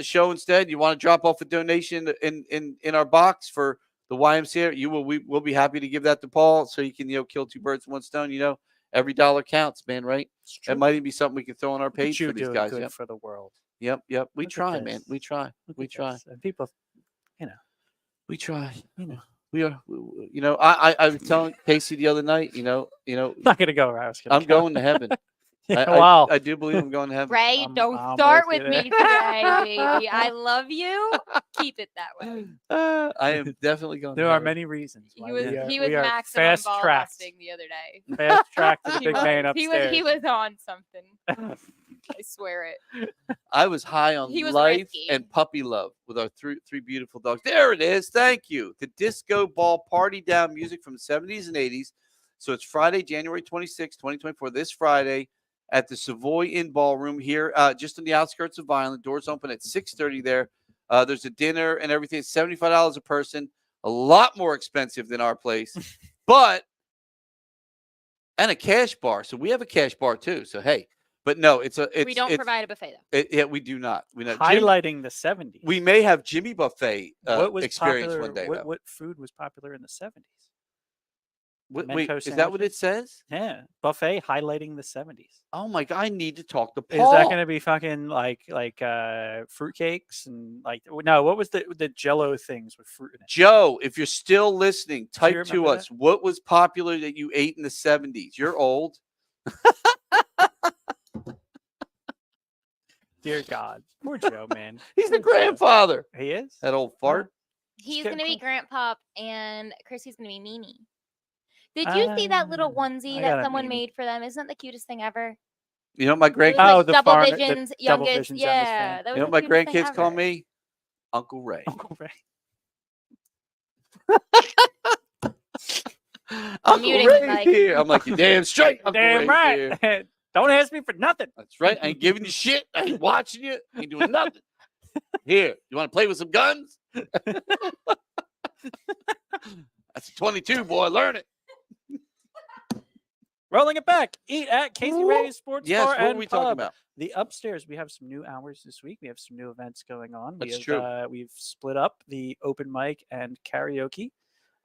show instead, you want to drop off a donation in our box for the YMCA, we'll be happy to give that to Paul so you can kill two birds with one stone. Every dollar counts, man. Right? It might even be something we can throw on our page for these guys. Good for the world. Yep. We Look at try, man. this. We try. Look We at try. this. And people, We try. We are. I was telling Casey the other night. not gonna go where I was gonna I'm go. going to heaven. Yeah, I, wow. I do believe I'm going to heaven. Ray, I'm don't start with with you me there. today, baby. I love you. Keep it that way. I am definitely going. There to are heaven. many reasons. He why was we he are was maximum fast ball tracked. busting the other day. Fast track to the He big was. man He upstairs. was on something. I swear it. I was high on He was life risky. and puppy love with our three beautiful dogs. There it is. Thank you. The disco ball party down music from the 70s and 80s. So it's Friday, January 26, 2024. This Friday at the Savoy Inn Ballroom here, just on the outskirts of Vineland. Doors open at 6:30 there. There's a dinner and everything. It's $75 a person. A lot more expensive than our place, and a cash bar. So we have a cash bar too. So hey, but no, We don't provide a buffet though. Yeah, we do not. We not. Highlighting the 70s. We may have Jimmy Buffet what was experience popular, one day. What food was popular in the 70s? Wait, Mentos is that what it sandwiches? says? Yeah, buffet highlighting the 70s. Oh my God, I need to talk to Is Paul. that going to be fucking like fruitcakes and like no? What was the Jello things with fruit in it? Joe, if you're still listening, Do you type to remember us. What was popular that you ate in the 70s? You're old. Dear God, poor Joe, man. He's the Poor Joe. grandfather. He is. That old fart. He's getting gonna be close. Grandpop and Chrissy's gonna be Mimi. Did you see that little onesie I got that a someone Mimi. made for them? Isn't that the cutest thing ever? You know what my It was grandkids. Oh, like the Double foreigner- the Vision's Double youngest. Vision's youngest Yeah, fan. that was You know the what my cutest thing grandkids call ever. me? Uncle Ray. Uncle Ray. Uncle muting Ray him, Mike. here. I'm like, you damn straight. Uncle Damn Ray right. here. Don't ask me for nothing. That's right. I ain't giving you shit. I ain't watching you. I ain't doing nothing. Here, you want to play with some guns? That's a 22, boy. Learn it. Rolling it back. Eat at Casey Ray's Sports Yes, Bar what are and we talking Pub. about? The upstairs, we have some new hours this week. We have some new events going on. That's true. We've split up the open mic and karaoke.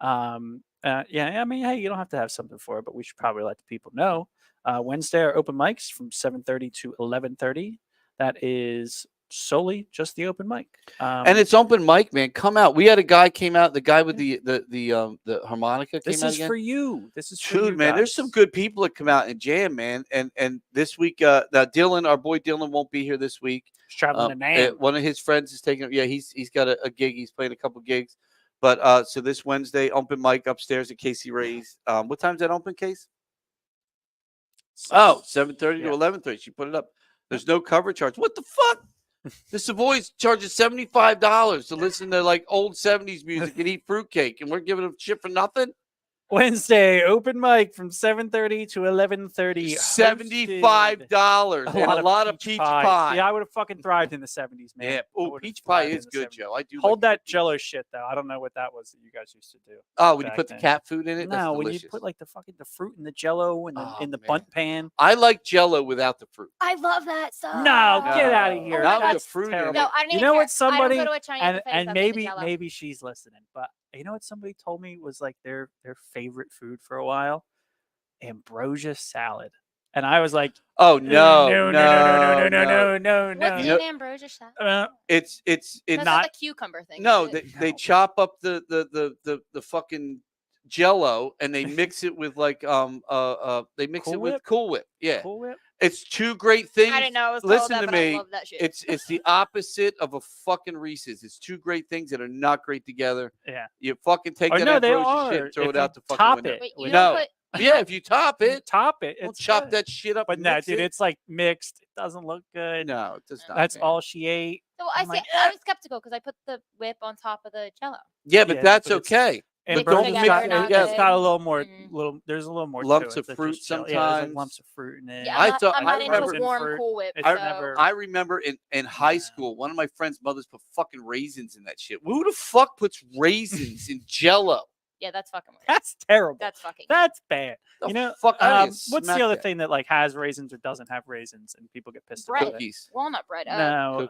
Yeah, I mean, hey, you don't have to have something for it, but we should probably let the people know. Wednesday are open mics from 7:30 to 11:30. That is solely just the open mic. And it's open mic, man. Come out. We had a guy came out. The guy with the harmonica came this out is again. for you. This is for Dude, you man, there's some guys. good people that come out and jam, man. And this week, now Dylan, our boy Dylan, won't be here this week. He's traveling to Nam. One of his friends is taking. Yeah, he's got a gig. He's playing a couple gigs. But so this Wednesday, open mic upstairs at Casey Ray's. What time's that open, Case? Oh, 7:30 to 11:30. She put it up. There's no cover charge. What the fuck? The Savoy's charges $75 to listen to like old 70s music and eat fruitcake, and we're giving them shit for nothing. Wednesday open mic from 7:30 to 11:30. $75 and a lot of peach pie. Yeah, I would have fucking thrived in the 70s, man. Yeah. I Oh, would've peach pie thrived in is the good, 70s. Joe. I do. Hold like that Jello shit though. I don't know what that was that you guys used to do. Oh, when you back put the then. cat food in it. That's No, when you delicious. put like the fruit in the Jello and Oh, in the man. bunt pan. I like Jello without the fruit. I love that stuff. No, get out of No, here. not with the That's fruit in terrible. it. No, I don't You even know care. what somebody I don't go to a Chinese buffet and without getting the maybe Jell-O. maybe she's listening, but you know what somebody told me was like their favorite food for a while? Ambrosia salad. And I was like, Oh no, no. What's You know- in ambrosia salad? It's That's not- not the cucumber thing. no. is it? They chop up the fucking Jello and they mix it with like they mix Cool it with Whip? Cool Whip. Yeah, Cool Whip. it's two great things. I didn't know it was Listen called that, to but me. I love that shit. It's the opposite of a fucking Reese's. It's two great things that are not great together. Yeah. You fucking take Oh, that no, they ambrosia shit are. and throw If it you out the fucking top window. it Wait, with- you No. don't put Yeah, if you top You it, top it. don't It's chop good. that shit up. But and no, mix dude, it. it's like mixed. It doesn't look good. No, it does not. That's man. all she ate. So I I'm see. like, I was skeptical because I put the whip on top of the Jello. Yeah, but Yeah, that's but it's- okay. And Mix it don't Ambrosia mix together, it not together. it's got a good. little more, Mm. there's a little more Lumps to of it than fruit just Jello. Yeah, there's sometimes. like lumps of fruit in it. Yeah, I I'm not, thought- I'm I not into remember- warm fruit. Cool Whip. It's so never- I remember in high school, one of my friends' mothers put fucking raisins in that shit. Who the fuck puts raisins in Jello? yeah, that's fucking weird. That's terrible. That's fucking. That's bad. The You know, fuck, I need to what's smack the other that. thing that like has raisins or doesn't have raisins and people get pissed Bread. about it? Cookies. Walnut bread. No, Cookies.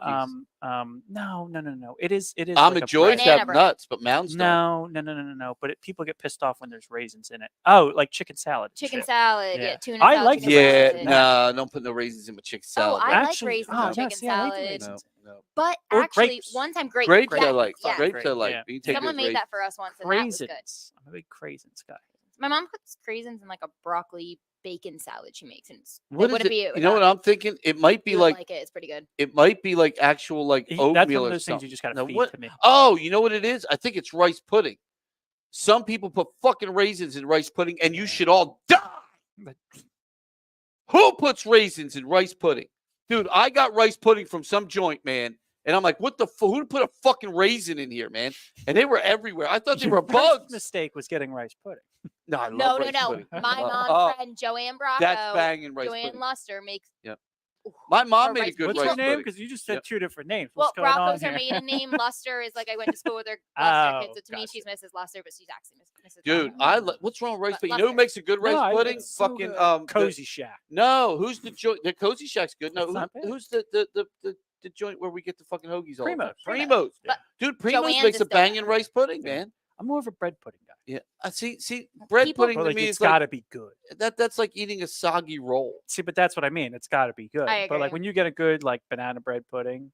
no. It is. Almond like a Joys bread. Banana have bread. nuts, but Mounds don't. No. But people get pissed off when there's raisins in it. Oh, like chicken salad. and Chicken shit. salad. Yeah. Yeah, tuna I salad. like chicken Yeah, salad. no, don't put no raisins in my chicken Oh, salad. I bro. like Actually- raisins oh, in chicken yes, yeah, I like the salad. raisins. No. But Or actually, grapes. one time grapes. Grapes yeah, I like. yeah. Grapes I like. Yeah. You can take Someone those made raisins. that for us once, and that was good. Craisins. I'm a big craisins guy. My mom puts craisins in like a broccoli bacon salad she makes, and it's, What it is wouldn't it? be. You know what I'm thinking? It might be You would like it. It's pretty good. it might be like actual like That's oatmeal one of or those things you something. just gotta Now, feed what- to me. Oh, you know what it is? I think it's rice pudding. Some people put fucking raisins in rice pudding, and you should all die. But- Who puts raisins in rice pudding? Dude, I got rice pudding from some joint, man. And I'm like, what the who put a fucking raisin in here, man? And they were everywhere. I thought they Your were first bugs. mistake was getting rice pudding. No, I No, love no, rice no. pudding. My Oh, mom's oh, friend Joanne Bracco. that's banging rice Joanne pudding. Luster makes. Yep. Ooh, My mom her made a rice good What's rice your name? pudding. Because you just said Yep. two different names. Well, What's going on Bracco's her here? maiden name. Luster is like I went to school with her Luster kids. Oh, So to me, gotcha. she's Mrs. Luster, but she's actually Mrs. Dude, Bracco. what's wrong with rice But pudding? You know who Luster. makes a good rice No, I- pudding? it's so Fucking good. Cozy Shack. No, who's the joint? The Cozy Shack's good. No, It's not bad. who's the joint where we get the fucking hoagies all the time? Primo's. Primos. Yeah. Dude, Primos Joanne's makes is a still banging better. rice pudding, Yeah. man. I'm more of a bread pudding guy. Yeah. See, bread People- pudding But to like, me it's is like got to be good. that's like eating a soggy roll. See, but that's what I mean. It's got to be good. I But like agree. when you get a good like banana bread pudding,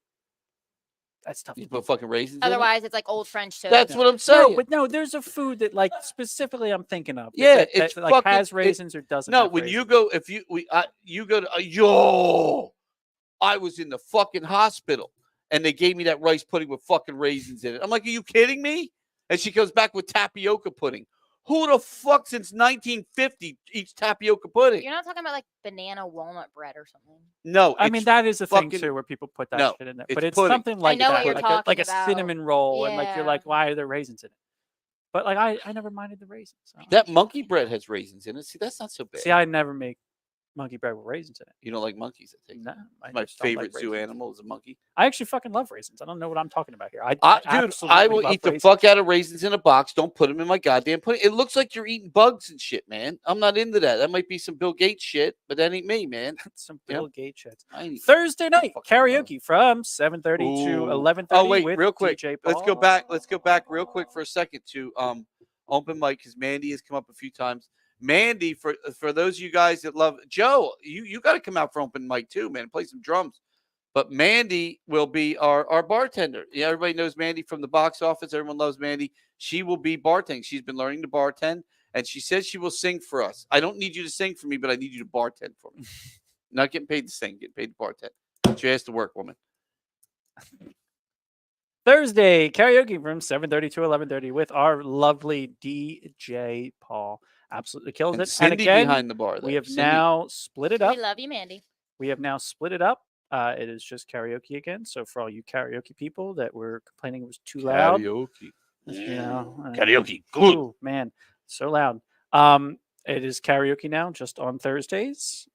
that's tough. You to put do. fucking raisins in it? Otherwise, it's like old French toast. That's what I'm saying. No, but no, there's a food that like specifically I'm thinking of. Yeah, that, it's like fucking- has it- raisins or doesn't. No, have when you raisins. go, if you go to I was in the fucking hospital and they gave me that rice pudding with fucking raisins in it. I'm like, are you kidding me? And she comes back with tapioca pudding. Who the fuck since 1950 eats tapioca pudding? You're not talking about like banana walnut bread or something. No, I mean it's that is a thing fucking- too where people put that No, shit in there. it's But it's pudding. something like know that, what you're like talking like a about. cinnamon roll, and like you're Yeah. like, why are there raisins in it? But like I never minded the raisins. So. that monkey bread has raisins in it. See, that's not so bad. See, I never make monkey bread with raisins in it. You don't like monkeys, I think. No, I My just don't like favorite zoo raisins. animal is a monkey. I actually fucking love raisins. I don't know what I'm talking about here. I Dude, I absolutely will love eat the raisins. fuck out of raisins in a box. Don't put them in my goddamn pudding. It looks like you're eating bugs and shit, man. I'm not into that. That might be some Bill Gates shit, but that ain't me, man. Some Yeah. Bill Gates shit. I ain't Thursday night fucking karaoke from 7:30 to Ooh. 11:30. Oh wait, with real quick. DJ Let's go Paul. back. Let's go back real quick for a second to open mic because Mandy has come up a few times. Mandy, for those of you guys that love Joe, you got to come out for open mic too, man. Play some drums. But Mandy will be our bartender. Yeah, everybody knows Mandy from the box office. Everyone loves Mandy. She will be bartending. She's been learning to bartend, and she says she will sing for us. I don't need you to sing for me, but I need you to bartend for me. Not getting paid to sing, getting paid to bartend. Get your ass to work, woman. Thursday karaoke from 7:30 to 11:30 with our lovely DJ Paul. Absolutely kills And it. Cindy and again, behind the bar. There. we have Cindy. now split it up. We love you, Mandy. We have now split it up. It is just karaoke again. So for all you karaoke people that were complaining it was too loud, Karaoke. you know, Karaoke. Good. ooh, man, so loud. It is karaoke now, just on Thursdays.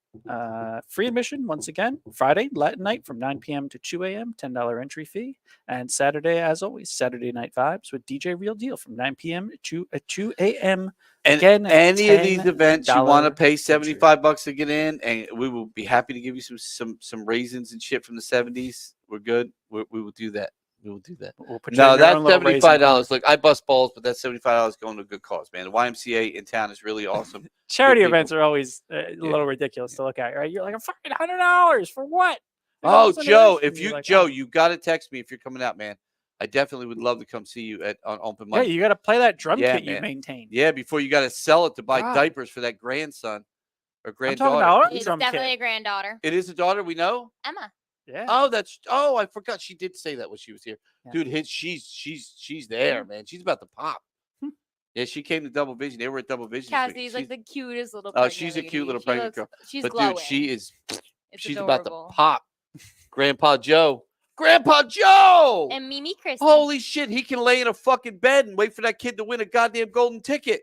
Free admission once again. Friday Latin night from 9 p.m. to 2 a.m. $10 entry fee, and Saturday, as always, Saturday Night Vibes with DJ Real Deal from 9 p.m. to 2 a.m. And Again, any of these events, you want to $10 pay entry. $75 to get in, and we will be happy to give you some raisins and shit from the 70s. We're good. We will do that. We will do that. We'll put you No, in your that's own little raisin bar. $75. Look, I bust balls, but that's $75 going to a good cause, man. The YMCA in town is really awesome. Charity people. events are always a little ridiculous to look at, right? You're like, a fucking $100 for what? Oh, $1,000 Joe, and if you're you like, Joe, oh. you got to text me if you're coming out, man. I definitely would love to come see you on open Yeah, mic. you got to play that drum Yeah, kit you man. maintain. Yeah, before you got to sell it to buy God. diapers for that grandson or I'm talking granddaughter. about our It's drum definitely kit. a granddaughter. It is a daughter, we know. Emma. Yeah. Oh, I forgot she did say that when she was here. Yeah. Dude, she's there, man. She's about to pop. Yeah, she came to Double Vision. They were at Double Vision. this week. Cassie's like the cutest little. Oh, she's a pregnant cute lady. little She pregnant girl. She's But glowing. dude, she's It's about adorable. to pop. Grandpa Joe. Grandpa Joe! And Mimi Christie. Holy shit, he can lay in a fucking bed and wait for that kid to win a goddamn golden ticket.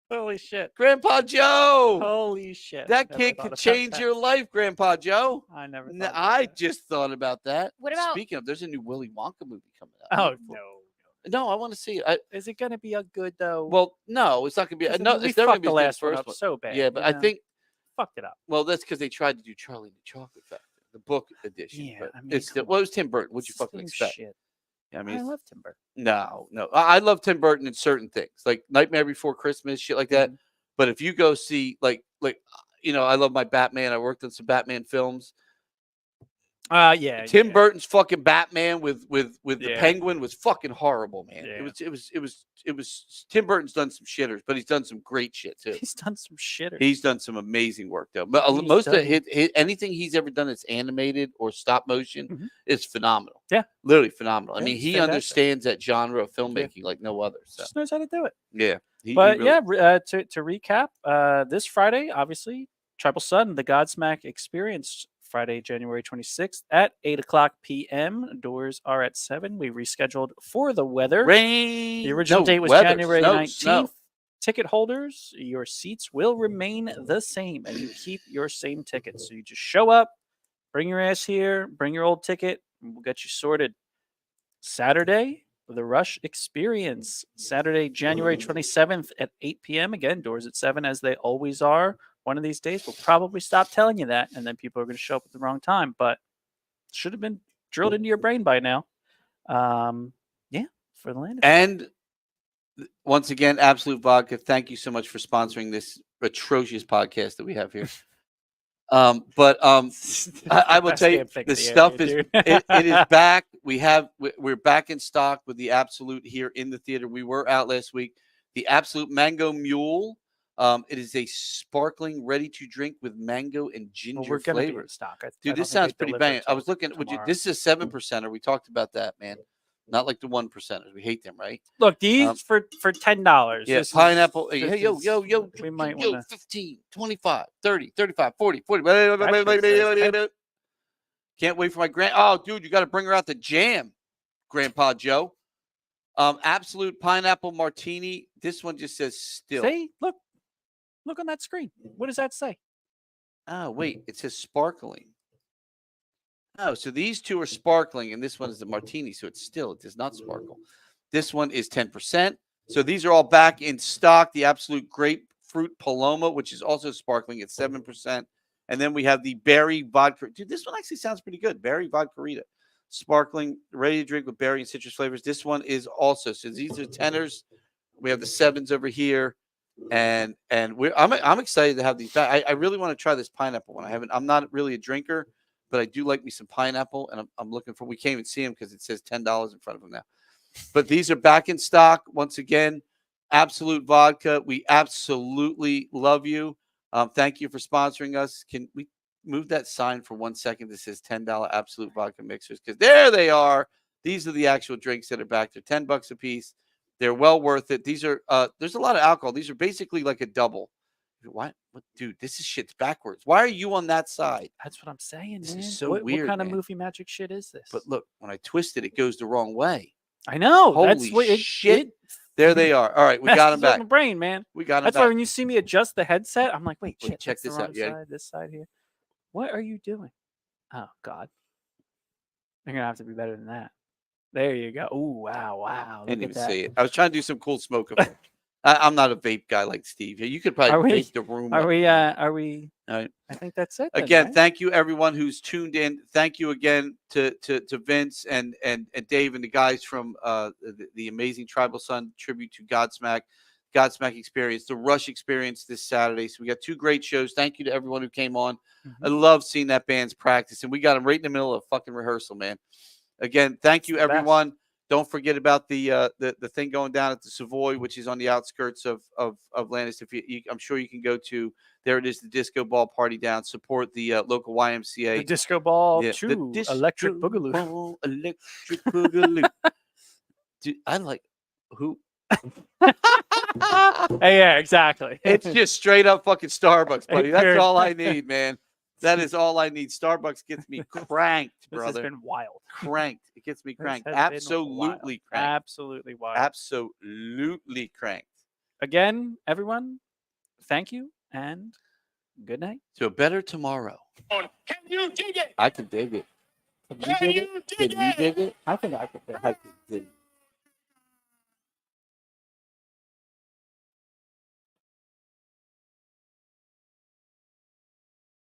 Holy shit. Grandpa Joe! Holy shit. That Never kid thought could about change that. your life, Grandpa Joe. I never thought No, about I that. just thought about that. What about- Speaking of, there's a new Willy Wonka movie coming out. Oh, no. No, I want to see it. Is it going to be a good, though? Well, no, it's not going to be. 'Cause, I No, mean, we it's never going fucked to be the as good as last one first up so bad. Yeah, but you I know? think, Fucked it up. well, that's because they tried to do Charlie and the Chocolate Factory, the book edition. Yeah, but I mean, it's come well, it was Tim Burton. What'd you It's the fucking same expect? Shit. I I mean, love Tim Burton. no. I love Tim Burton in certain things, like Nightmare Before Christmas, shit like that. Mhm. But if you go see, like, I love my Batman. I worked on some Batman films. Yeah. Tim yeah. Burton's fucking Batman with the Yeah. Penguin was fucking horrible, man. Yeah. It was Tim Burton's done some shitters, but he's done some great shit too. He's done some shitter. He's done some amazing work though. But He's most of done- anything he's ever done that's animated or stop motion Mhm. is phenomenal. Yeah. Literally phenomenal. I Yeah, mean, it's he fantastic. understands that genre of filmmaking like no other. So Just knows how to do it. yeah. He But really- yeah, to recap, this Friday, obviously, Tribal Sun, the Godsmack Experience, Friday, January 26th at 8:00 p.m. Doors are at 7. We rescheduled for the weather. rain. The original No, date was weather, January snow, 19th. snow. Ticket holders, your seats will remain the same, and you keep your same tickets. So you just show up, bring your ass here, bring your old ticket, and we'll get you sorted. Saturday, the Rush Experience, Saturday, January 27th at 8 p.m. Again, doors at 7 as they always are. One of these days, we'll probably stop telling you that, and then people are going to show up at the wrong time, but should have been drilled into your brain by now. Yeah, for the Landis. And once again, Absolute Vodka, thank you so much for sponsoring this atrocious podcast that we have here. I will Best tell you, damn thing the in stuff area, is dude. it is back. We're back in stock with the Absolute here in the theater. We were out last week. The Absolute Mango Mule. It is a sparkling, ready to drink with mango and ginger Well, we're going to be in flavors. stock. I Dude, don't this think they sounds pretty deliver banging. I till was looking. tomorrow. This is a 7%er. We talked about that, man. Not like the 1%ers. We hate them, right? Look, these for $10. Yeah, This is- pineapple. this Hey, yo, is- we might yo, want to. 15, 25, 30, 35, 40, 40. Actually, Can't wait for my Oh, dude, you got to bring her out to jam, Grandpa Joe. Absolute pineapple martini. This one just says still. See, look, Look on that screen. What does that say? Oh, wait, it says sparkling. Oh, so these two are sparkling, and this one is the martini, so it does not sparkle. This one is 10%. So these are all back in stock. The Absolute Grapefruit Paloma, which is also sparkling at 7%. And then we have the Berry Vodka. Dude, this one actually sounds pretty good. Berry Vodka-rita. Sparkling, ready to drink with berry and citrus flavors. This one is also. So these are tenors. We have the 7s over here. And I'm excited to have these back. I really want to try this pineapple one. I'm not really a drinker, but I do like me some pineapple, and I'm looking for. We can't even see them because it says $10 in front of them now. But these are back in stock once again. Absolute Vodka. We absolutely love you. Thank you for sponsoring us. Can we move that sign for 1 second that says $10 Absolute Vodka mixers? Because there they are. These are the actual drinks that are back there. $10 a piece. They're well worth it. These are there's a lot of alcohol. These are basically like a double. What, dude? This is shit's backwards. Why are you on that side? That's what I'm saying, This man. is so what weird, kind of man. movie magic shit is this? But look, when I twist it, it goes the wrong way. I know. Holy that's what shit. There they are. All right, we got them messes with back. my brain, man. We got them That's back. why when you see me adjust the headset, I'm like, wait, shit, check that's the this wrong out. Yeah. side, this side here. What are you doing? Oh God, you're gonna have to be better than that. There you go. Ooh, wow. I Look didn't at even that. see it. I was trying to do some cool smoke effect. I'm not a vape guy like Steve. You could probably vape the room. Are up. we? Are we? All right. I think that's it. Then, Again, right? thank you everyone who's tuned in. Thank you again to Vince and Dave and the guys from the amazing Tribal Sun tribute to Godsmack Experience, the Rush Experience this Saturday. So we got 2 great shows. Thank you to everyone who came on. I love seeing that band's practice, and we got them right in the middle of fucking rehearsal, man. Again, thank you everyone. Don't forget about the thing going down at the Savoy, which is on the outskirts of Landis. I'm sure you can go to. There it is, the Disco Ball Party down. Support the local YMCA. The Disco Ball Yeah, 2 the Electric Disco Boogaloo. Ball Electric Boogaloo. Dude, I like who. Hey, yeah, exactly. It's just straight up fucking Starbucks, buddy. That's Dude. all I need, man. That is all I need. Starbucks gets me cranked, This brother. has been wild. Cranked. It gets me This cranked. has been Absolutely wild. cranked. Absolutely wild. Absolutely cranked. Again, everyone, thank you and good night. To a better tomorrow. Can you dig it? I can dig it. Can you dig it? I think I can dig it.